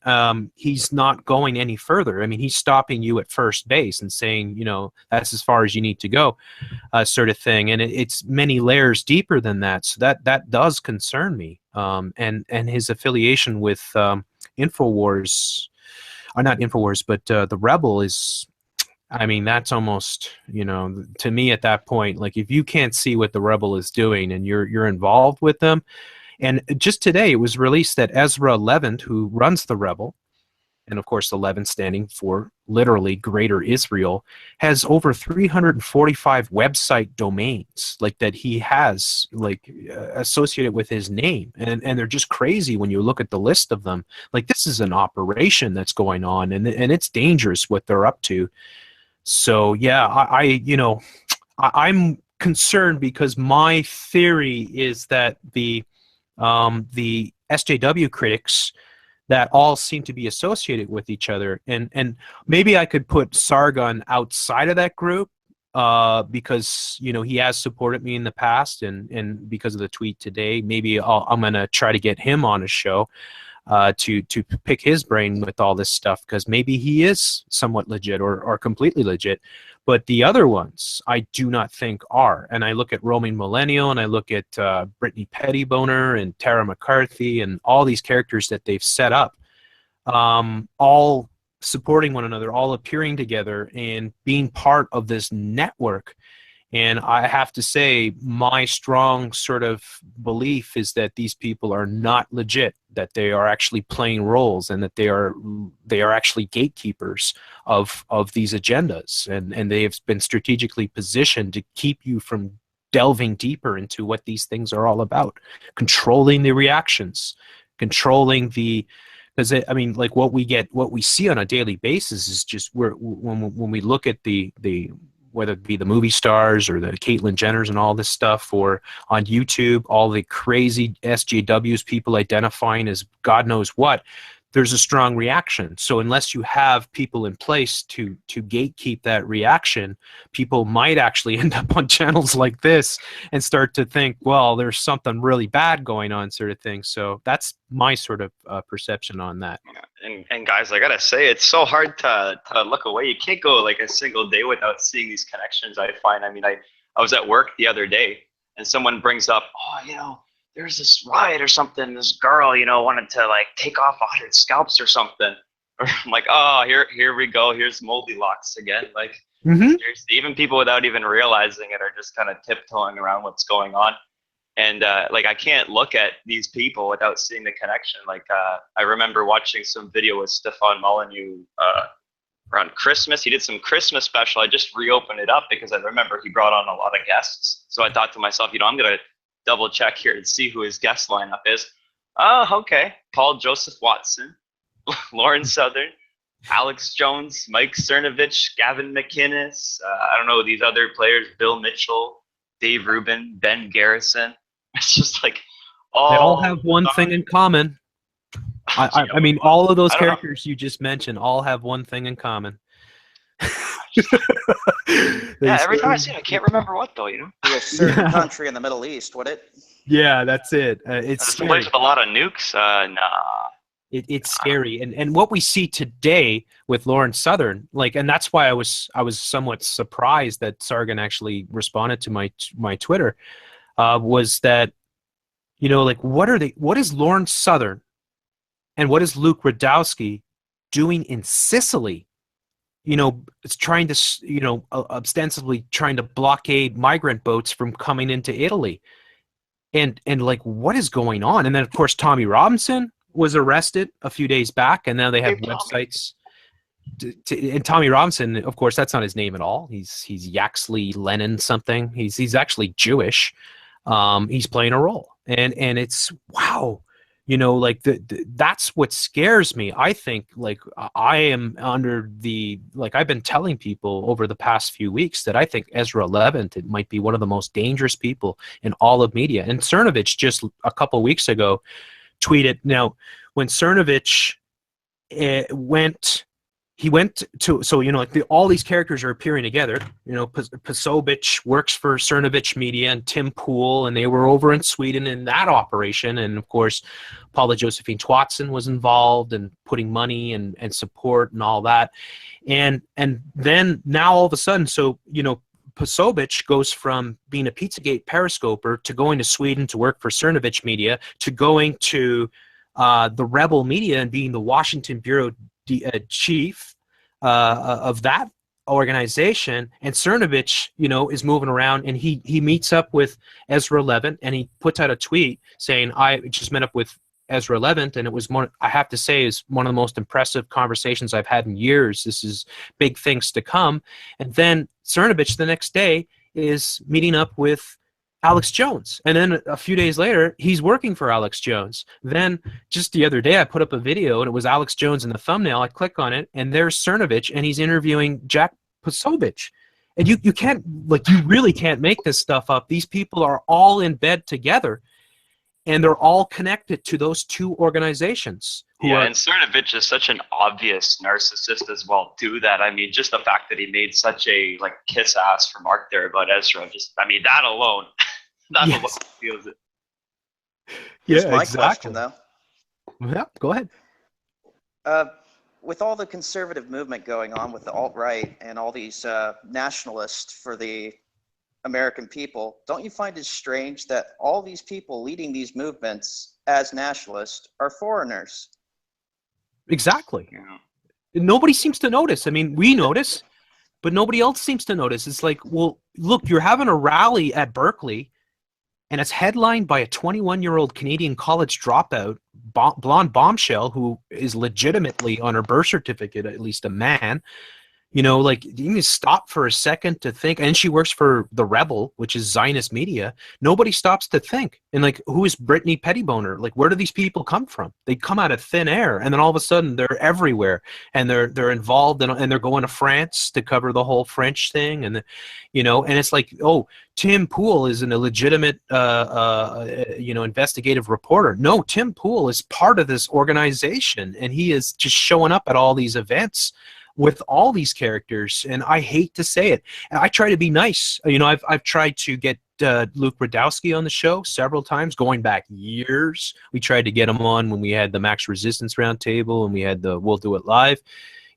he's not going any further. I mean, he's stopping you at first base and saying, you know, that's as far as you need to go, sort of thing. And it's many layers deeper than that. So that does concern me. And his affiliation with InfoWars, or not InfoWars, but the Rebel is, I mean, that's almost, you know, to me at that point, like if you can't see what the Rebel is doing and you're involved with them. And just today it was released that Ezra Levant, who runs the Rebel, and of course the Levant standing for literally Greater Israel, has over 345 website domains like that he has like associated with his name, and they're just crazy when you look at the list of them. Like, this is an operation that's going on, and it's dangerous what they're up to. So yeah, I'm concerned because my theory is that the SJW critics that all seem to be associated with each other, and maybe I could put Sargon outside of that group because, you know, he has supported me in the past, and because of the tweet today, maybe I'm gonna try to get him on a show to pick his brain with all this stuff, because maybe he is somewhat legit or completely legit. But the other ones I do not think are. And I look at Roaming Millennial, and I look at Brittany Pettyboner and Tara McCarthy and all these characters that they've set up, all supporting one another, all appearing together and being part of this network. And I have to say, my strong sort of belief is that these people are not legit, that they are actually playing roles, and that they are actually gatekeepers of these agendas. And they have been strategically positioned to keep you from delving deeper into what these things are all about, controlling the reactions, controlling because I mean, like what we see on a daily basis is just when we look at the whether it be the movie stars or the Caitlyn Jenners and all this stuff, or on YouTube, all the crazy SJWs, people identifying as God knows what, there's a strong reaction. So unless you have people in place to gatekeep that reaction, people might actually end up on channels like this and start to think, well, there's something really bad going on, sort of thing. So that's my sort of perception on that. And guys, I gotta say, it's so hard to look away. You can't go like a single day without seeing these connections. I find. I mean, I was at work the other day, and someone brings up, oh, there's this riot or something. This girl, wanted to like take off 100 scalps or something. Or I'm like, oh, here we go. Here's Moldy Locks again. Like, seriously, even people without even realizing it are just kind of tiptoeing around what's going on. And like, I can't look at these people without seeing the connection. Like, I remember watching some video with Stefan Molyneux around Christmas. He did some Christmas special. I just reopened it up because I remember he brought on a lot of guests. So I thought to myself, I'm gonna double check here and see who his guest lineup is. Oh, okay. Paul Joseph Watson, Lauren Southern, Alex Jones, Mike Cernovich, Gavin McInnes. I don't know these other players, Bill Mitchell, Dave Rubin, Ben Garrison. It's just like they all have one thing in common. I mean, all of those characters you just mentioned all have one thing in common. Yeah, every time I see it, I can't remember what though. Be a certain country in the Middle East, would it? Yeah, that's it. It's a place with a lot of nukes. Nah. It's scary, and what we see today with Lauren Southern, like, and that's why I was somewhat surprised that Sargon actually responded to my Twitter, was that, like, what is Lauren Southern, and what is Luke Radowski doing in Sicily? It's trying to, ostensibly trying to blockade migrant boats from coming into Italy, and like, what is going on? And then of course Tommy Robinson was arrested a few days back, and now they have websites. And Tommy Robinson, of course, that's not his name at all. He's Yaxley Lennon something. He's actually Jewish. He's playing a role, and it's wow. Like that's what scares me. I think, like, I am under the, like, I've been telling people over the past few weeks that I think Ezra Levant, it might be one of the most dangerous people in all of media. And Cernovich just a couple weeks ago tweeted. Now, when Cernovich went to, so, like, all these characters are appearing together. Pasovich works for Cernovich Media and Tim Pool, and they were over in Sweden in that operation. And of course, Paula Josephine Twatson was involved and putting money and support and all that. And then now all of a sudden, so, Pasovich goes from being a Pizzagate periscoper to going to Sweden to work for Cernovich Media to going to the Rebel Media and being the Washington bureau chief of that organization. And Cernovich, is moving around, and he meets up with Ezra Levant, and he puts out a tweet saying, I just met up with Ezra Levant, and it was I have to say, is one of the most impressive conversations I've had in years. This is big things to come. And then Cernovich the next day is meeting up with Alex Jones, and then a few days later he's working for Alex Jones. Then just the other day I put up a video, and it was Alex Jones in the thumbnail. I click on it, and there's Cernovich, and he's interviewing Jack Pasovich. And you can't, like, you really can't make this stuff up. These people are all in bed together, and they're all connected to those two organizations. And Cernovich is such an obvious narcissist as well, too, that, I mean, just the fact that he made such a, like, kiss ass remark there about Ezra, just, I mean, that alone, alone feels it. Here's my question, though. Yeah, go ahead. With all the conservative movement going on with the alt-right and all these nationalists for the American people, don't you find it strange that all these people leading these movements as nationalists are foreigners? Exactly. Yeah. Nobody seems to notice. I mean, we notice, but nobody else seems to notice. It's like, well, look, you're having a rally at Berkeley, and it's headlined by a 21-year-old Canadian college dropout, blonde bombshell, who is legitimately on her birth certificate, at least a man. You know, like, you can stop for a second to think. And she works for The Rebel, which is Zionist media. Nobody stops to think. And, like, who is Brittany Pettyboner? Like, where do these people come from? They come out of thin air, and then all of a sudden they're everywhere, and they're involved, and they're going to France to cover the whole French thing, and you know, and it's like, oh, Tim Pool is an illegitimate, you know, investigative reporter. No, Tim Pool is part of this organization, and he is just showing up at all these events with all these characters, and I hate to say it. I try to be nice. You know, I've tried to get Luke Radowski on the show several times, going back years. We tried to get him on when we had the Max Resistance Roundtable, and we had the We'll Do It Live.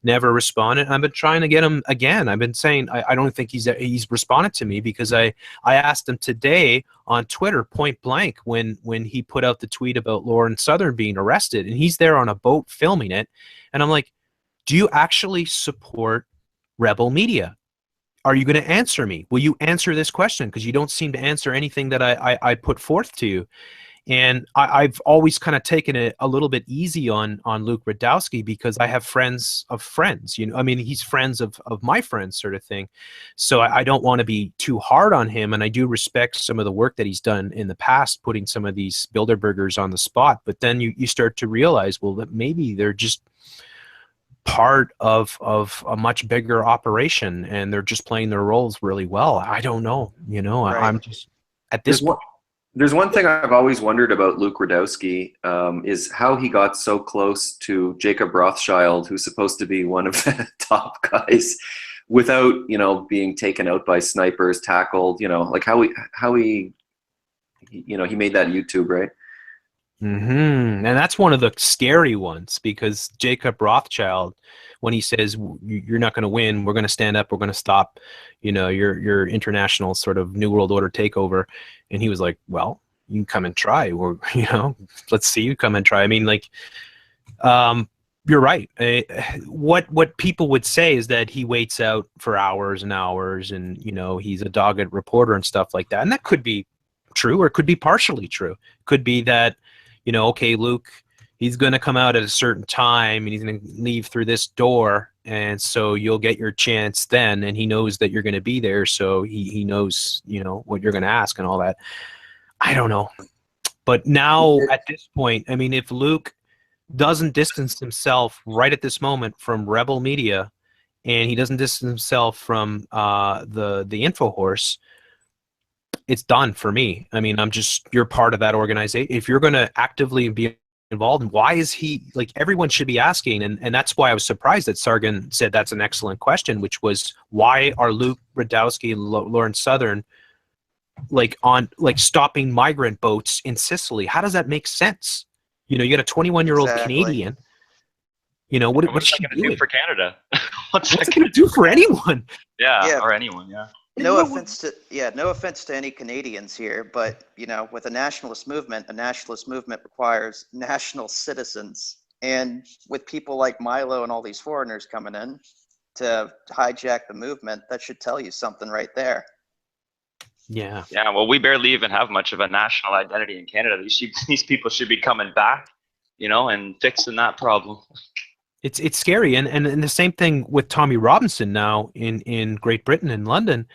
Never responded. I've been trying to get him again. I've been saying I don't think he's responded to me, because I asked him today on Twitter point blank when he put out the tweet about Lauren Southern being arrested, and he's there on a boat filming it, and I'm like, do you actually support Rebel Media? Are you going to answer me? Will you answer this question? Because you don't seem to answer anything that I put forth to you. And I've always kind of taken it a little bit easy on Luke Radowski, because I have friends of friends. You know, I mean, he's friends of my friends, sort of thing. So I don't want to be too hard on him, and I do respect some of the work that he's done in the past, putting some of these Bilderbergers on the spot. But then you start to realize, well, that maybe they're just part of a much bigger operation, and they're just playing their roles really well. I don't know, you know. Right. I'm just at this point. There's one thing I've always wondered about Luke Radowski, is how he got so close to Jacob Rothschild, who's supposed to be one of the top guys, without, you know, being taken out by snipers, tackled, you know, like how he you know, he made that YouTube, right? And that's one of the scary ones, because Jacob Rothschild, when he says you're not going to win, we're going to stand up, we're going to stop, you know, your international sort of New World Order takeover, and he was like, well, you can come and try, or, you know, let's see you come and try. I mean, like, you're right. What people would say is that he waits out for hours and hours, and, you know, he's a dogged reporter and stuff like that, and that could be true, or it could be partially true. It could be that, you know, okay, Luke, he's going to come out at a certain time, and he's going to leave through this door, and so you'll get your chance then, and he knows that you're going to be there, so he knows, you know, what you're going to ask and all that. I don't know. But now, at this point, I mean, if Luke doesn't distance himself right at this moment from Rebel Media, and he doesn't distance himself from the InfoHorse, it's done for me. I mean, you're part of that organization. If you're going to actively be involved, why is he, like, everyone should be asking, and that's why I was surprised that Sargon said that's an excellent question, which was, why are Luke Radowski and Lauren Southern like stopping migrant boats in Sicily? How does that make sense? You know, you got a 21-year-old Canadian. You know, what's that going to do for Canada? What's it going to do for anyone? Yeah, or anyone, yeah. No offense to any Canadians here, but, you know, with a nationalist movement requires national citizens, and with people like Milo and all these foreigners coming in to hijack the movement, that should tell you something right there. Yeah. Yeah. Well, we barely even have much of a national identity in Canada. These people should be coming back, you know, and fixing that problem. It's scary, and the same thing with Tommy Robinson now in Great Britain and London.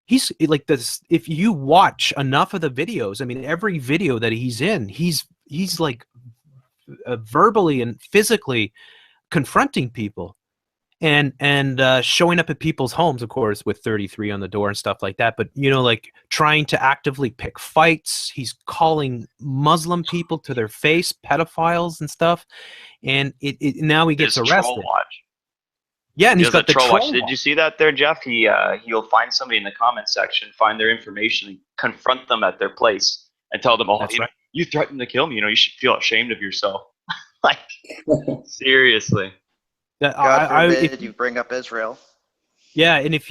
He's like this. If you watch enough of the videos, I mean, every video that he's in, he's like verbally and physically confronting people, and showing up at people's homes, of course, with 33 on the door and stuff like that. But, you know, like, trying to actively pick fights. He's calling Muslim people to their face pedophiles and stuff. And now he gets arrested. Troll watch. Yeah, and he's got the troll watch. Did you see that there, Jeff? He'll find somebody in the comment section, find their information, and confront them at their place and tell them, "Oh, you threatened to kill me. You know, you should feel ashamed of yourself." Like, seriously. God forbid you bring up Israel. Yeah, and if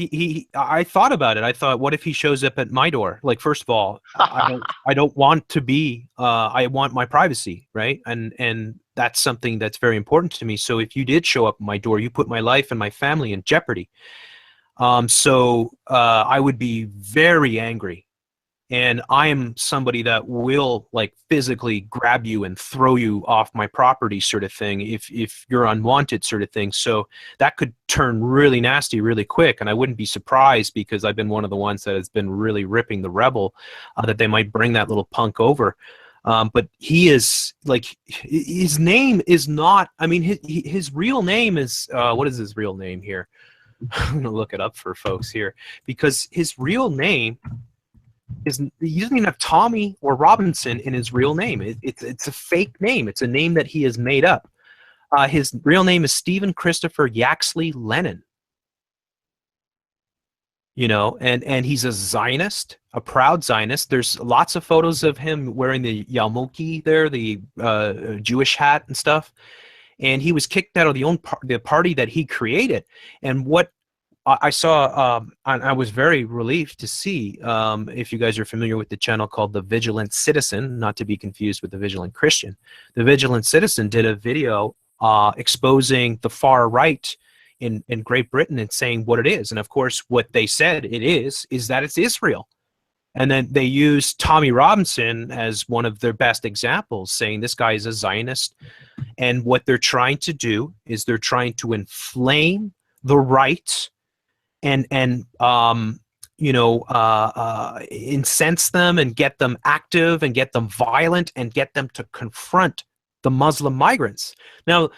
I thought about it. I thought, what if he shows up at my door? Like, first of all, I don't want to be. I want my privacy, right? And that's something that's very important to me. So if you did show up at my door, you put my life and my family in jeopardy. So I would be very angry and I am somebody that will like physically grab you and throw you off my property sort of thing if you're unwanted sort of thing. So that could turn really nasty really quick, and I wouldn't be surprised, because I've been one of the ones that has been really ripping the rebel, that they might bring that little punk over. But he is like, his name is not, I mean, his real name is, what is his real name here? I'm going to look it up for folks here, because his real name is, he doesn't even have Tommy or Robinson in his real name. It's a fake name. It's a name that he has made up. His real name is Stephen Christopher Yaxley Lennon. You know, and he's a Zionist, a proud Zionist. There's lots of photos of him wearing the yarmulke there, the Jewish hat and stuff. And he was kicked out of the party that he created. And what I saw, I was very relieved to see, if you guys are familiar with the channel called The Vigilant Citizen, not to be confused with The Vigilant Christian. The Vigilant Citizen did a video exposing the far right in Great Britain and saying what it is. And of course, what they said it is that it's Israel. And then they used Tommy Robinson as one of their best examples, saying this guy is a Zionist. And what they're trying to do is they're trying to inflame the right and incense them and get them active and get them violent and get them to confront the Muslim migrants. Now,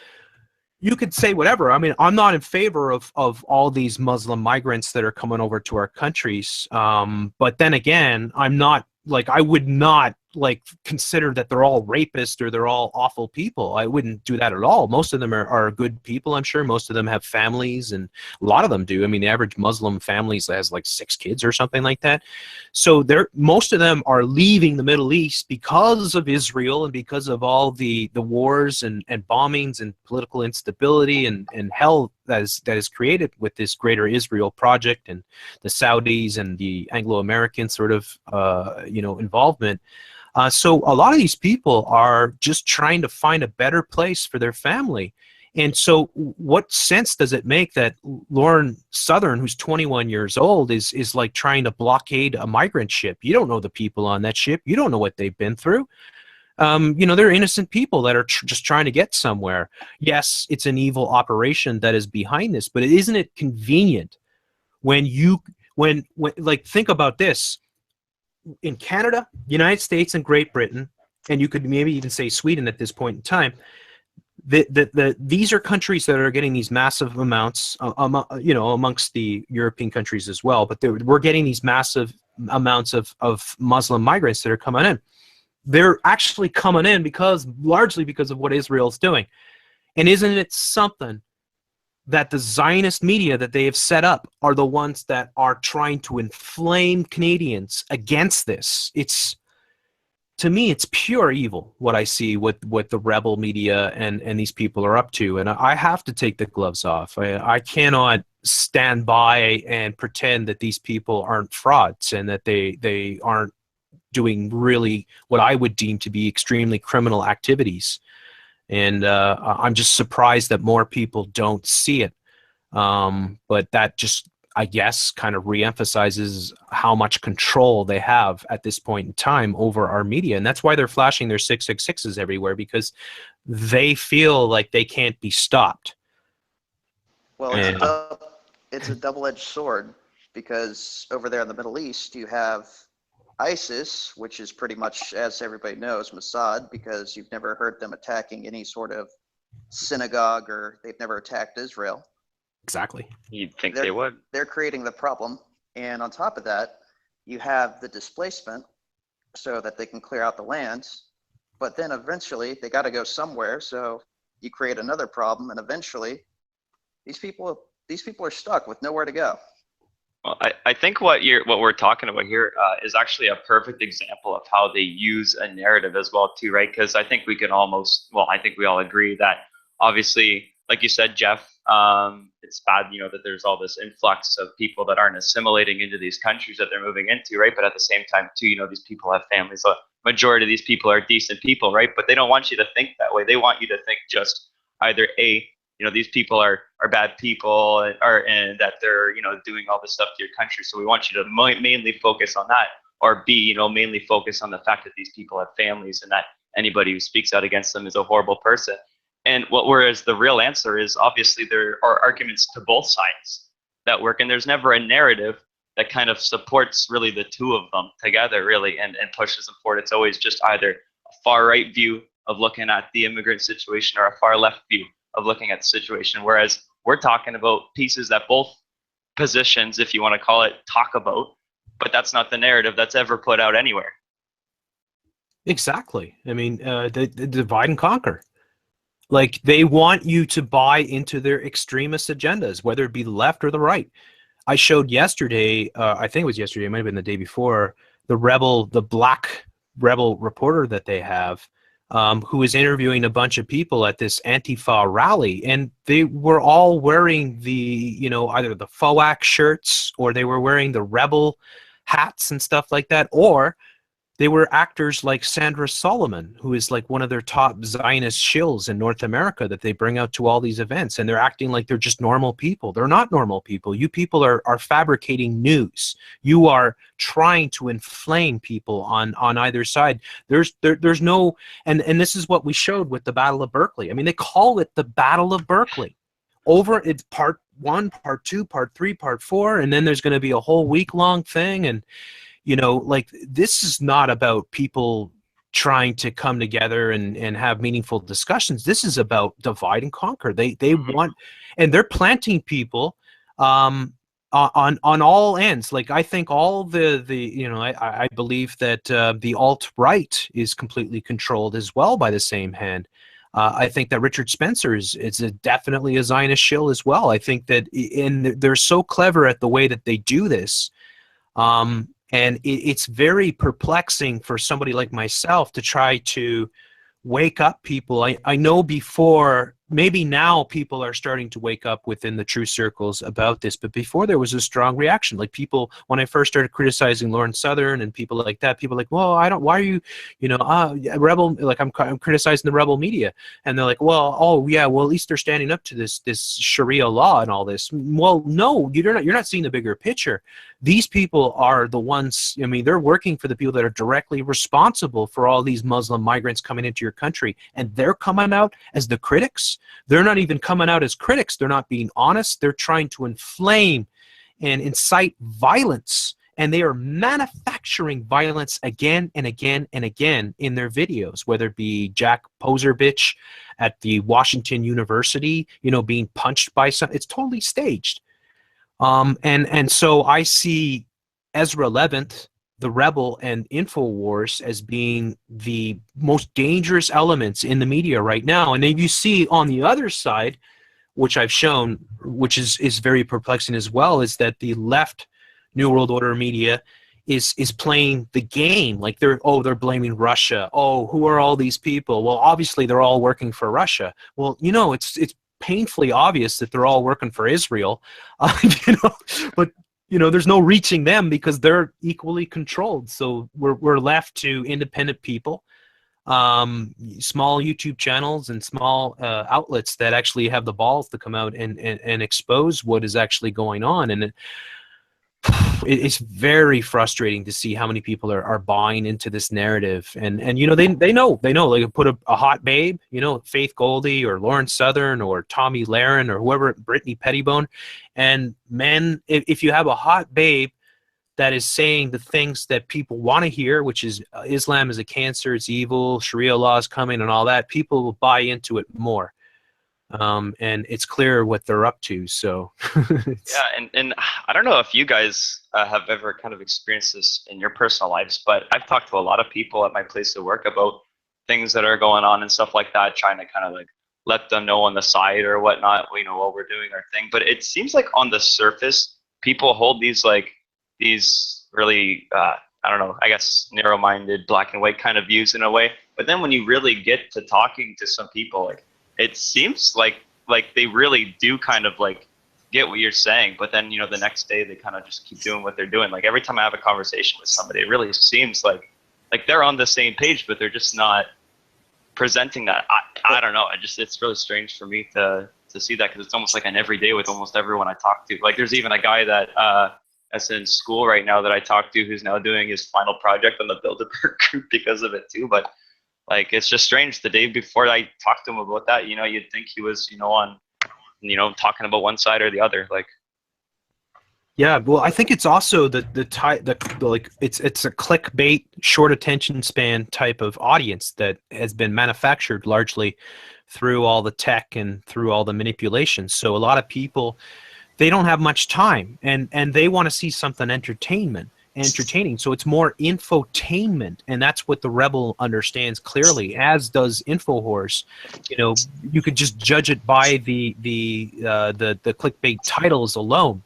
you could say whatever. I mean, I'm not in favor of all these Muslim migrants that are coming over to our countries. But then again, I'm not, like, I would not like consider that they're all rapists or they're all awful people. I wouldn't do that at all. Most of them are good people, I'm sure. Most of them have families, and a lot of them do. I mean, the average Muslim family has like 6 kids or something like that. So most of them are leaving the Middle East because of Israel and because of all the wars and bombings and political instability and hell that is created with this greater Israel project and the Saudis and the Anglo-American sort of involvement. So a lot of these people are just trying to find a better place for their family. And so what sense does it make that Lauren Southern, who's 21 years old, is like trying to blockade a migrant ship? You don't know the people on that ship. You don't know what they've been through. They're innocent people that are just trying to get somewhere. Yes, it's an evil operation that is behind this, but isn't it convenient when think about this? In Canada, United States, and Great Britain, and you could maybe even say Sweden at this point in time, these are countries that are getting these massive amounts, amongst the European countries as well, but we're getting these massive amounts of Muslim migrants that are coming in. They're actually coming in largely because of what Israel's doing. And isn't it something that the Zionist media that they have set up are the ones that are trying to inflame Canadians against this? To me, it's pure evil what I see what the rebel media and these people are up to. And I have to take the gloves off. I cannot stand by and pretend that these people aren't frauds and that they aren't doing really what I would deem to be extremely criminal activities. And I'm just surprised that more people don't see it. But that just, I guess, kind of reemphasizes how much control they have at this point in time over our media. And that's why they're flashing their 666s everywhere, because they feel like they can't be stopped. Well, it's a double-edged sword, because over there in the Middle East, you have ISIS, which is pretty much, as everybody knows, Mossad, because you've never heard them attacking any sort of synagogue, or they've never attacked Israel. Exactly. You'd think they would. They're creating the problem. And on top of that, you have the displacement so that they can clear out the lands. But then eventually they got to go somewhere. So you create another problem. And eventually these people are stuck with nowhere to go. Well, I think what we're talking about here is actually a perfect example of how they use a narrative as well too, right? Because I think we can I think we all agree that obviously, like you said, Jeff, it's bad, that there's all this influx of people that aren't assimilating into these countries that they're moving into, right? But at the same time too, these people have families. So majority of these people are decent people, right? But they don't want you to think that way. They want you to think just either these people are bad people and that they're, doing all this stuff to your country. So we want you to mainly focus on that. or B, you know, mainly focus on the fact that these people have families and that anybody who speaks out against them is a horrible person. And whereas the real answer is obviously there are arguments to both sides that work, and there's never a narrative that kind of supports really the two of them together, really, and pushes them forward. It's always just either a far right view of looking at the immigrant situation or a far left view of looking at the situation. Whereas we're talking about pieces that both positions, if you want to call it, talk about, but that's not the narrative that's ever put out anywhere. Exactly. I mean, the divide and conquer. Like, they want you to buy into their extremist agendas, whether it be the left or the right. I showed yesterday, I think it was yesterday, it might have been the day before, the black rebel reporter that they have, who was interviewing a bunch of people at this Antifa rally, and they were all wearing the, you know, either the FOAC shirts, or they were wearing the rebel hats and stuff like that, or they were actors like Sandra Solomon, who is like one of their top Zionist shills in North America that they bring out to all these events, and they're acting like they're just normal people. They're not normal people. You people are fabricating news. You are trying to inflame people on either side. There's no, and this is what we showed with the Battle of Berkeley. I mean, they call it the Battle of Berkeley. Over, it's part 1, part 2, part 3, part 4, and then there's going to be a whole week-long thing. And you know, like, this is not about people trying to come together and have meaningful discussions. This is about divide and conquer. They want, and they're planting people on all ends. Like, I think all the you know, I believe that the alt-right is completely controlled as well by the same hand. I think that Richard Spencer is definitely a Zionist shill as well. I think that they're so clever at the way that they do this. And it's very perplexing for somebody like myself to try to wake up people. I know before, maybe now people are starting to wake up within the true circles about this, but before there was a strong reaction. Like, people, when I first started criticizing Lawrence Southern and people like that, people were like, well, why are you, you know, rebel, like, I'm criticizing the rebel media. And they're like, well, oh yeah, well, at least they're standing up to this Sharia law and all this. Well, no, you're not seeing the bigger picture. These people are the ones, I mean, they're working for the people that are directly responsible for all these Muslim migrants coming into your country, and they're coming out as the critics. They're not even coming out as critics. They're not being honest. They're trying to inflame and incite violence, and they are manufacturing violence again and again and again in their videos, whether it be Jack Poserbitch at the Washington University, you know, being punched by some, it's totally staged. And so I see Ezra Levant, the Rebel, and InfoWars as being the most dangerous elements in the media right now. And then you see on the other side, which I've shown, which is very perplexing as well, is that the left New World Order media is playing the game. Like, they're blaming Russia. Oh, who are all these people? Well, obviously they're all working for Russia. Well, you know, it's painfully obvious that they're all working for Israel, you know, but you know, there's no reaching them because they're equally controlled. So we're left to independent people, small YouTube channels and small outlets that actually have the balls to come out and expose what is actually going on. And it's very frustrating to see how many people are buying into this narrative. And you know, they know, like, put a hot babe, you know, Faith Goldie or Lawrence Southern or Tommy Lahren or whoever, Brittany Pettibone, and men, if you have a hot babe that is saying the things that people want to hear, which is Islam is a cancer, it's evil, Sharia law is coming and all that, people will buy into it more. And it's clear what they're up to. So Yeah, and I don't know if you guys have ever kind of experienced this in your personal lives, but I've talked to a lot of people at my place of work about things that are going on and stuff like that, trying to kind of like let them know on the side or whatnot, you know, while we're doing our thing. But it seems like on the surface, people hold these really, I don't know, I guess narrow-minded, black and white kind of views in a way. But then when you really get to talking to some people, like, it seems like they really do kind of like get what you're saying, but then, you know, the next day they kind of just keep doing what they're doing. Like, every time I have a conversation with somebody, it really seems like they're on the same page, but they're just not presenting that. I don't know. It's really strange for me to see that, because it's almost like an everyday with almost everyone I talk to. Like, there's even a guy that that's in school right now that I talked to, who's now doing his final project on the Bilderberg group because of it too. But like, it's just strange. The day before I talked to him about that, you'd think he was, on, talking about one side or the other. Like, yeah, well, I think it's also the like it's a clickbait, short attention span type of audience that has been manufactured largely through all the tech and through all the manipulations. So a lot of people, they don't have much time, and they want to see something entertaining. So it's more infotainment, and that's what the Rebel understands clearly, as does InfoHorse. You could just judge it by the clickbait titles alone.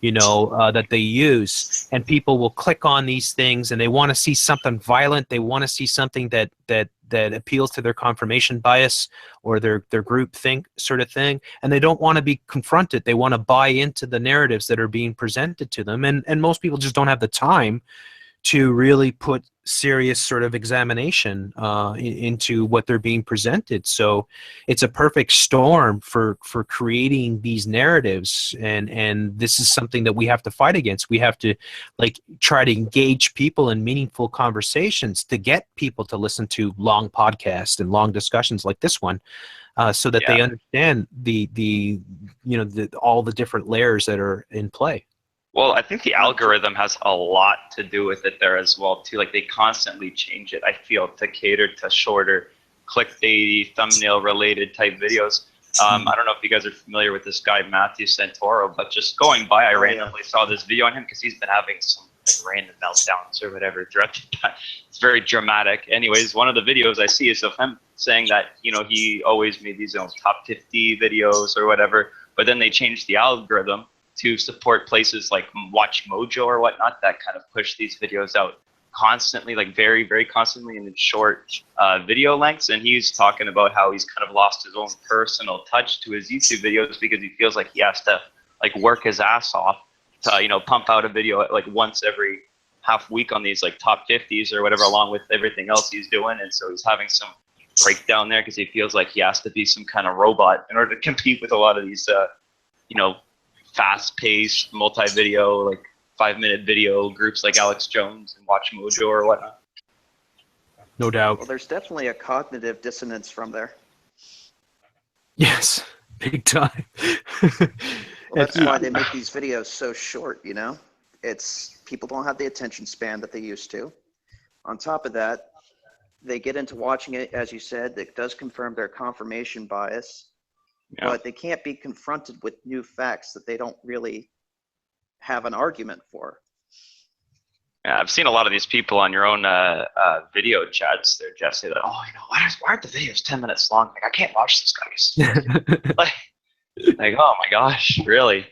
That they use, and people will click on these things, and they want to see something violent. They want to see something that appeals to their confirmation bias or their group think sort of thing, and they don't want to be confronted. They want to buy into the narratives that are being presented to them, and most people just don't have the time to really put serious sort of examination into what they're being presented. So it's a perfect storm for creating these narratives, and this is something that we have to fight against. We have to try to engage people in meaningful conversations to get people to listen to long podcasts and long discussions like this one, so that they understand all the different layers that are in play. Well, I think the algorithm has a lot to do with it there as well too. Like, they constantly change it, I feel, to cater to shorter, clickbaity, thumbnail-related type videos. I don't know if you guys are familiar with this guy Matthew Santoro, but just going by, I randomly saw this video on him because he's been having some random meltdowns or whatever throughout the time. It's very dramatic. Anyways, one of the videos I see is of him saying that he always made these top 50 videos or whatever, but then they changed the algorithm to support places like Watch Mojo or whatnot that kind of push these videos out constantly, like very, very constantly in short video lengths. And he's talking about how he's kind of lost his own personal touch to his YouTube videos because he feels like he has to work his ass off to pump out a video once every half week on these top 50s or whatever, along with everything else he's doing. And so he's having some breakdown there because he feels like he has to be some kind of robot in order to compete with a lot of these fast-paced, multi-video, 5-minute video groups like Alex Jones and Watch Mojo or whatnot. No doubt. Well, there's definitely a cognitive dissonance from there. Yes, big time. Well, that's why they make these videos so short, It's people don't have the attention span that they used to. On top of that, they get into watching it, as you said, that does confirm their confirmation bias. Yeah. But they can't be confronted with new facts that they don't really have an argument for. Yeah, I've seen a lot of these people on your own video chats. They're just say that, why aren't the videos 10 minutes long? I can't watch this, guys. like, oh my gosh, really?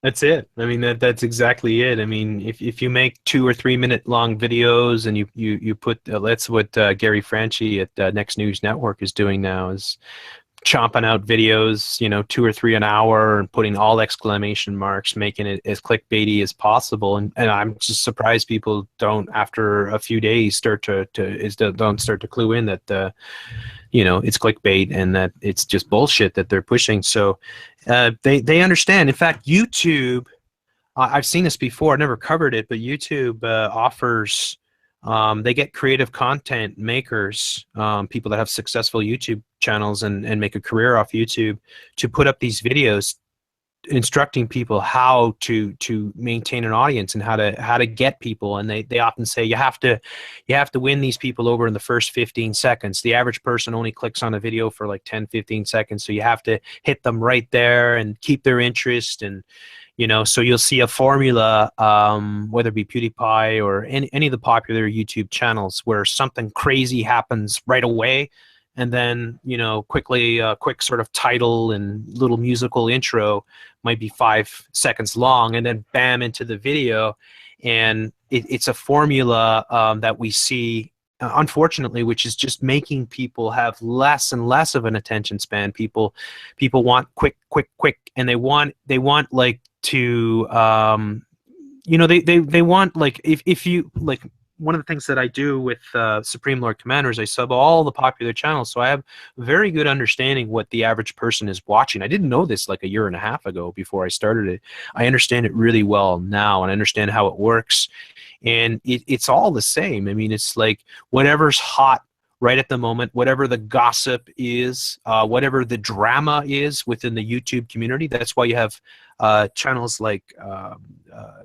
That's it. I mean, that's exactly it. I mean, if you make 2 or 3 minute long videos and you put that's what Gary Franchi at Next News Network is doing now, is chomping out videos, 2 or 3 an hour and putting all exclamation marks, making it as clickbaity as possible. And I'm just surprised people don't, after a few days, start to clue in that, it's clickbait and that it's just bullshit that they're pushing. So they understand. In fact, YouTube, I've seen this before, I never covered it, but YouTube offers, they get creative content makers, people that have successful YouTube channels and make a career off YouTube, to put up these videos instructing people how to maintain an audience and how to get people. And they often say you have to win these people over in the first 15 seconds. The average person only clicks on a video for 10-15 seconds, so you have to hit them right there and keep their interest. And so you'll see a formula, whether it be PewDiePie or any of the popular YouTube channels, where something crazy happens right away, and then quickly a quick sort of title and little musical intro might be 5 seconds long, and then bam, into the video. And it's a formula that we see, unfortunately, which is just making people have less and less of an attention span. People want quick, and they want to they want if you one of the things that I do with Supreme Lord Commanders, I sub all the popular channels, so I have a very good understanding what the average person is watching. I didn't know this like a year and a half ago before I started it. I understand it really well now, and I understand how it works, and it's all the same. I mean, it's like whatever's hot right at the moment, whatever the gossip is, whatever the drama is within the YouTube community. That's why you have channels like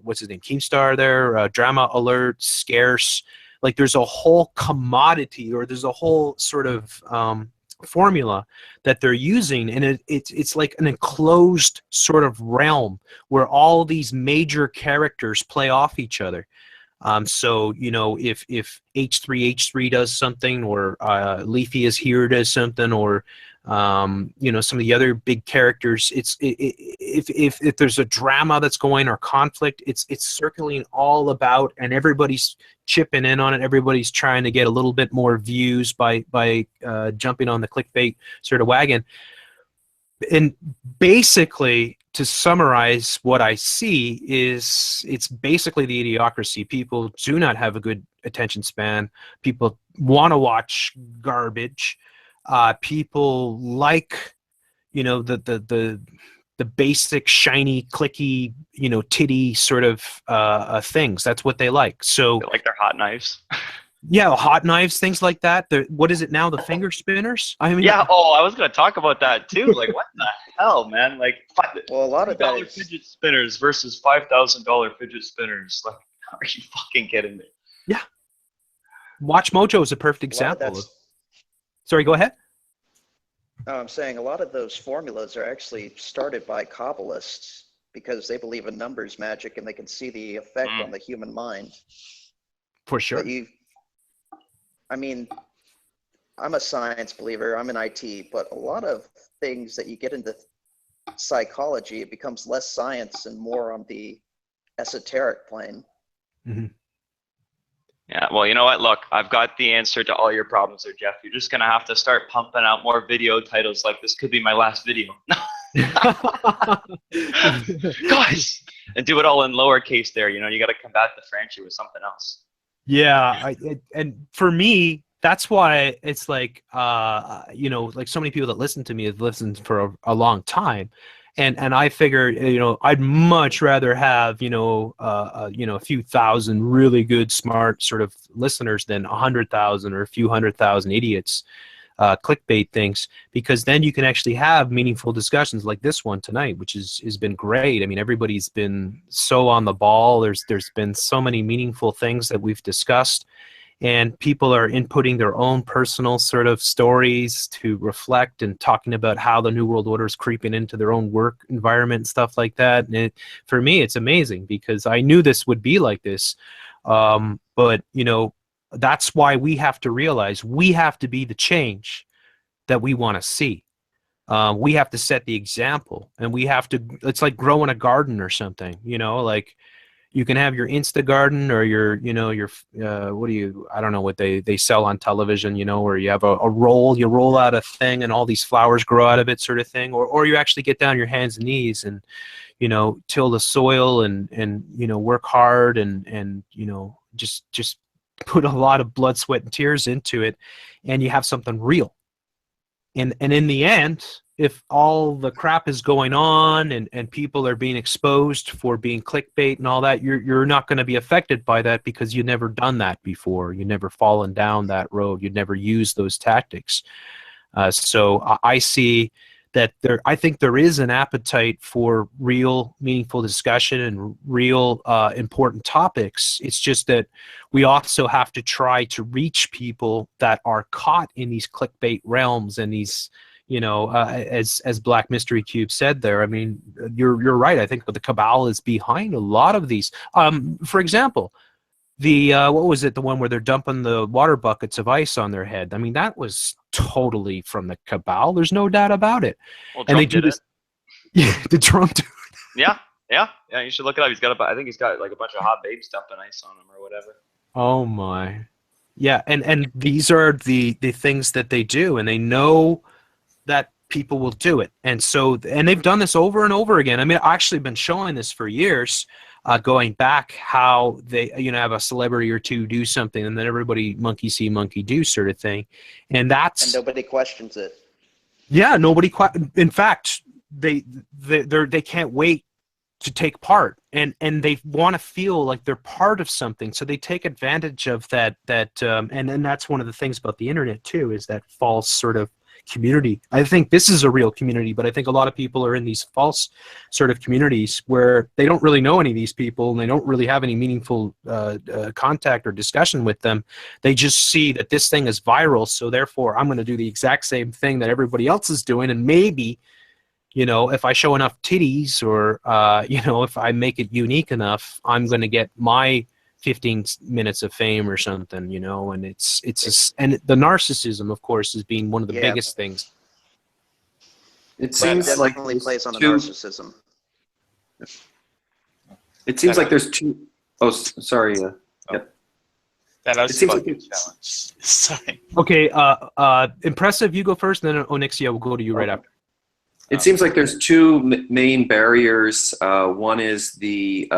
what's his name, Keemstar there, Drama Alert, Scarce. Like there's a whole commodity, or there's a whole sort of formula that they're using, and it's like an enclosed sort of realm where all these major characters play off each other. So, you know, if H3 does something, or Leafy is here does something, or you know, some of the other big characters, if there's a drama that's going, or conflict, it's circling all about, and everybody's chipping in on it. Everybody's trying to get a little bit more views by jumping on the clickbait sort of wagon. And basically, to summarize what I see, is it's basically the idiocracy. People do not have a good attention span. People want to watch garbage. People like, you know, the basic shiny, clicky, you know, titty sort of things. That's what they like. So They like their hot knives. yeah, hot knives, things like that. What is it now? The finger spinners? I mean, Yeah. Oh, I was gonna talk about that too. Like, what the hell, man? Like, Well, a lot of that $3 is fidget spinners versus $5,000 fidget spinners. Like, are you fucking kidding me? yeah. Watch Mojo is a perfect a lot of example. that's. Sorry, go ahead. No, I'm saying a lot of those formulas are actually started by Kabbalists because they believe in numbers magic and they can see the effect on the human mind. For sure. But I mean, I'm a science believer, I'm in IT, but a lot of things that you get into psychology, it becomes less science and more on the esoteric plane. Mm-hmm. Yeah, well, you know what? Look, I've got the answer to all your problems there, Jeff. You're just going to have to start pumping out more video titles like this could be my last video. Guys! And do it all in lowercase there. You know, you got to combat the Frenchie with something else. Yeah, and for me, that's why it's like, you know, like so many people that listen to me have listened for a long time, and I figure, you know, I'd much rather have, you know, a few thousand really good, smart sort of listeners than 100,000 or a few 100,000 idiots, clickbait things, because then you can actually have meaningful discussions like this one tonight, which has been great. I mean, everybody's been so on the ball. There's been so many meaningful things that we've discussed, and people are inputting their own personal sort of stories to reflect and talking about how the New World Order is creeping into their own work environment and stuff like that. And for me, it's amazing because I knew this would be like this. But, you know, that's why we have to realize we have to be the change that we want to see. We have to set the example, and we have to, it's like growing a garden or something, you know, like you can have your Insta garden or your, you know, your, I don't know what they sell on television, you know, where you have a roll, you roll out a thing and all these flowers grow out of it sort of thing. Or you actually get down your hands and knees and, you know, till the soil and, you know, work hard and, you know, just put a lot of blood, sweat, and tears into it, and you have something real. And in the end, if all the crap is going on and people are being exposed for being clickbait and all that, you're not going to be affected by that because you've never done that before. You've never fallen down that road. You've never used those tactics. So I see that I think there is an appetite for real meaningful discussion and real important topics. It's just that we also have to try to reach people that are caught in these clickbait realms and these, you know, as Black Mystery Cube said there. I mean, you're right. I think the cabal is behind a lot of these. For example, the what was it? The one where they're dumping the water buckets of ice on their head. I mean, that was totally from the cabal. There's no doubt about it. Well, and they Trump do did this. Yeah, the Trump. Yeah. You should look it up. I think he's got like a bunch of hot babes dumping ice on him or whatever. Oh my. Yeah, and these are the things that they do, and they know that people will do it. And so, and they've done this over and over again. I mean, I've actually been showing this for years. going back, how they have a celebrity or two do something, and then everybody monkey see, monkey do sort of thing, and that's And nobody questions it. yeah, nobody. In fact, they can't wait to take part, and they want to feel like they're part of something, so they take advantage of that and that's one of the things about the internet too, is that false sort of community. I think this is a real community, but I think a lot of people are in these false sort of communities where they don't really know any of these people, and they don't really have any meaningful contact or discussion with them. They just see that this thing is viral, so therefore I'm going to do the exact same thing that everybody else is doing, and maybe if I show enough titties, or if I make it unique enough, I'm going to get my 15 minutes of fame or something, and and the narcissism, of course, is being one of the biggest things. It seems like definitely plays on the two- narcissism. It seems like there's two. Oh, sorry. Yep. That It seems like fucking challenge. Sorry. Okay, Impressive, you go first, and then Onyxia will go to you right after. It seems like there's two main barriers. One is the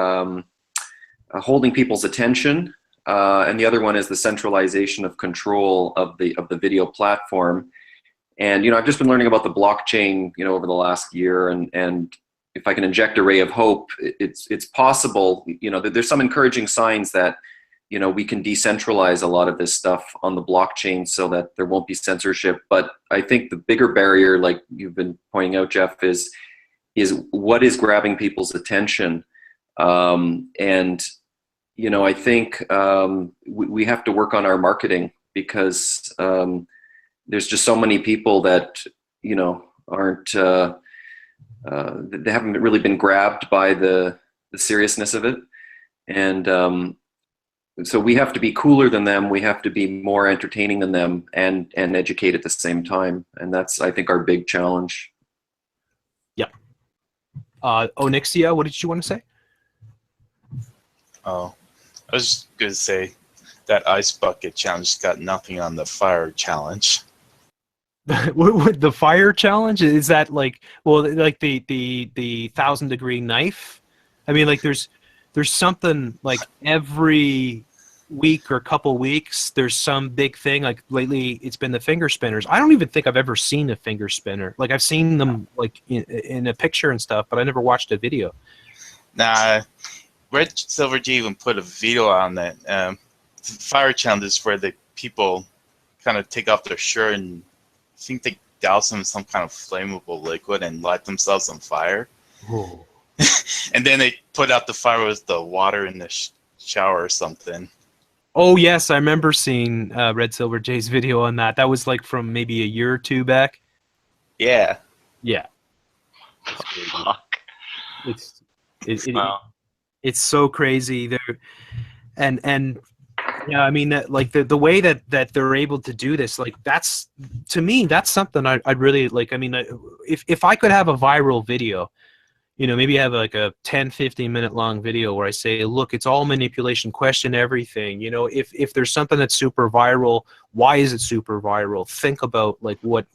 holding people's attention, and the other one is the centralization of control of the video platform. And I've just been learning about the blockchain, over the last year, and if I can inject a ray of hope, it's possible. There's some encouraging signs that we can decentralize a lot of this stuff on the blockchain so that there won't be censorship. But I think the bigger barrier, like you've been pointing out, Jeff, is what is grabbing people's attention. And I think we have to work on our marketing, because there's just so many people that aren't they haven't really been grabbed by the seriousness of it, and so we have to be cooler than them. We have to be more entertaining than them, and educate at the same time. And that's, I think, our big challenge. Yeah. Onyxia, what did you want to say? Oh, I was just going to say that ice bucket challenge got nothing on the fire challenge. What, the fire challenge? Is that like the 1,000-degree knife? I mean, like there's something like every week or couple weeks there's some big thing. Like lately it's been the finger spinners. I don't even think I've ever seen a finger spinner. Like I've seen them like in a picture and stuff, but I never watched a video. Nah, Red Silver J even put a video on that. Fire challenge is where the people kind of take off their shirt and I think they douse them in some kind of flammable liquid and light themselves on fire. Whoa. And then they put out the fire with the water in the shower or something. Oh yes, I remember seeing Red Silver J's video on that. That was like from maybe a year or two back. Yeah. Yeah. Fuck. Wow. It's so crazy there, and yeah, I mean that, like the way that they're able to do this, like that's, to me, that's something I'd really like. I mean, if I could have a viral video, maybe have like a 10-15 minute long video where I say, look, it's all manipulation, question everything. If there's something that's super viral, why is it super viral? Think about like what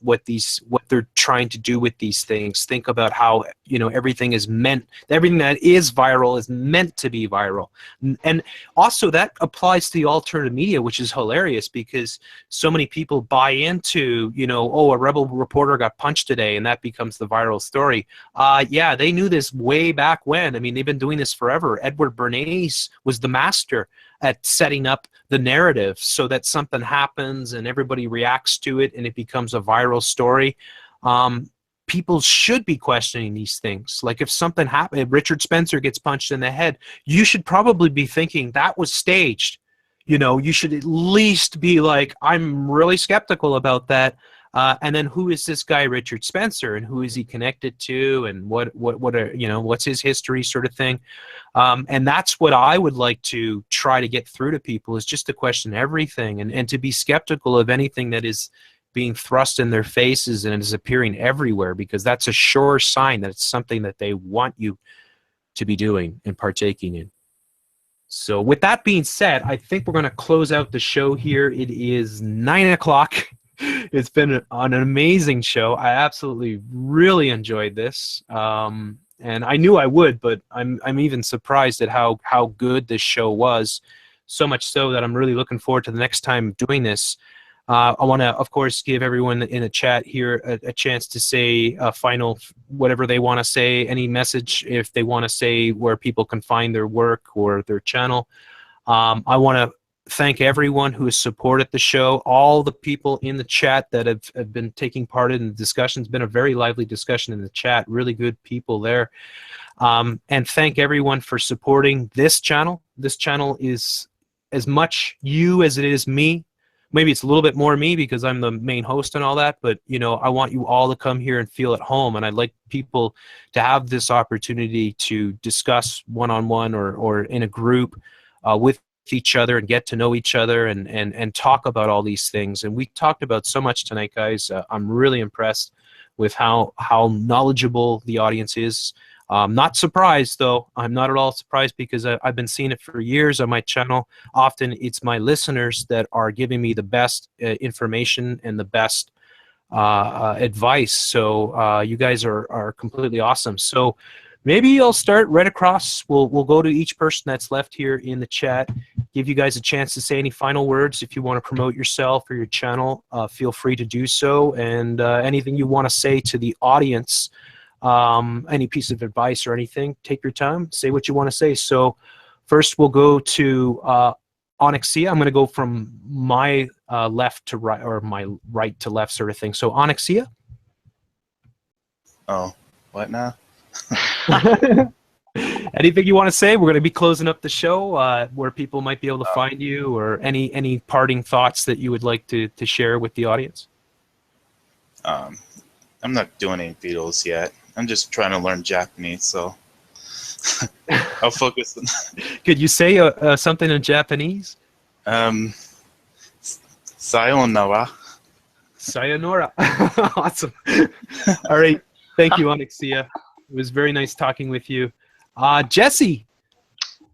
they're trying to do with these things. Think about how everything that is viral is meant to be viral. And also that applies to the alternative media, which is hilarious because so many people buy into a rebel reporter got punched today and that becomes the viral story. Yeah, they knew this way back when. I mean, they've been doing this forever. Edward Bernays was the master at setting up the narrative so that something happens and everybody reacts to it and it becomes a viral story. People should be questioning these things. Like if something happened, if Richard Spencer gets punched in the head, you should probably be thinking that was staged. You should at least be like, I'm really skeptical about that. And then who is this guy Richard Spencer, and who is he connected to, and what are, what's his history, sort of thing. And that's what I would like to try to get through to people, is just to question everything and to be skeptical of anything that is being thrust in their faces and is appearing everywhere, because that's a sure sign that it's something that they want you to be doing and partaking in. So with that being said, I think we're going to close out the show here. It is 9 o'clock. It's been an amazing show. I absolutely really enjoyed this. and I knew I would, but I'm even surprised at how good this show was. So much so that I'm really looking forward to the next time doing this. I want to, of course, give everyone in the chat here a chance to say a final, whatever they want to say, any message if they want to say where people can find their work or their channel. I want to thank everyone who has supported the show, all the people in the chat that have been taking part in the discussion. It's been a very lively discussion in the chat, really good people there. And thank everyone for supporting this channel. This channel is as much you as it is me. Maybe it's a little bit more me because I'm the main host and all that, but you know, I want you all to come here and feel at home, and I'd like people to have this opportunity to discuss one-on-one or in a group with each other and get to know each other and talk about all these things. And we talked about so much tonight, guys. I'm really impressed with how knowledgeable the audience is. Not surprised, though. I'm not at all surprised because I've been seeing it for years on my channel. Often it's my listeners that are giving me the best information and the best advice. So you guys are completely awesome. So maybe I'll start right across. We'll go to each person that's left here in the chat. Give you guys a chance to say any final words. If you want to promote yourself or your channel, feel free to do so. And anything you want to say to the audience, any piece of advice or anything, take your time, say what you want to say. So first we'll go to Onyxia. I'm going to go from my left to right, or my right to left sort of thing. So Onyxia. Oh, what now? Anything you want to say? We're going to be closing up the show, where people might be able to find you, or any parting thoughts that you would like to share with the audience. I'm not doing any videos yet. I'm just trying to learn Japanese, so I'll focus on. Could you say something in Japanese? Sayonara. Sayonara. Awesome. All right. Thank you, Onyxia. It was very nice talking with you. Jesse.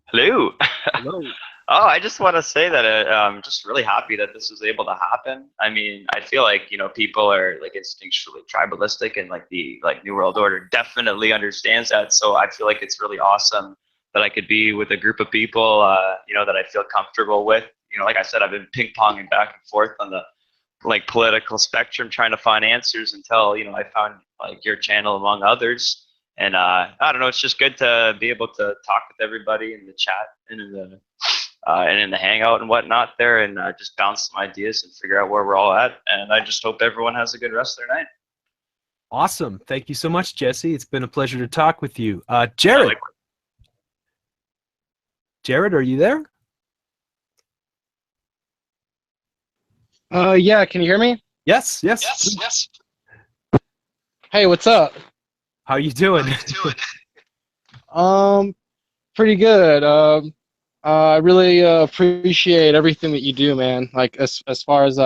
Hello. Hello. Oh, I just want to say that I'm just really happy that this was able to happen. I mean, I feel like, you know, people are like instinctually tribalistic, and like the New World Order definitely understands that. So I feel like it's really awesome that I could be with a group of people, you know, that I feel comfortable with. You know, like I said, I've been ping-ponging back and forth on the like political spectrum trying to find answers until, you know, I found like your channel among others. And I don't know, it's just good to be able to talk with everybody in the chat and in the hangout and whatnot there, and just bounce some ideas and figure out where we're all at. And I just hope everyone has a good rest of their night. Awesome. Thank you so much, Jesse. It's been a pleasure to talk with you. Jared. Jared, are you there? Yeah, can you hear me? Yes. Hey, what's up? How you doing? Pretty good. I really appreciate everything that you do, man. Like as far as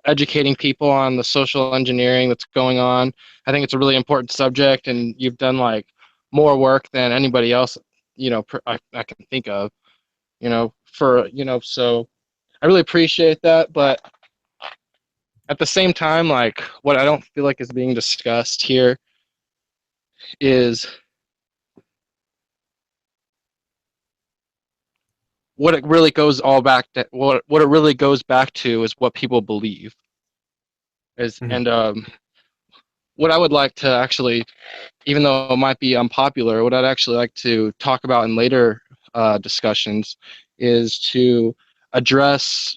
educating people on the social engineering that's going on, I think it's a really important subject, and you've done like more work than anybody else, you know, I can think of, you know, so I really appreciate that. But at the same time, like what I don't feel like is being discussed here is what it really goes all back to. What it really goes back to is what people believe. And what I would like to actually, even though it might be unpopular, what I'd actually like to talk about in later discussions is to address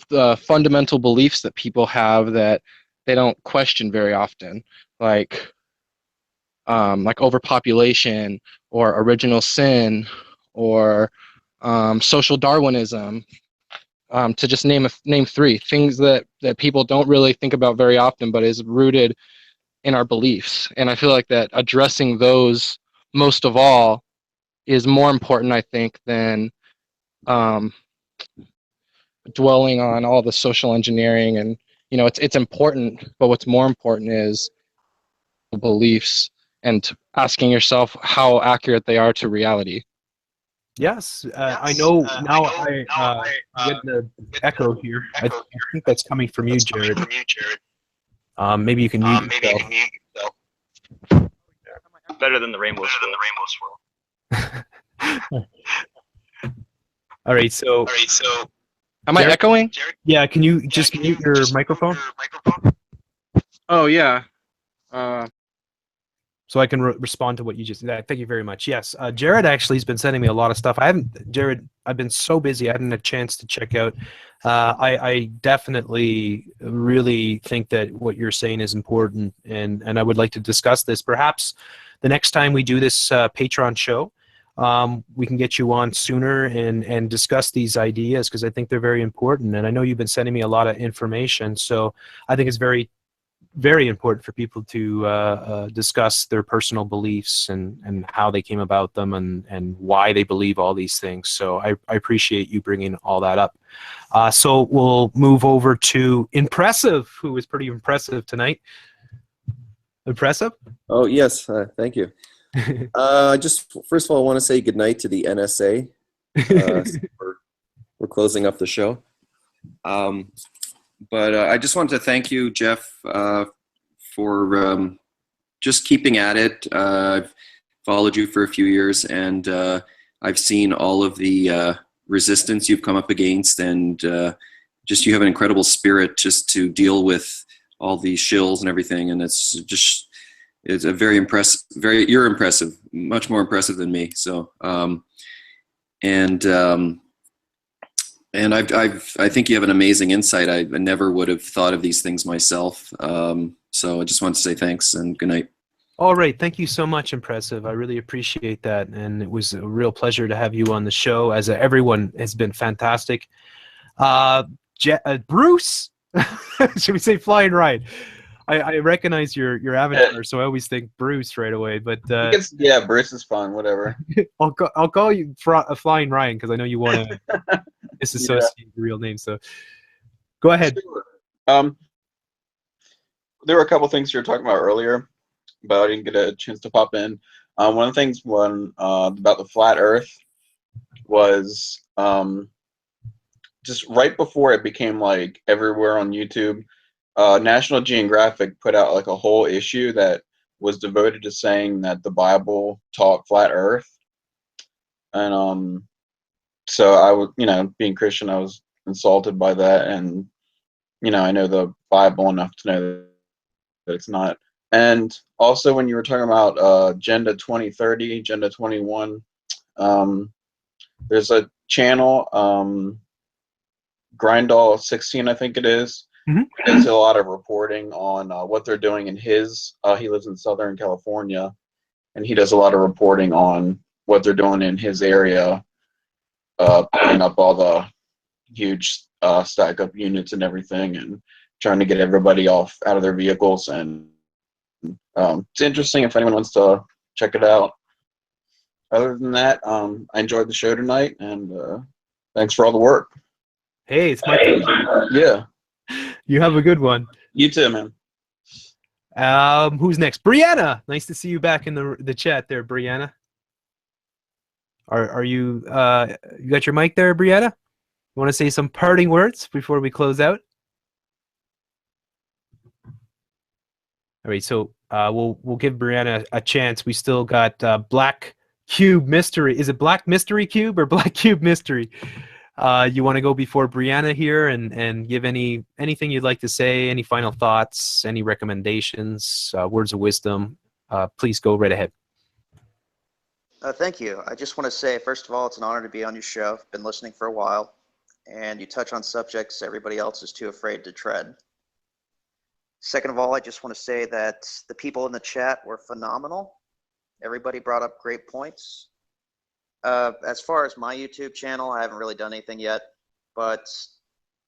the fundamental beliefs that people have that they don't question very often, like overpopulation or original sin or social Darwinism, to just name three things that people don't really think about very often, but is rooted in our beliefs. And I feel like that addressing those most of all is more important, I think, than dwelling on all the social engineering. And you know, it's important, but what's more important is beliefs and asking yourself how accurate they are to reality. Yes, I know now. I get the echo here. I think that's coming from you, Jared. Maybe you can mute yourself. better than the Rainbow Swirl. All right, so Am I Jared? echoing? Yeah, can you just mute your microphone Oh yeah. so I can respond to what you just said? Thank you very much. Yes, Jared actually has been sending me a lot of stuff. Jared, I've been so busy, I haven't had a chance to check out. I definitely really think that what you're saying is important, and I would like to discuss this. Perhaps the next time we do this Patreon show, we can get you on sooner and discuss these ideas, because I think they're very important. And I know you've been sending me a lot of information, so I think it's very, very important for people to discuss their personal beliefs and how they came about them and why they believe all these things. So I appreciate you bringing all that up. So we'll move over to Impressive, who was pretty impressive tonight. Impressive? Oh, yes. Thank you. Just first of all, I want to say goodnight to the NSA. We're closing up the show. But I just wanted to thank you, Jeff, for just keeping at it. I've followed you for a few years, and I've seen all of the resistance you've come up against, and just you have an incredible spirit just to deal with all these shills and everything, and it's a very impressive. You're impressive, much more impressive than me. So, and I think you have an amazing insight. I never would have thought of these things myself. So I just want to say thanks and good night. All right. Thank you so much, Impressive. I really appreciate that. And it was a real pleasure to have you on the show, as everyone has been fantastic. Bruce, should we say Flying Ryan? I recognize your avatar, so I always think Bruce right away. But yeah, Bruce is fine. Whatever. I'll call you Flying Ryan, because I know you want to disassociate the real name. So go ahead. There were a couple things you were talking about earlier, but I didn't get a chance to pop in. One of the things about the flat Earth was just right before it became like everywhere on YouTube. National Geographic put out like a whole issue that was devoted to saying that the Bible taught flat Earth, and so I was, being Christian, I was insulted by that, and I know the Bible enough to know that it's not. And also, when you were talking about Agenda 2030, Agenda 21, there's a channel, Grindall 16, I think it is. Mm-hmm. Does a lot of reporting on what they're doing in his. He lives in Southern California, and he does a lot of reporting on what they're doing in his area, putting up all the huge stack up units and everything, and trying to get everybody out of their vehicles. And it's interesting if anyone wants to check it out. Other than that, I enjoyed the show tonight, and thanks for all the work. Hey, it's my pleasure. Yeah. You have a good one. You too, man. Who's next? Brianna. Nice to see you back in the chat there, Brianna. Are you you got your mic there, Brianna? You want to say some parting words before we close out? All right, so we'll give Brianna a chance. We still got Black Cube Mystery. Is it Black Mystery Cube or Black Cube Mystery? You want to go before Brianna here and give anything you'd like to say, any final thoughts, any recommendations, words of wisdom? Please go right ahead. Thank you. I just want to say, first of all, it's an honor to be on your show. I've been listening for a while, and you touch on subjects everybody else is too afraid to tread. Second of all, I just want to say that the people in the chat were phenomenal. Everybody brought up great points. As far as my YouTube channel, I haven't really done anything yet, but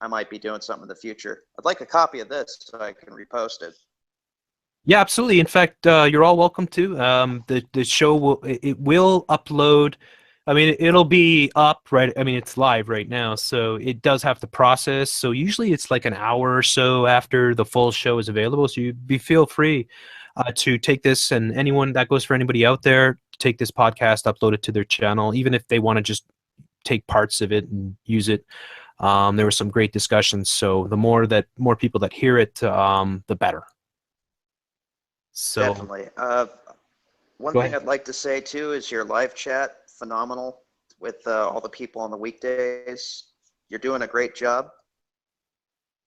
I might be doing something in the future. I'd like a copy of this so I can repost it. Yeah, absolutely. In fact, you're all welcome to. The show will upload. I mean, it'll be up right. I mean, it's live right now, so it does have to process. So usually it's like an hour or so after the full show is available. So feel free to take this, and anyone that goes for anybody out there, take this podcast, upload it to their channel, even if they want to just take parts of it and use it. There were some great discussions. So the more people that hear it, the better. So definitely. One Go thing ahead. I'd like to say too is your live chat, phenomenal with all the people on the weekdays. You're doing a great job.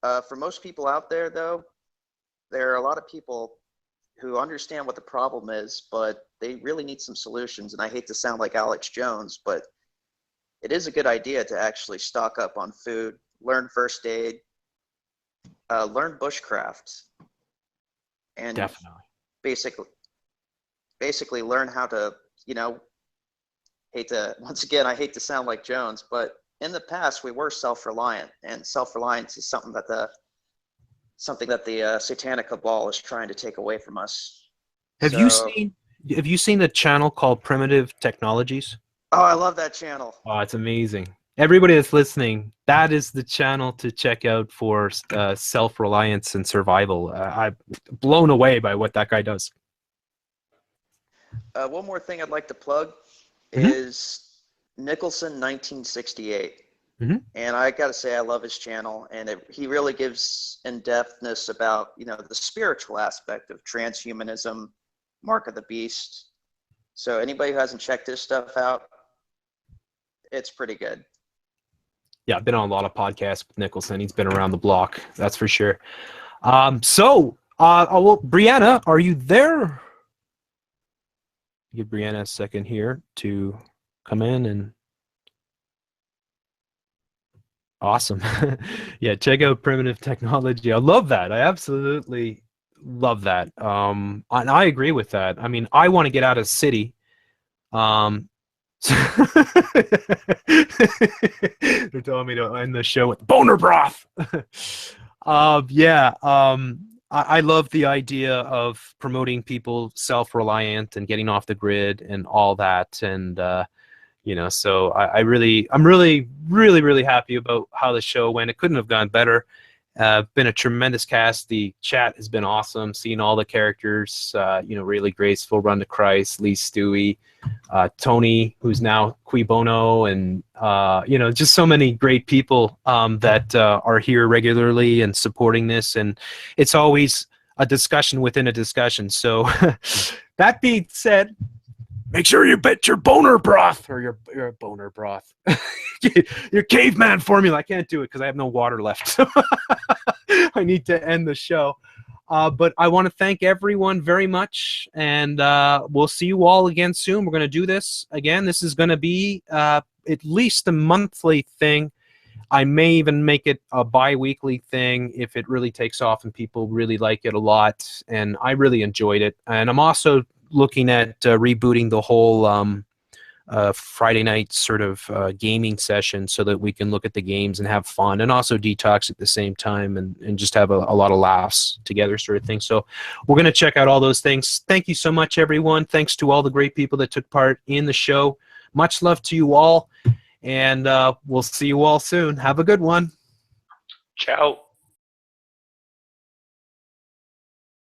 For most people out there, though, there are a lot of people who understand what the problem is, but they really need some solutions. And I hate to sound like Alex Jones, but it is a good idea to actually stock up on food, learn first aid, learn bushcraft, and Definitely. basically learn how to, I hate to sound like Jones, but in the past we were self-reliant, and self-reliance is something that the satanic cabal is trying to take away from us. Have you seen the channel called Primitive Technologies? Oh, I love that channel. Oh, it's amazing. Everybody that's listening, that is the channel to check out for self-reliance and survival. I'm blown away by what that guy does. One more thing I'd like to plug is Nicholson 1968. And I got to say, I love his channel, and he really gives in-depthness about, the spiritual aspect of transhumanism, Mark of the Beast. So anybody who hasn't checked his stuff out, it's pretty good. Yeah, I've been on a lot of podcasts with Nicholson. He's been around the block, that's for sure. Well, Brianna, are you there? Give Brianna a second here to come in and awesome. Yeah, check out Primitive Technology. I love that. I absolutely love that. And I agree with that. I mean, I want to get out of the city. They're telling me to end the show with boner broth. I love the idea of promoting people self-reliant and getting off the grid and all that. And so I'm really happy about how the show went. It couldn't have gone better. Been a tremendous cast. The chat has been awesome. Seeing all the characters, really graceful. Run to Christ, Lee Stewie, Tony, who's now Qui Bono, and just so many great people that are here regularly and supporting this. And it's always a discussion within a discussion. So that being said, make sure you bet your boner broth or your boner broth. Your caveman formula. I can't do it because I have no water left. I need to end the show. But I want to thank everyone very much, and we'll see you all again soon. We're going to do this again. This is going to be at least a monthly thing. I may even make it a bi-weekly thing if it really takes off and people really like it a lot. And I really enjoyed it. And I'm also looking at rebooting the whole Friday night sort of gaming session so that we can look at the games and have fun and also detox at the same time and just have a lot of laughs together sort of thing. So we're going to check out all those things. Thank you so much, everyone. Thanks to all the great people that took part in the show. Much love to you all, and we'll see you all soon. Have a good one. Ciao.